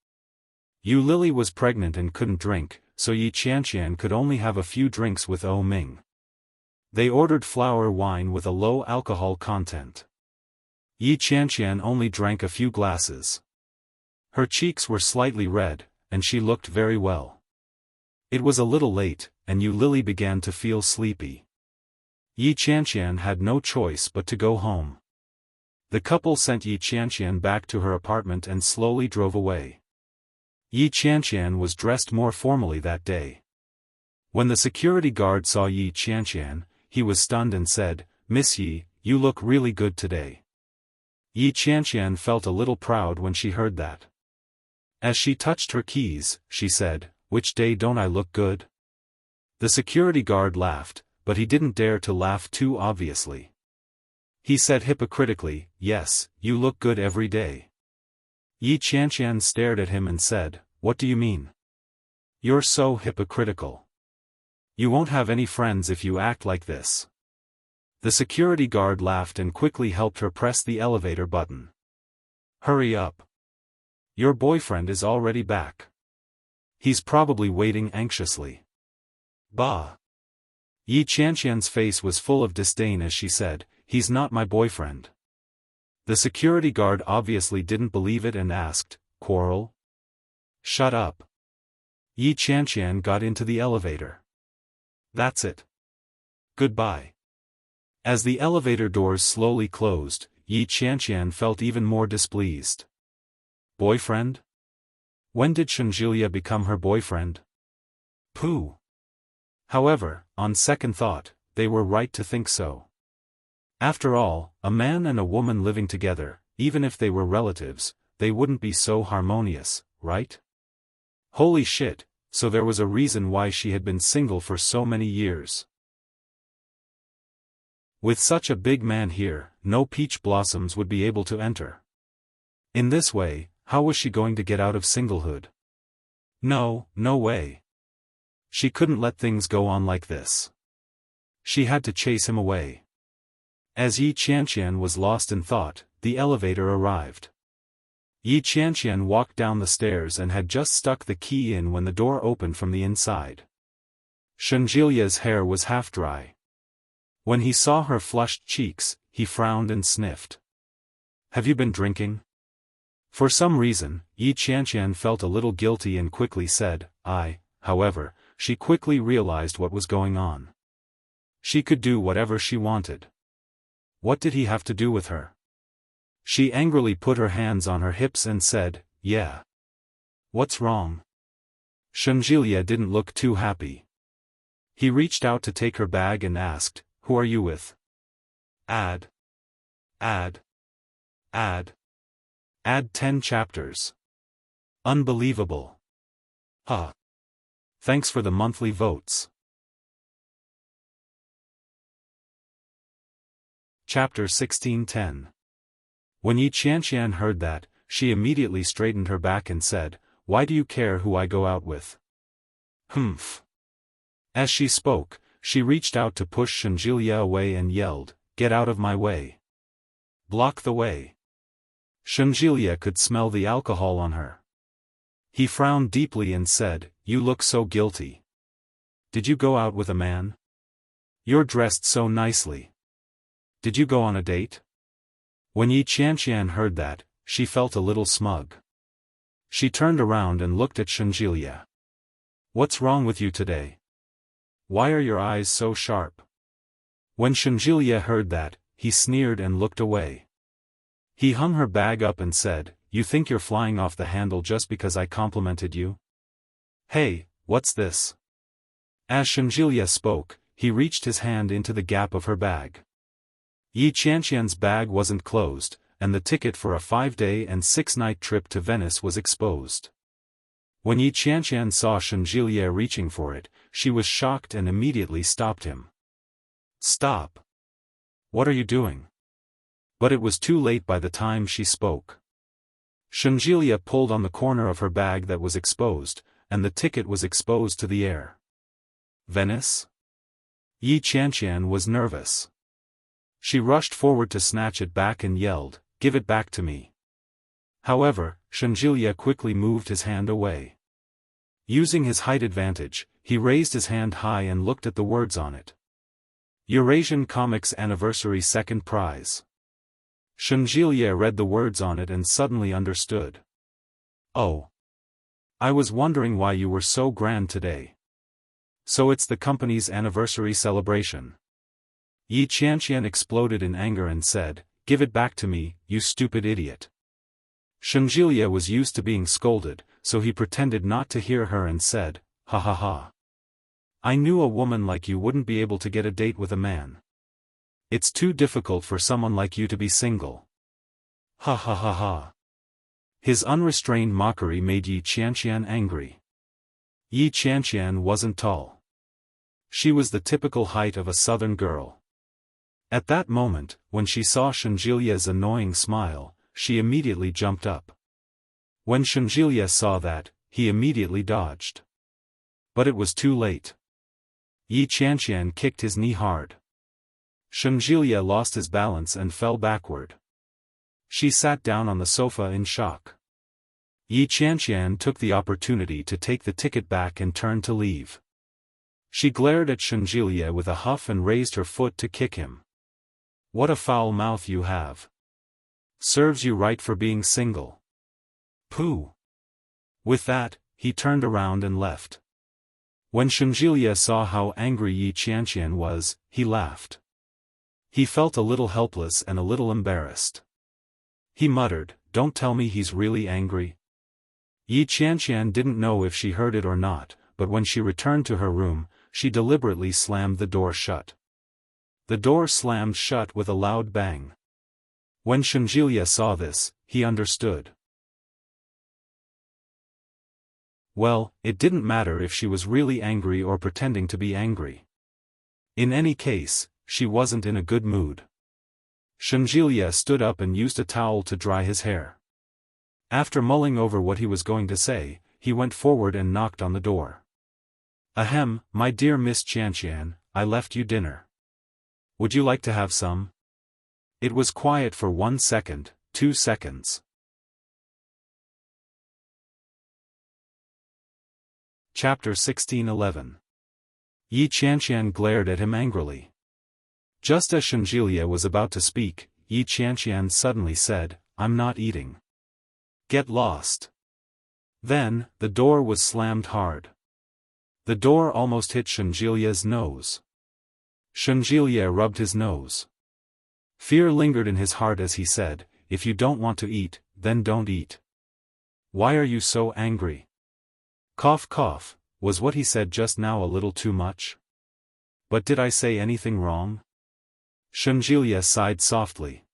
S1: Yu Lily was pregnant and couldn't drink, so Yi Qianqian could only have a few drinks with Ming. They ordered flower wine with a low alcohol content. Yi Qianqian only drank a few glasses. Her cheeks were slightly red, and she looked very well. It was a little late, and Yu Lily began to feel sleepy. Yi Qianqian had no choice but to go home. The couple sent Yi Qianqian back to her apartment and slowly drove away. Yi Qianqian was dressed more formally that day. When the security guard saw Yi Qianqian, he was stunned and said, "Miss Yi, you look really good today." Yi Qianqian felt a little proud when she heard that. As she touched her keys, she said, "Which day don't I look good?" The security guard laughed, but he didn't dare to laugh too obviously. He said hypocritically, "Yes, you look good every day." Yi Qianqian stared at him and said, "What do you mean? You're so hypocritical. You won't have any friends if you act like this." The security guard laughed and quickly helped her press the elevator button. "Hurry up. Your boyfriend is already back. He's probably waiting anxiously." "Bah." Yi Qianqian's face was full of disdain as she said, "He's not my boyfriend." The security guard obviously didn't believe it and asked, "Quarrel?" "Shut up." Yi Qianqian got into the elevator. "That's it. Goodbye." As the elevator doors slowly closed, Yi Qianqian felt even more displeased. Boyfriend? When did Shenjilia become her boyfriend? Pooh. However, on second thought, they were right to think so. After all, a man and a woman living together, even if they were relatives, they wouldn't be so harmonious, right? Holy shit, so there was a reason why she had been single for so many years. With such a big man here, no peach blossoms would be able to enter. In this way, how was she going to get out of singlehood? No way. She couldn't let things go on like this. She had to chase him away. As Yi Qianqian was lost in thought, the elevator arrived. Yi Qianqian walked down the stairs and had just stuck the key in when the door opened from the inside. Shenjilia's hair was half dry. When he saw her flushed cheeks, he frowned and sniffed. "Have you been drinking?" For some reason, Yi Qianqian felt a little guilty and quickly said, "I." However, she quickly realized what was going on. She could do whatever she wanted. What did he have to do with her? She angrily put her hands on her hips and said, "Yeah. What's wrong?" Shenjilia didn't look too happy. He reached out to take her bag and asked, "Who are you with?" Add 10 chapters. Unbelievable. Huh. Thanks for the monthly votes. Chapter 16:10. When Yi Qianqian heard that, she immediately straightened her back and said, "Why do you care who I go out with?" Humph. As she spoke, she reached out to push Shenjilia away and yelled, "Get out of my way. Block the way." Shenjilia could smell the alcohol on her. He frowned deeply and said, "You look so guilty. Did you go out with a man? You're dressed so nicely. Did you go on a date?" When Yi Qianqian heard that, she felt a little smug. She turned around and looked at Shenjilia. "What's wrong with you today? Why are your eyes so sharp?" When Shenjilia heard that, he sneered and looked away. He hung her bag up and said, "You think you're flying off the handle just because I complimented you? Hey, what's this?" As Shenjilia spoke, he reached his hand into the gap of her bag. Yi Qianqian's bag wasn't closed, and the ticket for a 5-day and 6-night trip to Venice was exposed. When Yi Qianqian saw Shenjilia reaching for it, she was shocked and immediately stopped him. "Stop! What are you doing?" But it was too late by the time she spoke. Shenjilia pulled on the corner of her bag that was exposed, and the ticket was exposed to the air. Venice? Yi Qianqian was nervous. She rushed forward to snatch it back and yelled, "Give it back to me." However, Shenjilia quickly moved his hand away. Using his height advantage, he raised his hand high and looked at the words on it. Eurasian Comics Anniversary 2nd Prize. Shenjilie read the words on it and suddenly understood. Oh. I was wondering why you were so grand today. So it's the company's anniversary celebration. Yi Qianqian exploded in anger and said, "Give it back to me, you stupid idiot." Shenjilie was used to being scolded, so he pretended not to hear her and said, "Ha ha ha. I knew a woman like you wouldn't be able to get a date with a man. It's too difficult for someone like you to be single. Ha ha ha ha." His unrestrained mockery made Yi Qianqian angry. Yi Qianqian wasn't tall. She was the typical height of a southern girl. At that moment, when she saw Shenjilie's annoying smile, she immediately jumped up. When Shenjilie saw that, he immediately dodged. But it was too late. Yi Qianqian kicked his knee hard. Shenjilie lost his balance and fell backward. She sat down on the sofa in shock. Yi Qianqian took the opportunity to take the ticket back and turned to leave. She glared at Shenjilie with a huff and raised her foot to kick him. "What a foul mouth you have. Serves you right for being single. Pooh." With that, he turned around and left. When Shenjilie saw how angry Yi Qianqian was, he laughed. He felt a little helpless and a little embarrassed. He muttered, "Don't tell me he's really angry." Yi Qianqian didn't know if she heard it or not, but when she returned to her room, she deliberately slammed the door shut. The door slammed shut with a loud bang. When Shenjilie saw this, he understood. Well, it didn't matter if she was really angry or pretending to be angry. In any case, she wasn't in a good mood. Shenjilie stood up and used a towel to dry his hair. After mulling over what he was going to say, he went forward and knocked on the door. "Ahem, my dear Miss Qianqian, I left you dinner. Would you like to have some?" It was quiet for 1 second, 2 seconds. Chapter 16:11. Yi Qianqian glared at him angrily. Just as Shenjilie was about to speak, Yi Qianqian suddenly said, "I'm not eating. Get lost." Then, the door was slammed hard. The door almost hit Shenjilie's nose. Shenjilie rubbed his nose. Fear lingered in his heart as he said, "If you don't want to eat, then don't eat. Why are you so angry?" Cough cough, was what he said just now a little too much? But did I say anything wrong? Shenjilie sighed softly.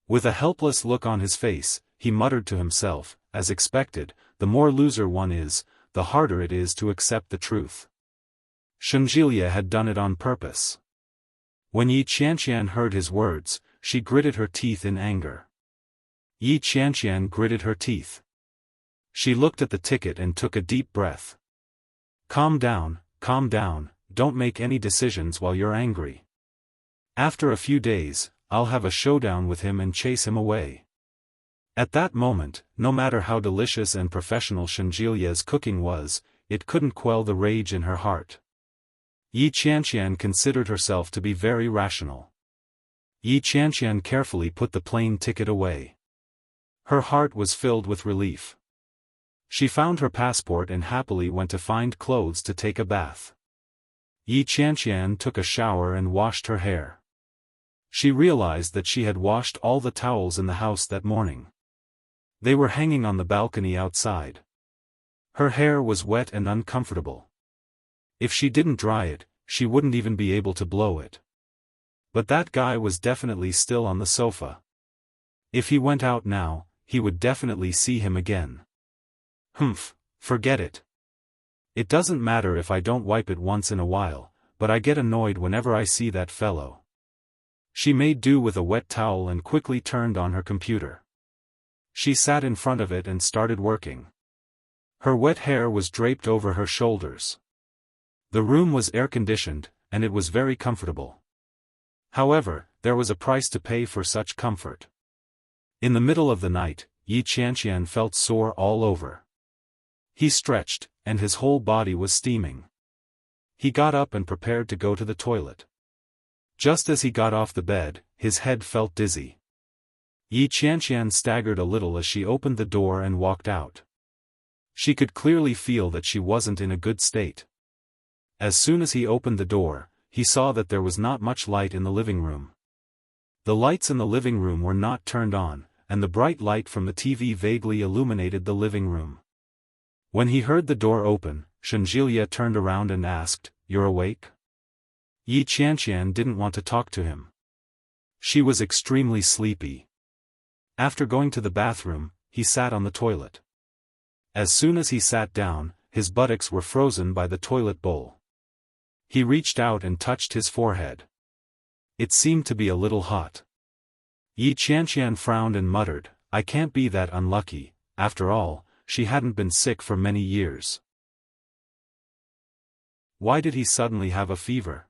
S1: With a helpless look on his face, he muttered to himself, as expected, the more loser one is, the harder it is to accept the truth. Shenjilie had done it on purpose. When Yi Qianqian heard his words, she gritted her teeth in anger. Yi Qianqian gritted her teeth. She looked at the ticket and took a deep breath. Calm down, don't make any decisions while you're angry. After a few days, I'll have a showdown with him and chase him away." At that moment, no matter how delicious and professional Shenjilie's cooking was, it couldn't quell the rage in her heart. Yi Qianqian considered herself to be very rational. Yi Qianqian carefully put the plane ticket away. Her heart was filled with relief. She found her passport and happily went to find clothes to take a bath. Yi Qianqian took a shower and washed her hair. She realized that she had washed all the towels in the house that morning. They were hanging on the balcony outside. Her hair was wet and uncomfortable. If she didn't dry it, she wouldn't even be able to blow it. But that guy was definitely still on the sofa. If he went out now, he would definitely see him again. Forget it. It doesn't matter if I don't wipe it once in a while, but I get annoyed whenever I see that fellow. She made do with a wet towel and quickly turned on her computer. She sat in front of it and started working. Her wet hair was draped over her shoulders. The room was air-conditioned, and it was very comfortable. However, there was a price to pay for such comfort. In the middle of the night, Yi Qianqian felt sore all over. He stretched, and his whole body was steaming. He got up and prepared to go to the toilet. Just as he got off the bed, his head felt dizzy. Yi Qianqian staggered a little as she opened the door and walked out. She could clearly feel that she wasn't in a good state. As soon as he opened the door, he saw that there was not much light in the living room. The lights in the living room were not turned on, and the bright light from the TV vaguely illuminated the living room. When he heard the door open, Shenjilia turned around and asked, "You're awake?" Yi Qianqian didn't want to talk to him. She was extremely sleepy. After going to the bathroom, he sat on the toilet. As soon as he sat down, his buttocks were frozen by the toilet bowl. He reached out and touched his forehead. It seemed to be a little hot. Yi Qianqian frowned and muttered, "I can't be that unlucky." After all, she hadn't been sick for many years. Why did he suddenly have a fever?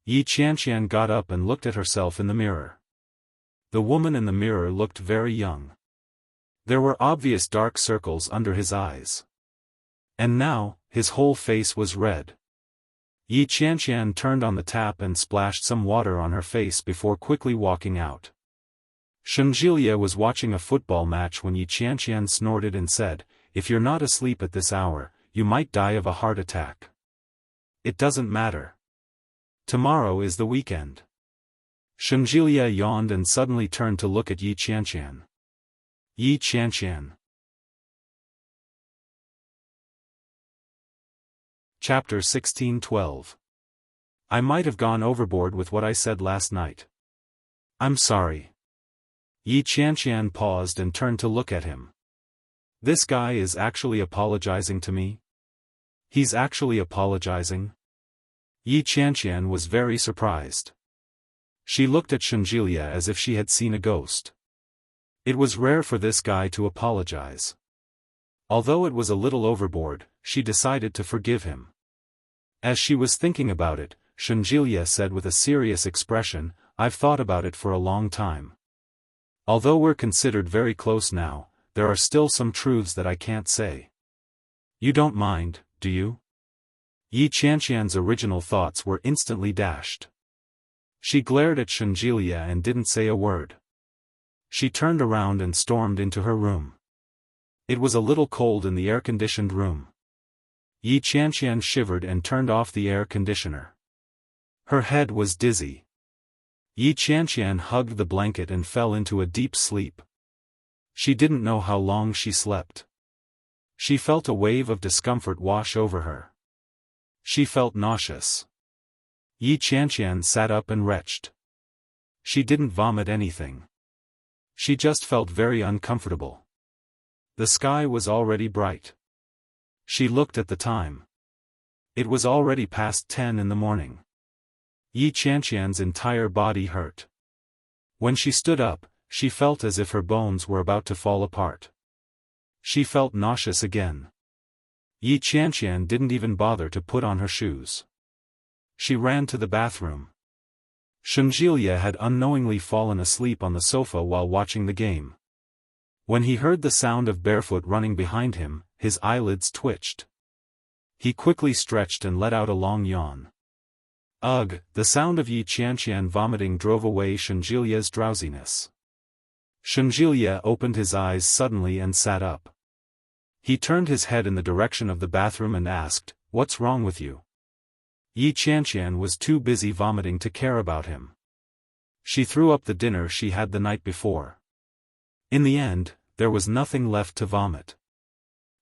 S1: Yi Qianqian got up and looked at herself in the mirror. The woman in the mirror looked very young. There were obvious dark circles under his eyes. And now, his whole face was red. Yi Qianqian turned on the tap and splashed some water on her face before quickly walking out. Shenjilia was watching a football match when Yi Qianqian snorted and said, "If you're not asleep at this hour, you might die of a heart attack." "It doesn't matter. Tomorrow is the weekend." Shenjilia yawned and suddenly turned to look at Yi Qianqian. Yi Qianqian. Chapter 16:12. I might have gone overboard with what I said last night. I'm sorry. Yi Qianqian paused and turned to look at him. This guy is actually apologizing to me? He's actually apologizing? Yi Qianqian was very surprised. She looked at Shenjilia as if she had seen a ghost. It was rare for this guy to apologize. Although it was a little overboard, she decided to forgive him. As she was thinking about it, Shenjilia said with a serious expression, "I've thought about it for a long time. Although we're considered very close now, there are still some truths that I can't say. You don't mind, do you?" Yi Qianqian's original thoughts were instantly dashed. She glared at Shenjilia and didn't say a word. She turned around and stormed into her room. It was a little cold in the air-conditioned room. Yi Qianqian shivered and turned off the air conditioner. Her head was dizzy. Yi Qianqian hugged the blanket and fell into a deep sleep. She didn't know how long she slept. She felt a wave of discomfort wash over her. She felt nauseous. Yi Qianqian sat up and retched. She didn't vomit anything. She just felt very uncomfortable. The sky was already bright. She looked at the time. It was already past 10 in the morning. Yi Qianqian's entire body hurt. When she stood up, she felt as if her bones were about to fall apart. She felt nauseous again. Yi Qianqian didn't even bother to put on her shoes. She ran to the bathroom. Shenjilia had unknowingly fallen asleep on the sofa while watching the game. When he heard the sound of barefoot running behind him, his eyelids twitched. He quickly stretched and let out a long yawn. Ugh! The sound of Yi Qianqian vomiting drove away Shenjilia's drowsiness. Shenjilia opened his eyes suddenly and sat up. He turned his head in the direction of the bathroom and asked, "What's wrong with you?" Yi Qianqian was too busy vomiting to care about him. She threw up the dinner she had the night before. In the end, there was nothing left to vomit.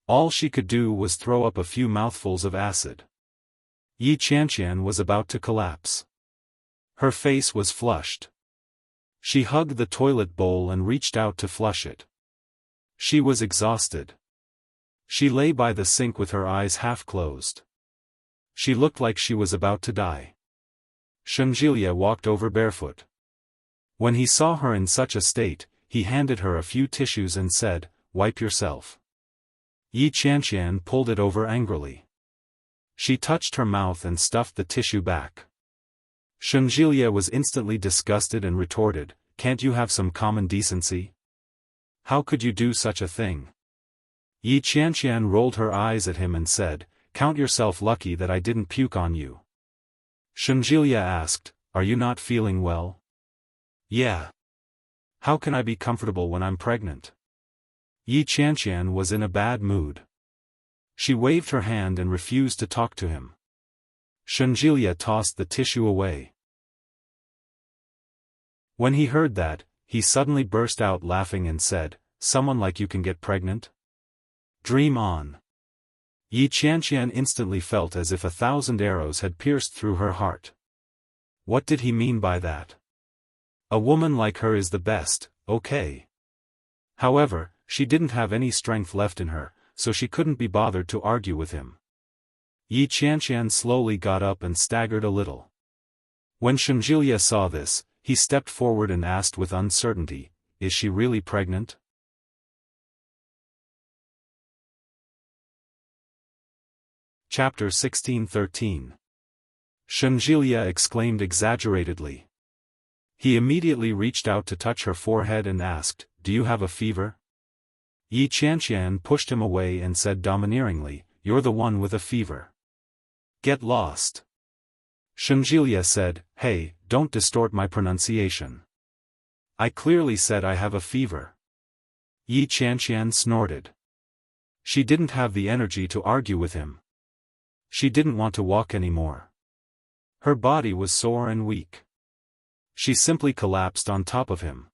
S1: All she could do was throw up a few mouthfuls of acid. Yi Qianqian was about to collapse. Her face was flushed. She hugged the toilet bowl and reached out to flush it. She was exhausted. She lay by the sink with her eyes half closed. She looked like she was about to die. Shenjilia walked over barefoot. When he saw her in such a state, he handed her a few tissues and said, "Wipe yourself." Yi Qianqian pulled it over angrily. She touched her mouth and stuffed the tissue back. Shenjilia was instantly disgusted and retorted, "Can't you have some common decency? How could you do such a thing?" Yi Qianqian rolled her eyes at him and said, "Count yourself lucky that I didn't puke on you." Shenjilia asked, "Are you not feeling well?" "Yeah. How can I be comfortable when I'm pregnant? Yi Qianqian was in a bad mood. She waved her hand and refused to talk to him. Shunjilia tossed the tissue away. When he heard that, he suddenly burst out laughing and said, "Someone like you can get pregnant? Dream on." Yi Qianqian instantly felt as if 1,000 arrows had pierced through her heart. What did he mean by that? A woman like her is the best, okay. However, she didn't have any strength left in her, so she couldn't be bothered to argue with him. Yi Qianqian slowly got up and staggered a little. When Shunjilia saw this, he stepped forward and asked with uncertainty, "Is she really pregnant?" Chapter 16:13. Shunjilia exclaimed exaggeratedly. He immediately reached out to touch her forehead and asked, "Do you have a fever?" Yi Qianqian pushed him away and said domineeringly, "You're the one with a fever. Get lost." Shunjilia said, "Hey, don't distort my pronunciation. I clearly said I have a fever." Yi Qianqian snorted. She didn't have the energy to argue with him. She didn't want to walk anymore. Her body was sore and weak. She simply collapsed on top of him.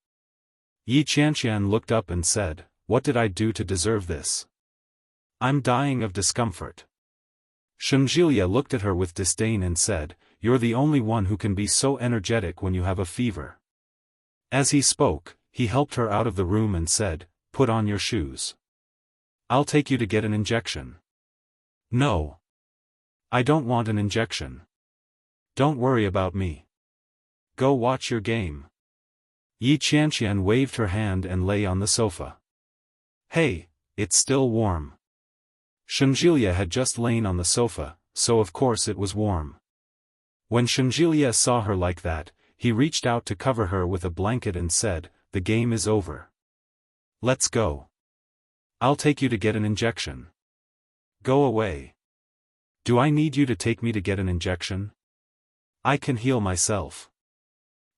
S1: Yi Qianqian looked up and said, "What did I do to deserve this? I'm dying of discomfort." Shunjilia looked at her with disdain and said, "You're the only one who can be so energetic when you have a fever." As he spoke, he helped her out of the room and said, "Put on your shoes. I'll take you to get an injection." "No. I don't want an injection. Don't worry about me. Go watch your game." Yi Qianqian waved her hand and lay on the sofa. "Hey, it's still warm." Shunjilia had just lain on the sofa, so of course it was warm. When Shunjilia saw her like that, he reached out to cover her with a blanket and said, "The game is over. Let's go. I'll take you to get an injection." "Go away. Do I need you to take me to get an injection? I can heal myself."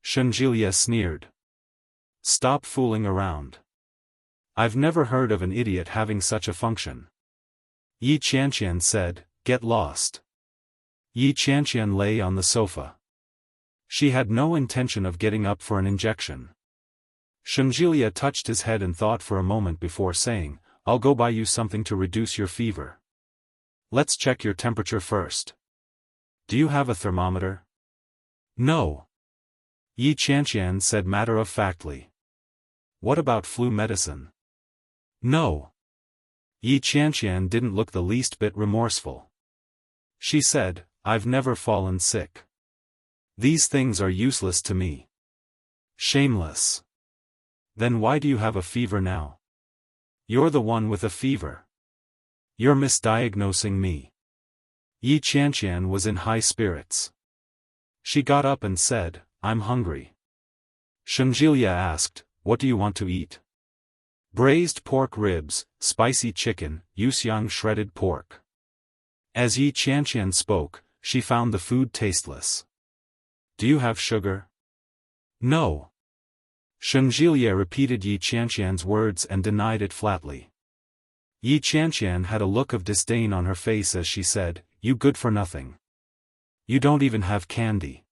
S1: Shunjilia sneered. "Stop fooling around. I've never heard of an idiot having such a function." Yi Qianqian said, "Get lost." Yi Qianqian lay on the sofa. She had no intention of getting up for an injection. Shunjilia touched his head and thought for a moment before saying, "I'll go buy you something to reduce your fever. Let's check your temperature first. Do you have a thermometer?" "No." Yi Qianqian said matter-of-factly. "What about flu medicine?" "No." Yi Qianqian didn't look the least bit remorseful. She said, "I've never fallen sick. These things are useless to me." "Shameless. Then why do you have a fever now? You're the one with a fever. You're misdiagnosing me." Yi Qianqian was in high spirits. She got up and said, "I'm hungry." Shunjilia asked, "What do you want to eat?" "Braised pork ribs, spicy chicken, Wuxia shredded pork." As Yi Qianqian spoke, she found the food tasteless. "Do you have sugar?" "No." Shunjilia repeated Yi Qianqian's words and denied it flatly. Yi Qianqian had a look of disdain on her face as she said, "You good for nothing. You don't even have candy.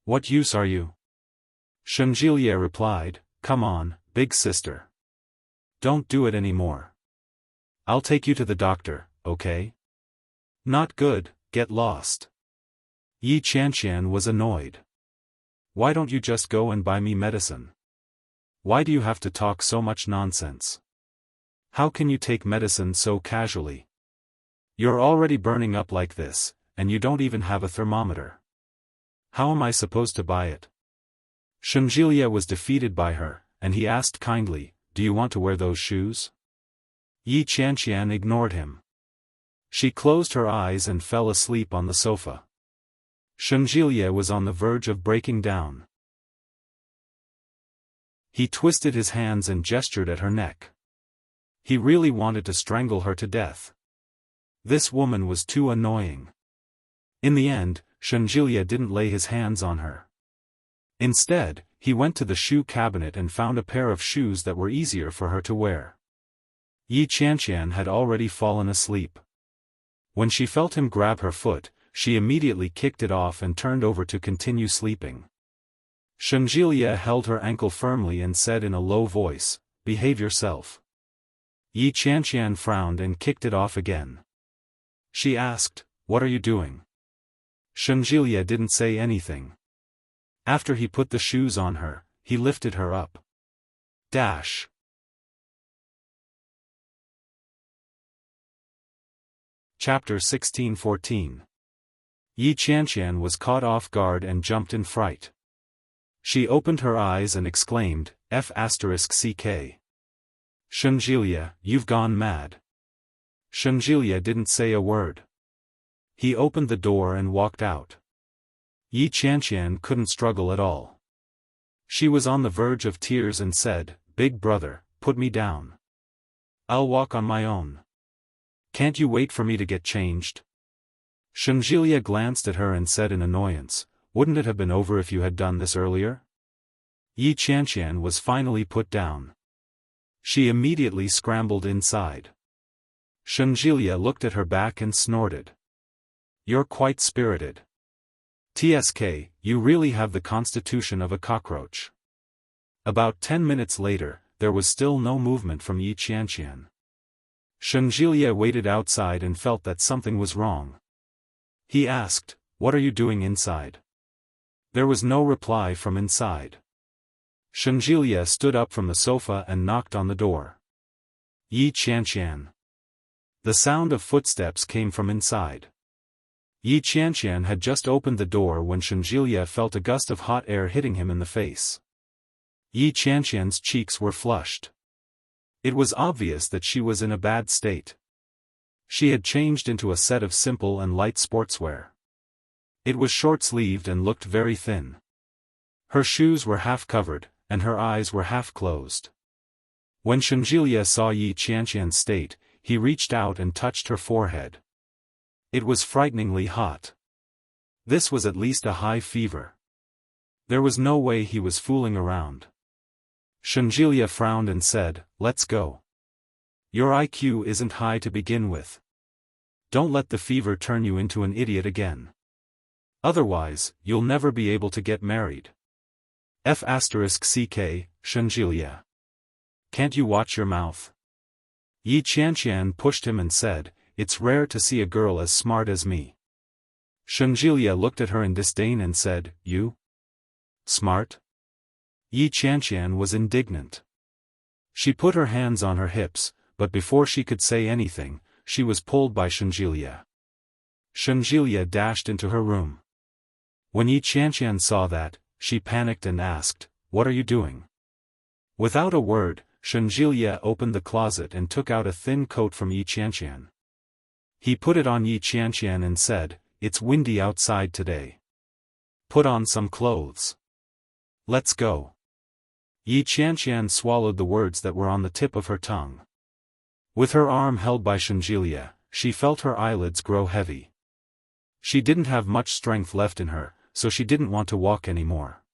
S1: What use are you?" Shunjilia replied, "Come on, big sister. Don't do it anymore. I'll take you to the doctor, okay? Not good, get lost." Yi Qianqian was annoyed. "Why don't you just go and buy me medicine? Why do you have to talk so much nonsense? How can you take medicine so casually? You're already burning up like this, and you don't even have a thermometer. How am I supposed to buy it?" Shunjilia was defeated by her, and he asked kindly, "Do you want to wear those shoes?" Yi Qianqian ignored him. She closed her eyes and fell asleep on the sofa. Shunjilia was on the verge of breaking down. He twisted his hands and gestured at her neck. He really wanted to strangle her to death. This woman was too annoying. In the end, Shunjilia didn't lay his hands on her. Instead, he went to the shoe cabinet and found a pair of shoes that were easier for her to wear. Yi Qianqian had already fallen asleep. When she felt him grab her foot, she immediately kicked it off and turned over to continue sleeping. Shengjilia held her ankle firmly and said in a low voice, "Behave yourself." Yi Qianqian frowned and kicked it off again. She asked, "What are you doing?" Shengjilia didn't say anything. After he put the shoes on her, he lifted her up. Chapter 16-14. Yi Qianqian was caught off guard and jumped in fright. She opened her eyes and exclaimed, "F***ck. Shengjilia, you've gone mad." Shengjilia didn't say a word. He opened the door and walked out. Yi Qianqian couldn't struggle at all. She was on the verge of tears and said, "Big brother, put me down. I'll walk on my own. Can't you wait for me to get changed?" Shengjilia glanced at her and said in annoyance, "Wouldn't it have been over if you had done this earlier?" Yi Qianqian was finally put down. She immediately scrambled inside. Shengjilia looked at her back and snorted. "You're quite spirited. TSK, you really have the constitution of a cockroach." About 10 minutes later, there was still no movement from Yi Qianqian. Shengjilia waited outside and felt that something was wrong. He asked, "What are you doing inside?" There was no reply from inside. Shengjilia stood up from the sofa and knocked on the door. "Yi Qianqian." The sound of footsteps came from inside. Yi Qianqian had just opened the door when Shengjilia felt a gust of hot air hitting him in the face. Yi Qianqian's cheeks were flushed. It was obvious that she was in a bad state. She had changed into a set of simple and light sportswear. It was short-sleeved and looked very thin. Her shoes were half covered, and her eyes were half closed. When Shengjilia saw Yi Qianqian's state, he reached out and touched her forehead. It was frighteningly hot. This was at least a high fever. There was no way he was fooling around. Shengjilia frowned and said, "Let's go. Your IQ isn't high to begin with. Don't let the fever turn you into an idiot again. Otherwise, you'll never be able to get married. F***ck, Shengjilia. Can't you watch your mouth?" Yi Qianqian pushed him and said, "It's rare to see a girl as smart as me." Shengjilia looked at her in disdain and said, "You? Smart?" Yi Qianqian was indignant. She put her hands on her hips, but before she could say anything, she was pulled by Shengjilia. Shengjilia dashed into her room. When Yi Qianqian saw that, she panicked and asked, "What are you doing?" Without a word, Shengjilia opened the closet and took out a thin coat from Yi Qianqian. He put it on Yi Qianqian and said, "It's windy outside today. Put on some clothes. Let's go." Yi Qianqian swallowed the words that were on the tip of her tongue. With her arm held by Shengjilia, she felt her eyelids grow heavy. She didn't have much strength left in her, so she didn't want to walk anymore.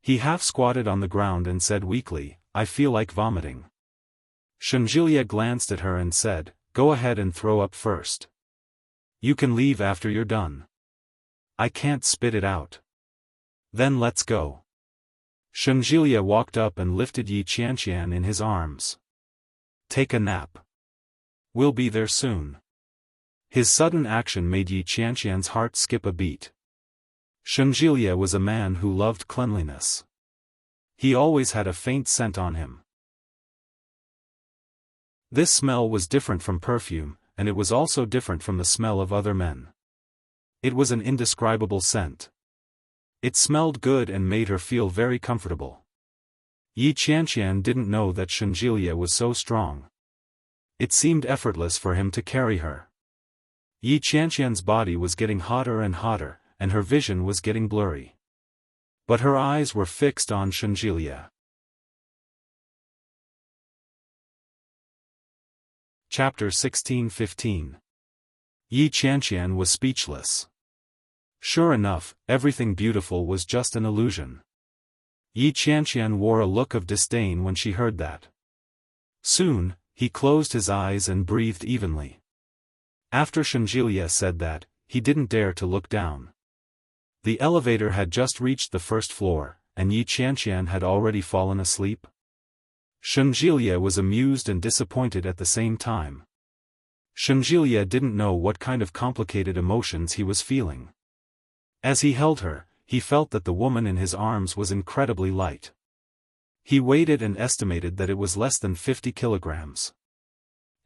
S1: He half squatted on the ground and said weakly, "I feel like vomiting." Shengjilia glanced at her and said, "Go ahead and throw up first. You can leave after you're done. I can't spit it out. Then let's go." Shengjilia walked up and lifted Yi Qianqian in his arms. "Take a nap. We'll be there soon." His sudden action made Yi Qianqian's heart skip a beat. Shengjilia was a man who loved cleanliness. He always had a faint scent on him. This smell was different from perfume, and it was also different from the smell of other men. It was an indescribable scent. It smelled good and made her feel very comfortable. Yi Qianqian didn't know that Shengjilia was so strong. It seemed effortless for him to carry her. Yi Qianqian's body was getting hotter and hotter, and her vision was getting blurry. But her eyes were fixed on Shengjilia. Chapter 16-15. Yi Qianqian was speechless. Sure enough, everything beautiful was just an illusion. Yi Qianqian wore a look of disdain when she heard that. Soon, he closed his eyes and breathed evenly. After Shenjilia said that, he didn't dare to look down. The elevator had just reached the first floor, and Yi Qianqian had already fallen asleep. Shenjilia was amused and disappointed at the same time. Shenjilia didn't know what kind of complicated emotions he was feeling. As he held her, he felt that the woman in his arms was incredibly light. He weighed it and estimated that it was less than 50 kilograms.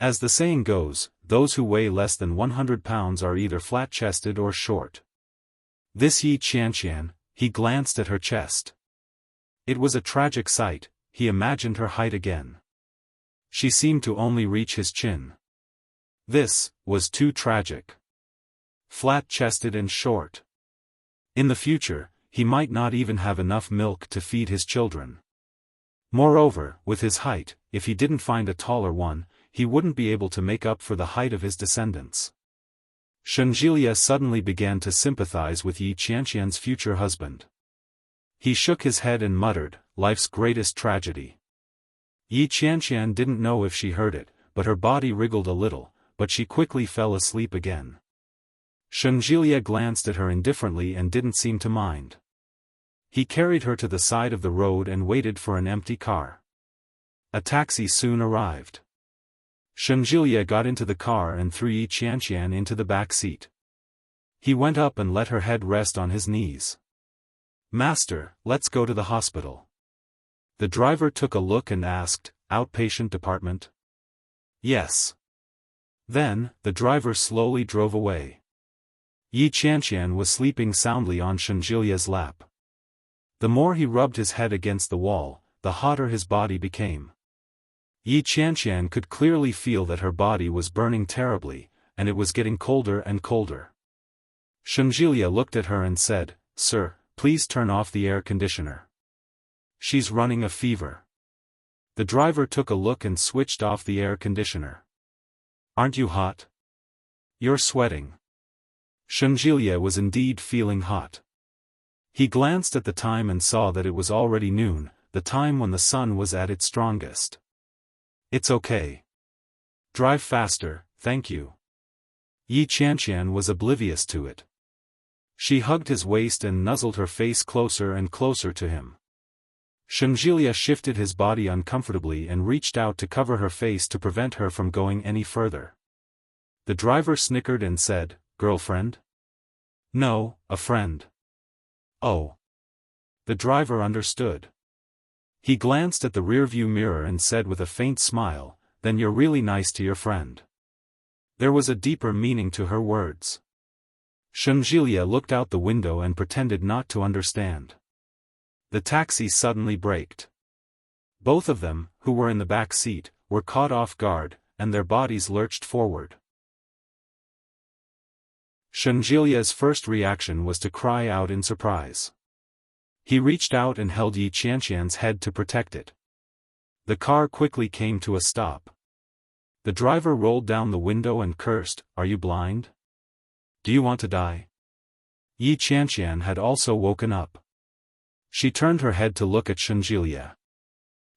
S1: As the saying goes, those who weigh less than 100 pounds are either flat-chested or short. This Yi Qianqian, he glanced at her chest. It was a tragic sight, he imagined her height again. She seemed to only reach his chin. This was too tragic. Flat-chested and short. In the future, he might not even have enough milk to feed his children. Moreover, with his height, if he didn't find a taller one, he wouldn't be able to make up for the height of his descendants. Shenjilia suddenly began to sympathize with Yi Qianqian's future husband. He shook his head and muttered, "Life's greatest tragedy." Yi Qianqian didn't know if she heard it, but her body wriggled a little, but she quickly fell asleep again. Shenjilia glanced at her indifferently and didn't seem to mind. He carried her to the side of the road and waited for an empty car. A taxi soon arrived. Shenjilia got into the car and threw Yi Qianqian into the back seat. He went up and let her head rest on his knees. "Master, let's go to the hospital." The driver took a look and asked, "Outpatient department?" "Yes." Then, the driver slowly drove away. Yi Qianqian was sleeping soundly on Shenjilia's lap. The more he rubbed his head against the wall, the hotter his body became. Yi Qianqian could clearly feel that her body was burning terribly, and it was getting colder and colder. Shenjilia looked at her and said, "Sir, please turn off the air conditioner. She's running a fever." The driver took a look and switched off the air conditioner. "Aren't you hot? You're sweating." Shenjilia was indeed feeling hot. He glanced at the time and saw that it was already noon, the time when the sun was at its strongest. "It's okay. Drive faster, thank you." Yi Qianqian was oblivious to it. She hugged his waist and nuzzled her face closer and closer to him. Shenjilia shifted his body uncomfortably and reached out to cover her face to prevent her from going any further. The driver snickered and said, "Girlfriend?" "No, a friend." "Oh." The driver understood. He glanced at the rearview mirror and said with a faint smile, "Then you're really nice to your friend." There was a deeper meaning to her words. Shenjilia looked out the window and pretended not to understand. The taxi suddenly braked. Both of them, who were in the back seat, were caught off guard, and their bodies lurched forward. Shenjilia's first reaction was to cry out in surprise. He reached out and held Yi Qianqian's head to protect it. The car quickly came to a stop. The driver rolled down the window and cursed, "Are you blind? Do you want to die?" Yi Qianqian had also woken up. She turned her head to look at Shenjilia.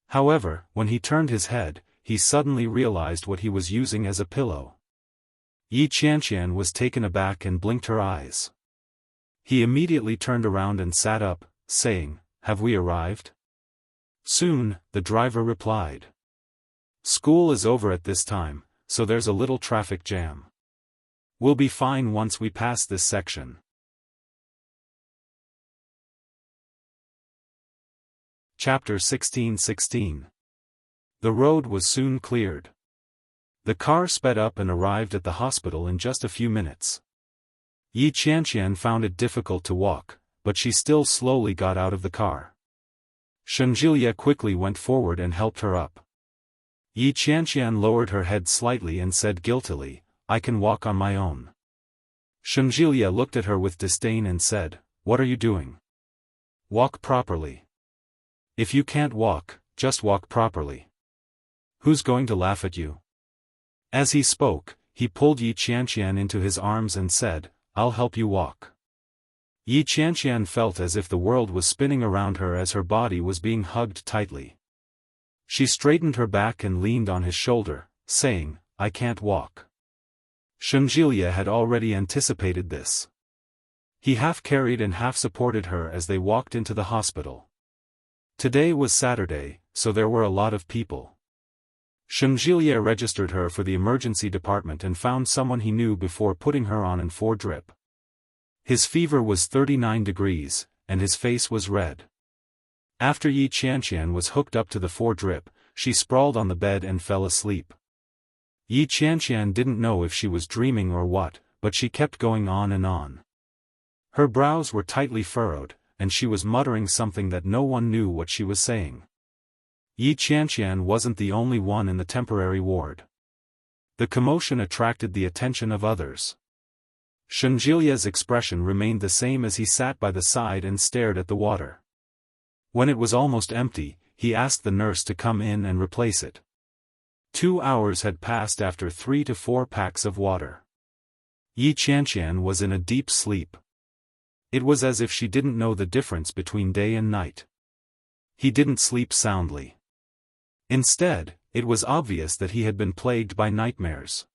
S1: However, when he turned his head, he suddenly realized what he was using as a pillow. Yi Qianqian was taken aback and blinked her eyes. He immediately turned around and sat up, saying, "Have we arrived?" "Soon," the driver replied. "School is over at this time, so there's a little traffic jam. We'll be fine once we pass this section." Chapter 16:16. The road was soon cleared. The car sped up and arrived at the hospital in just a few minutes. Yi Qianqian found it difficult to walk, but she still slowly got out of the car. Shenjilia quickly went forward and helped her up. Yi Qianqian lowered her head slightly and said guiltily, "I can walk on my own." Shenjilia looked at her with disdain and said, "What are you doing? Walk properly. If you can't walk, just walk properly. Who's going to laugh at you?" As he spoke, he pulled Yi Qianqian into his arms and said, "I'll help you walk." Yi Qianqian felt as if the world was spinning around her as her body was being hugged tightly. She straightened her back and leaned on his shoulder, saying, "I can't walk." Shunjilia had already anticipated this. He half carried and half supported her as they walked into the hospital. Today was Saturday, so there were a lot of people. Shunjilia registered her for the emergency department and found someone he knew before putting her on an 4-drip. His fever was 39 degrees, and his face was red. After Yi Qianqian was hooked up to the 4-drip, she sprawled on the bed and fell asleep. Yi Qianqian didn't know if she was dreaming or what, but she kept going on and on. Her brows were tightly furrowed, and she was muttering something that no one knew what she was saying. Yi Qianqian wasn't the only one in the temporary ward. The commotion attracted the attention of others. Shunjilia's expression remained the same as he sat by the side and stared at the water. When it was almost empty, he asked the nurse to come in and replace it. 2 hours had passed after 3 to 4 packs of water. Yi Qianqian was in a deep sleep. It was as if she didn't know the difference between day and night. He didn't sleep soundly. Instead, it was obvious that he had been plagued by nightmares.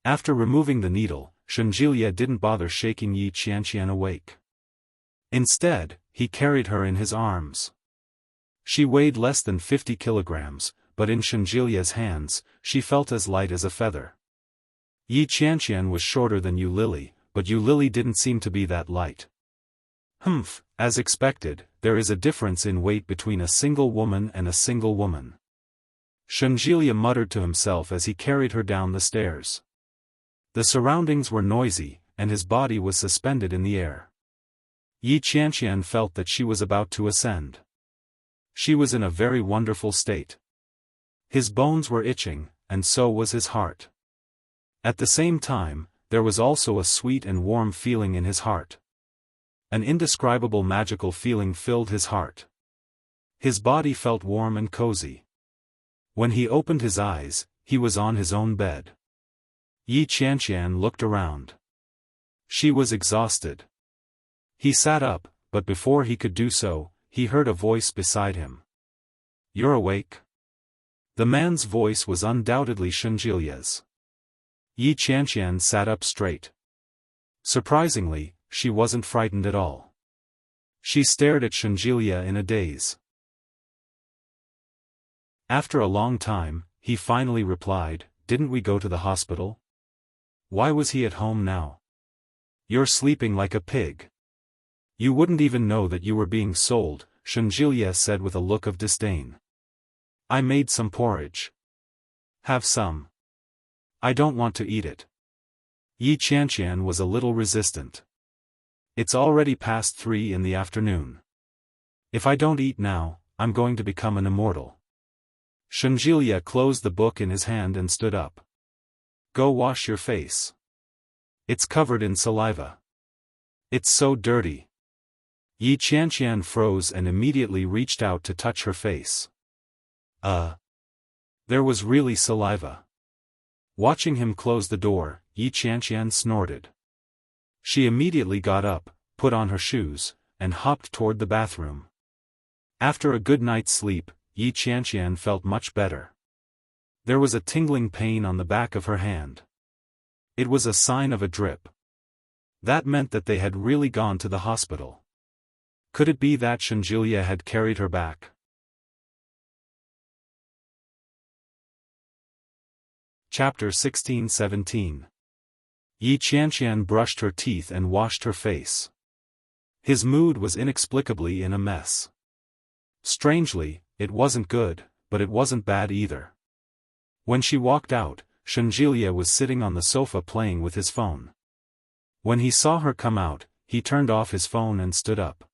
S1: After removing the needle, Shunjilia didn't bother shaking Yi Qianqian awake. Instead, he carried her in his arms. She weighed less than 50 kilograms, but in Shunjilia's hands, she felt as light as a feather. Yi Qianqian was shorter than Yu Lily, but Yu Lily didn't seem to be that light. Humph, as expected, there is a difference in weight between a single woman and a single woman. Shunjilia muttered to himself as he carried her down the stairs. The surroundings were noisy, and his body was suspended in the air. Yi Qianqian felt that she was about to ascend. She was in a very wonderful state. His bones were itching, and so was his heart. At the same time, there was also a sweet and warm feeling in his heart. An indescribable magical feeling filled his heart. His body felt warm and cozy. When he opened his eyes, he was on his own bed. Yi Qianqian looked around. She was exhausted. He sat up, but before he could do so, he heard a voice beside him. "You're awake?" The man's voice was undoubtedly Shunjilia's. Yi Qianqian sat up straight. Surprisingly, she wasn't frightened at all. She stared at Shunjilia in a daze. After a long time, he finally replied, "Didn't we go to the hospital? Why was he at home now? You're sleeping like a pig. You wouldn't even know that you were being sold," Shunjilia said with a look of disdain. "I made some porridge. Have some." "I don't want to eat it." Yi Qianqian was a little resistant. "It's already past 3 in the afternoon. If I don't eat now, I'm going to become an immortal." Shunjilia closed the book in his hand and stood up. "Go wash your face. It's covered in saliva. It's so dirty." Yi Qianqian froze and immediately reached out to touch her face. There was really saliva. Watching him close the door, Yi Qianqian snorted. She immediately got up, put on her shoes, and hopped toward the bathroom. After a good night's sleep, Yi Qianqian felt much better. There was a tingling pain on the back of her hand. It was a sign of a drip. That meant that they had really gone to the hospital. Could it be that Shunjilia had carried her back? Chapter 16-17. Yi Qianqian brushed her teeth and washed her face. His mood was inexplicably in a mess. Strangely, it wasn't good, but it wasn't bad either. When she walked out, Shunjilia was sitting on the sofa playing with his phone. When he saw her come out, he turned off his phone and stood up.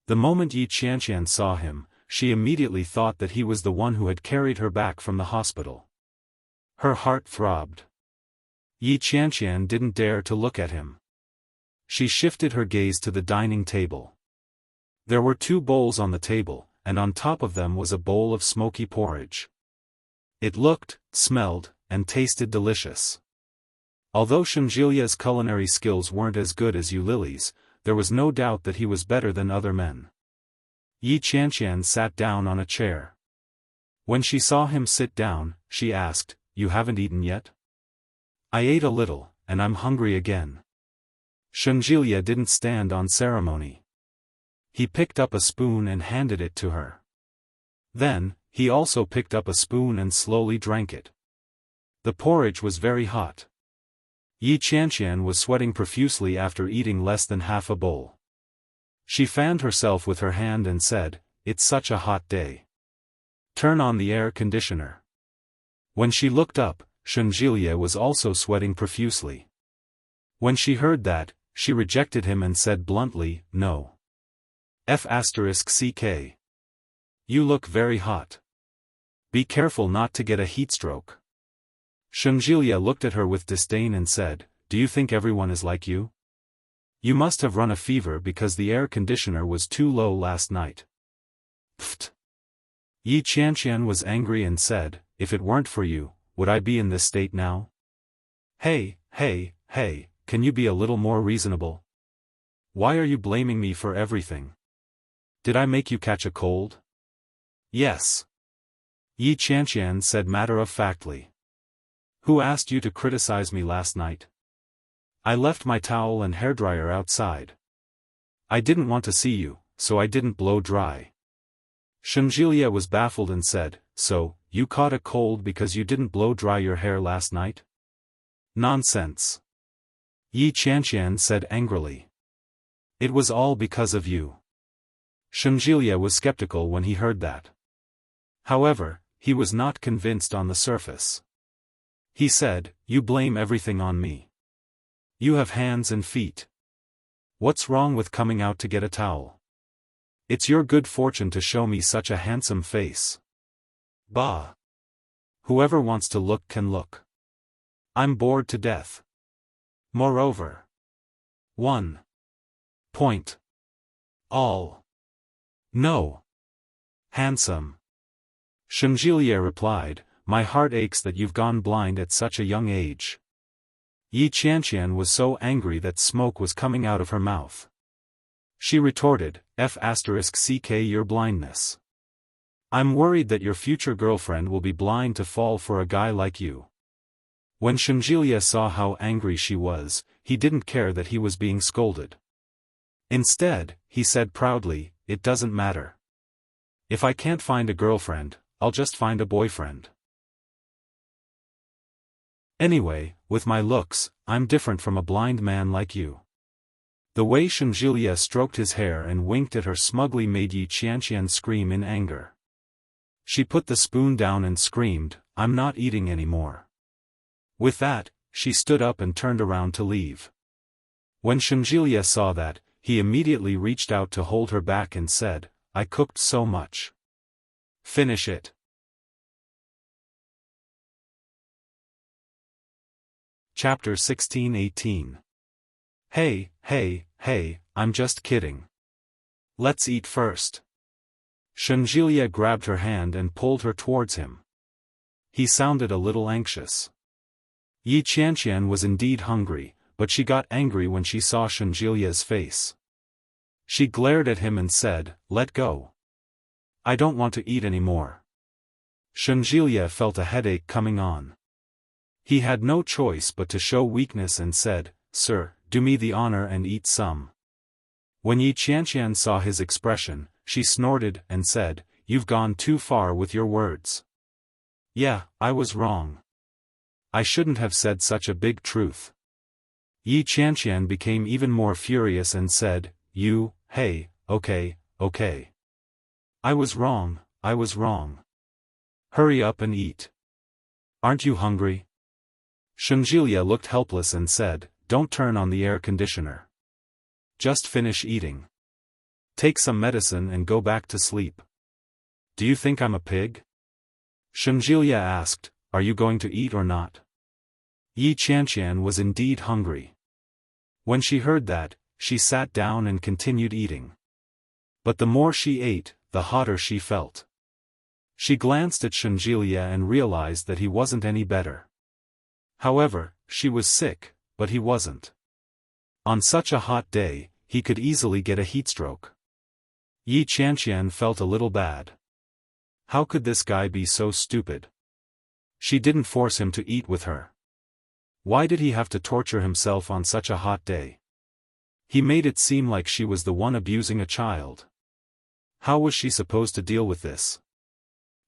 S1: The moment Yi Qianqian saw him, she immediately thought that he was the one who had carried her back from the hospital. Her heart throbbed. Yi Qianqian didn't dare to look at him. She shifted her gaze to the dining table. There were 2 bowls on the table, and on top of them was a bowl of smoky porridge. It looked, smelled, and tasted delicious. Although Shunjilia's culinary skills weren't as good as Yu Lily's, there was no doubt that he was better than other men. Yi Qianqian sat down on a chair. When she saw him sit down, she asked, "You haven't eaten yet?" "I ate a little, and I'm hungry again." Shunjilia didn't stand on ceremony. He picked up a spoon and handed it to her. Then, he also picked up a spoon and slowly drank it. The porridge was very hot. Yi Qianqian was sweating profusely after eating less than half a bowl. She fanned herself with her hand and said, "It's such a hot day. Turn on the air conditioner." When she looked up, Shunjilia was also sweating profusely. When she heard that, she rejected him and said bluntly, "No. F***ck. You look very hot. Be careful not to get a heatstroke." Shunjilia looked at her with disdain and said, "Do you think everyone is like you? You must have run a fever because the air conditioner was too low last night." Pfft. Yi Qianqian was angry and said, "If it weren't for you, would I be in this state now? Hey, can you be a little more reasonable? Why are you blaming me for everything? Did I make you catch a cold?" "Yes." Yi Qianqian said matter-of-factly. "Who asked you to criticize me last night? I left my towel and hairdryer outside. I didn't want to see you, so I didn't blow dry." Shunjilia was baffled and said, "So, you caught a cold because you didn't blow dry your hair last night?" "Nonsense." Yi Qianqian said angrily. "It was all because of you." Shunjilia was skeptical when he heard that. However, he was not convinced on the surface. He said, "You blame everything on me. You have hands and feet. What's wrong with coming out to get a towel? It's your good fortune to show me such a handsome face. Bah! Whoever wants to look can look. I'm bored to death. Moreover, 1. Point. All. No. Handsome." Shunjilia replied, "My heart aches that you've gone blind at such a young age." Yi Qianqian was so angry that smoke was coming out of her mouth. She retorted, "F***ck your blindness. I'm worried that your future girlfriend will be blind to fall for a guy like you." When Shunjilia saw how angry she was, he didn't care that he was being scolded. Instead, he said proudly, "It doesn't matter. If I can't find a girlfriend, I'll just find a boyfriend. Anyway, with my looks, I'm different from a blind man like you." The way Shunjilia stroked his hair and winked at her smugly made Yi Qianqian scream in anger. She put the spoon down and screamed, "I'm not eating anymore." With that, she stood up and turned around to leave. When Shunjilia saw that, he immediately reached out to hold her back and said, "I cooked so much. Finish it." Chapter 16-18. Hey, I'm just kidding. Let's eat first." Shunjilia grabbed her hand and pulled her towards him. He sounded a little anxious. Yi Qianqian was indeed hungry, but she got angry when she saw Shunjilia's face. She glared at him and said, "Let go. I don't want to eat anymore." Shunjilia felt a headache coming on. He had no choice but to show weakness and said, "Sir, do me the honor and eat some." When Yi Qianqian saw his expression, she snorted and said, "You've gone too far with your words. Yeah, I was wrong. I shouldn't have said such a big truth." Yi Qianqian became even more furious and said, Okay. I was wrong. Hurry up and eat. Aren't you hungry?" Shunjilia looked helpless and said, "Don't turn on the air conditioner. Just finish eating. Take some medicine and go back to sleep." "Do you think I'm a pig?" Shunjilia asked, "Are you going to eat or not?" Yi Qianqian was indeed hungry. When she heard that, she sat down and continued eating. But the more she ate, the hotter she felt. She glanced at Shunjilia and realized that he wasn't any better. However, she was sick, but he wasn't. On such a hot day, he could easily get a heatstroke. Yi Qianqian felt a little bad. How could this guy be so stupid? She didn't force him to eat with her. Why did he have to torture himself on such a hot day? He made it seem like she was the one abusing a child. How was she supposed to deal with this?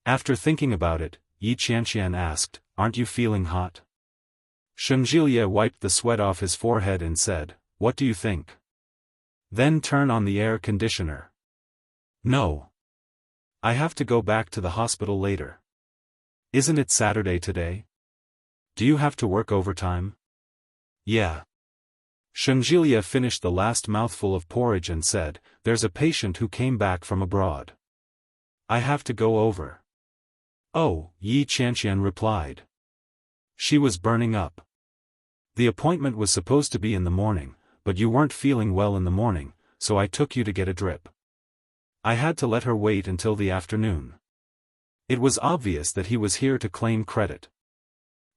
S1: After thinking about it, Yi Qianqian asked, "Aren't you feeling hot?" Shengjilie wiped the sweat off his forehead and said, "What do you think?" "Then turn on the air conditioner." "No. I have to go back to the hospital later." "Isn't it Saturday today? Do you have to work overtime?" "Yeah." Shengjilie finished the last mouthful of porridge and said, "There's a patient who came back from abroad. I have to go over." "Oh," Yi Qianqian replied. She was burning up. "The appointment was supposed to be in the morning, but you weren't feeling well in the morning, so I took you to get a drip." I had to let her wait until the afternoon. It was obvious that he was here to claim credit.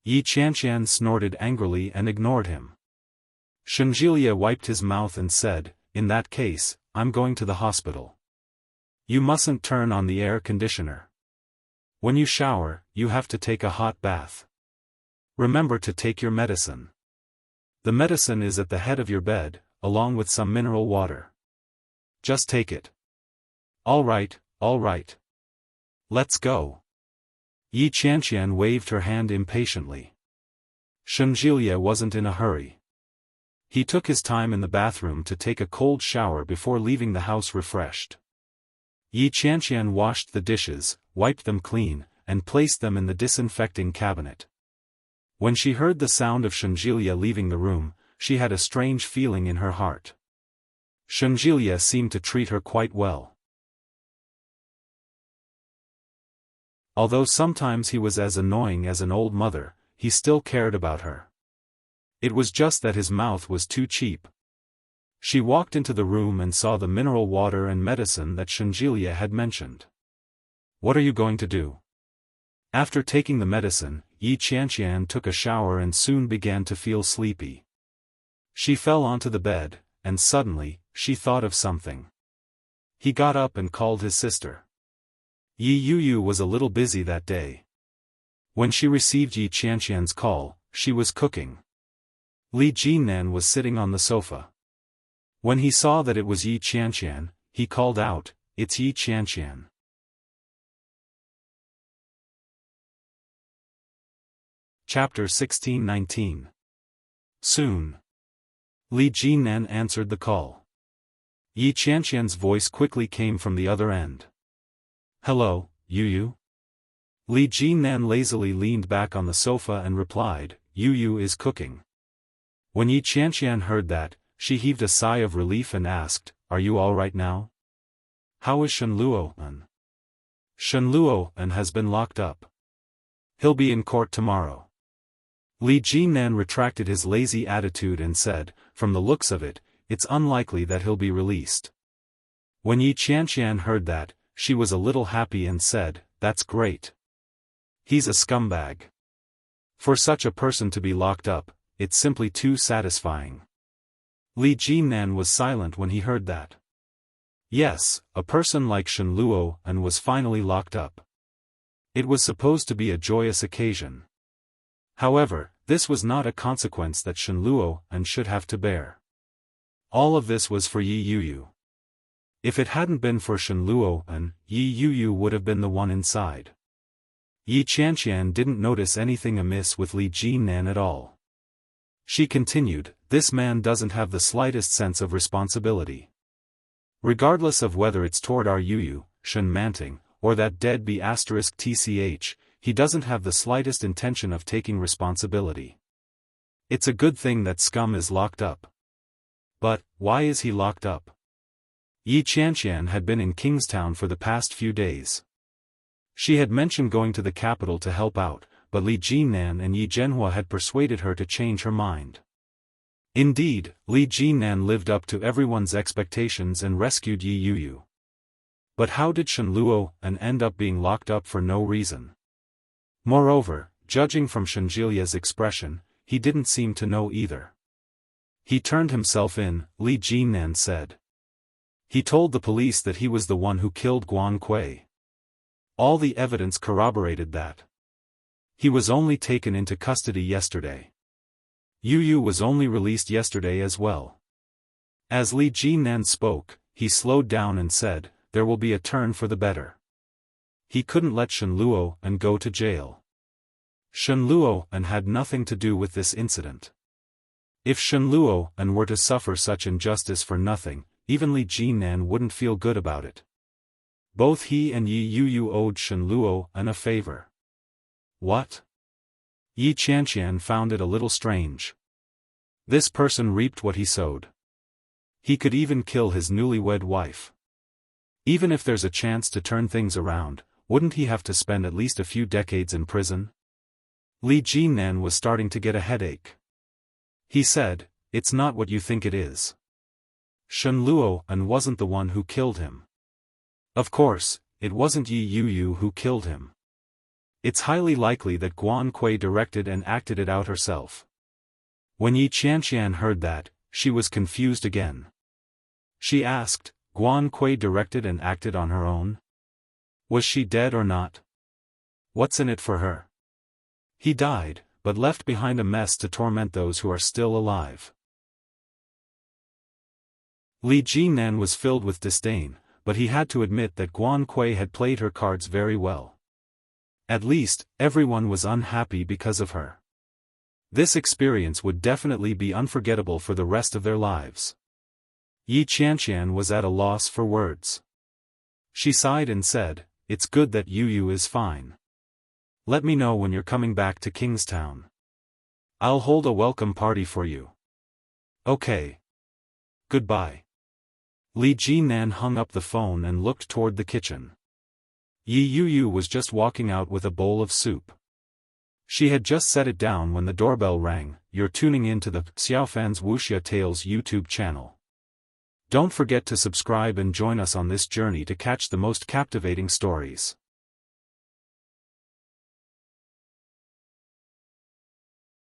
S1: Yi Qianqian snorted angrily and ignored him. Shengjilie wiped his mouth and said, "In that case, I'm going to the hospital. You mustn't turn on the air conditioner. When you shower, you have to take a hot bath. Remember to take your medicine. The medicine is at the head of your bed, along with some mineral water. Just take it." All right. Let's go." Yi Qianqian waved her hand impatiently. Shengjilie wasn't in a hurry. He took his time in the bathroom to take a cold shower before leaving the house refreshed. Yi Qianqian washed the dishes, wiped them clean, and placed them in the disinfecting cabinet. When she heard the sound of Shengjilie leaving the room, she had a strange feeling in her heart. Shengjilie seemed to treat her quite well. Although sometimes he was as annoying as an old mother, he still cared about her. It was just that his mouth was too cheap. She walked into the room and saw the mineral water and medicine that Shengjilie had mentioned. "What are you going to do?" After taking the medicine, Yi Qianqian took a shower and soon began to feel sleepy. She fell onto the bed, and suddenly, she thought of something. He got up and called his sister. Yi Yuyu was a little busy that day. When she received Yi Qianqian's call, she was cooking. Li Jinan was sitting on the sofa. When he saw that it was Yi Qianqian, he called out, "It's Yi Qianqian." Chapter 16-19. Soon. Li Jinan answered the call. Yi Qianqian's voice quickly came from the other end. "Hello, Yuyu?" Li Jinan lazily leaned back on the sofa and replied, "Yuyu is cooking." When Yi Qianqian heard that, she heaved a sigh of relief and asked, "Are you all right now? How is Shenluo-an?" "Shenluo-an has been locked up. He'll be in court tomorrow." Li Jinan retracted his lazy attitude and said, "From the looks of it, it's unlikely that he'll be released." When Yi Qianqian heard that, she was a little happy and said, "That's great. He's a scumbag. For such a person to be locked up, it's simply too satisfying." Li Jinan was silent when he heard that. Yes, a person like Shenluo-an was finally locked up. It was supposed to be a joyous occasion. However, this was not a consequence that Shenluo-an should have to bear. All of this was for Yi Yuyu. If it hadn't been for Shenluo-an, Yi Yuyu would have been the one inside. Yi Qianqian didn't notice anything amiss with Li Jinan at all. She continued, "This man doesn't have the slightest sense of responsibility. Regardless of whether it's toward our Yuyu, Shen Manting, or that dead B***tch, he doesn't have the slightest intention of taking responsibility. It's a good thing that scum is locked up." But, why is he locked up? Yi Qianqian had been in Kingstown for the past few days. She had mentioned going to the capital to help out, but Li Jinan and Yi Zhenhua had persuaded her to change her mind. Indeed, Li Jinan lived up to everyone's expectations and rescued Yi Yuyu. But how did Shenluo-an end up being locked up for no reason? Moreover, judging from Shengjile's expression, he didn't seem to know either. He turned himself in, Li Jinan said. He told the police that he was the one who killed Guan Kui. All the evidence corroborated that. He was only taken into custody yesterday. Yu Yu was only released yesterday as well. As Li Jinan spoke, he slowed down and said, there will be a turn for the better. He couldn't let Shen Luo and go to jail. Shen Luo and had nothing to do with this incident. If Shen Luo and were to suffer such injustice for nothing, even Li Jinan wouldn't feel good about it. Both he and Yi Yu owed Shen Luo a favor. What? Yi Qianqian found it a little strange. This person reaped what he sowed. He could even kill his newlywed wife. Even if there's a chance to turn things around, wouldn't he have to spend at least a few decades in prison? Li Jinan was starting to get a headache. He said, it's not what you think it is. Shen Luo and wasn't the one who killed him. Of course, it wasn't Yi Yu who killed him. It's highly likely that Guan Kui directed and acted it out herself. When Yi Qianqian heard that, she was confused again. She asked, Guan Kui directed and acted on her own? Was she dead or not? What's in it for her? He died, but left behind a mess to torment those who are still alive. Li Jinan was filled with disdain, but he had to admit that Guan Kui had played her cards very well. At least, everyone was unhappy because of her. This experience would definitely be unforgettable for the rest of their lives. Yi Qianqian was at a loss for words. She sighed and said, it's good that Yu Yu is fine. Let me know when you're coming back to Kingstown. I'll hold a welcome party for you. Okay. Goodbye. Li Jinan hung up the phone and looked toward the kitchen. Yi Yu was just walking out with a bowl of soup. She had just set it down when the doorbell rang. You're tuning in to the Xiaofan's Wuxia Tales YouTube channel. Don't forget to subscribe and join us on this journey to catch the most captivating stories.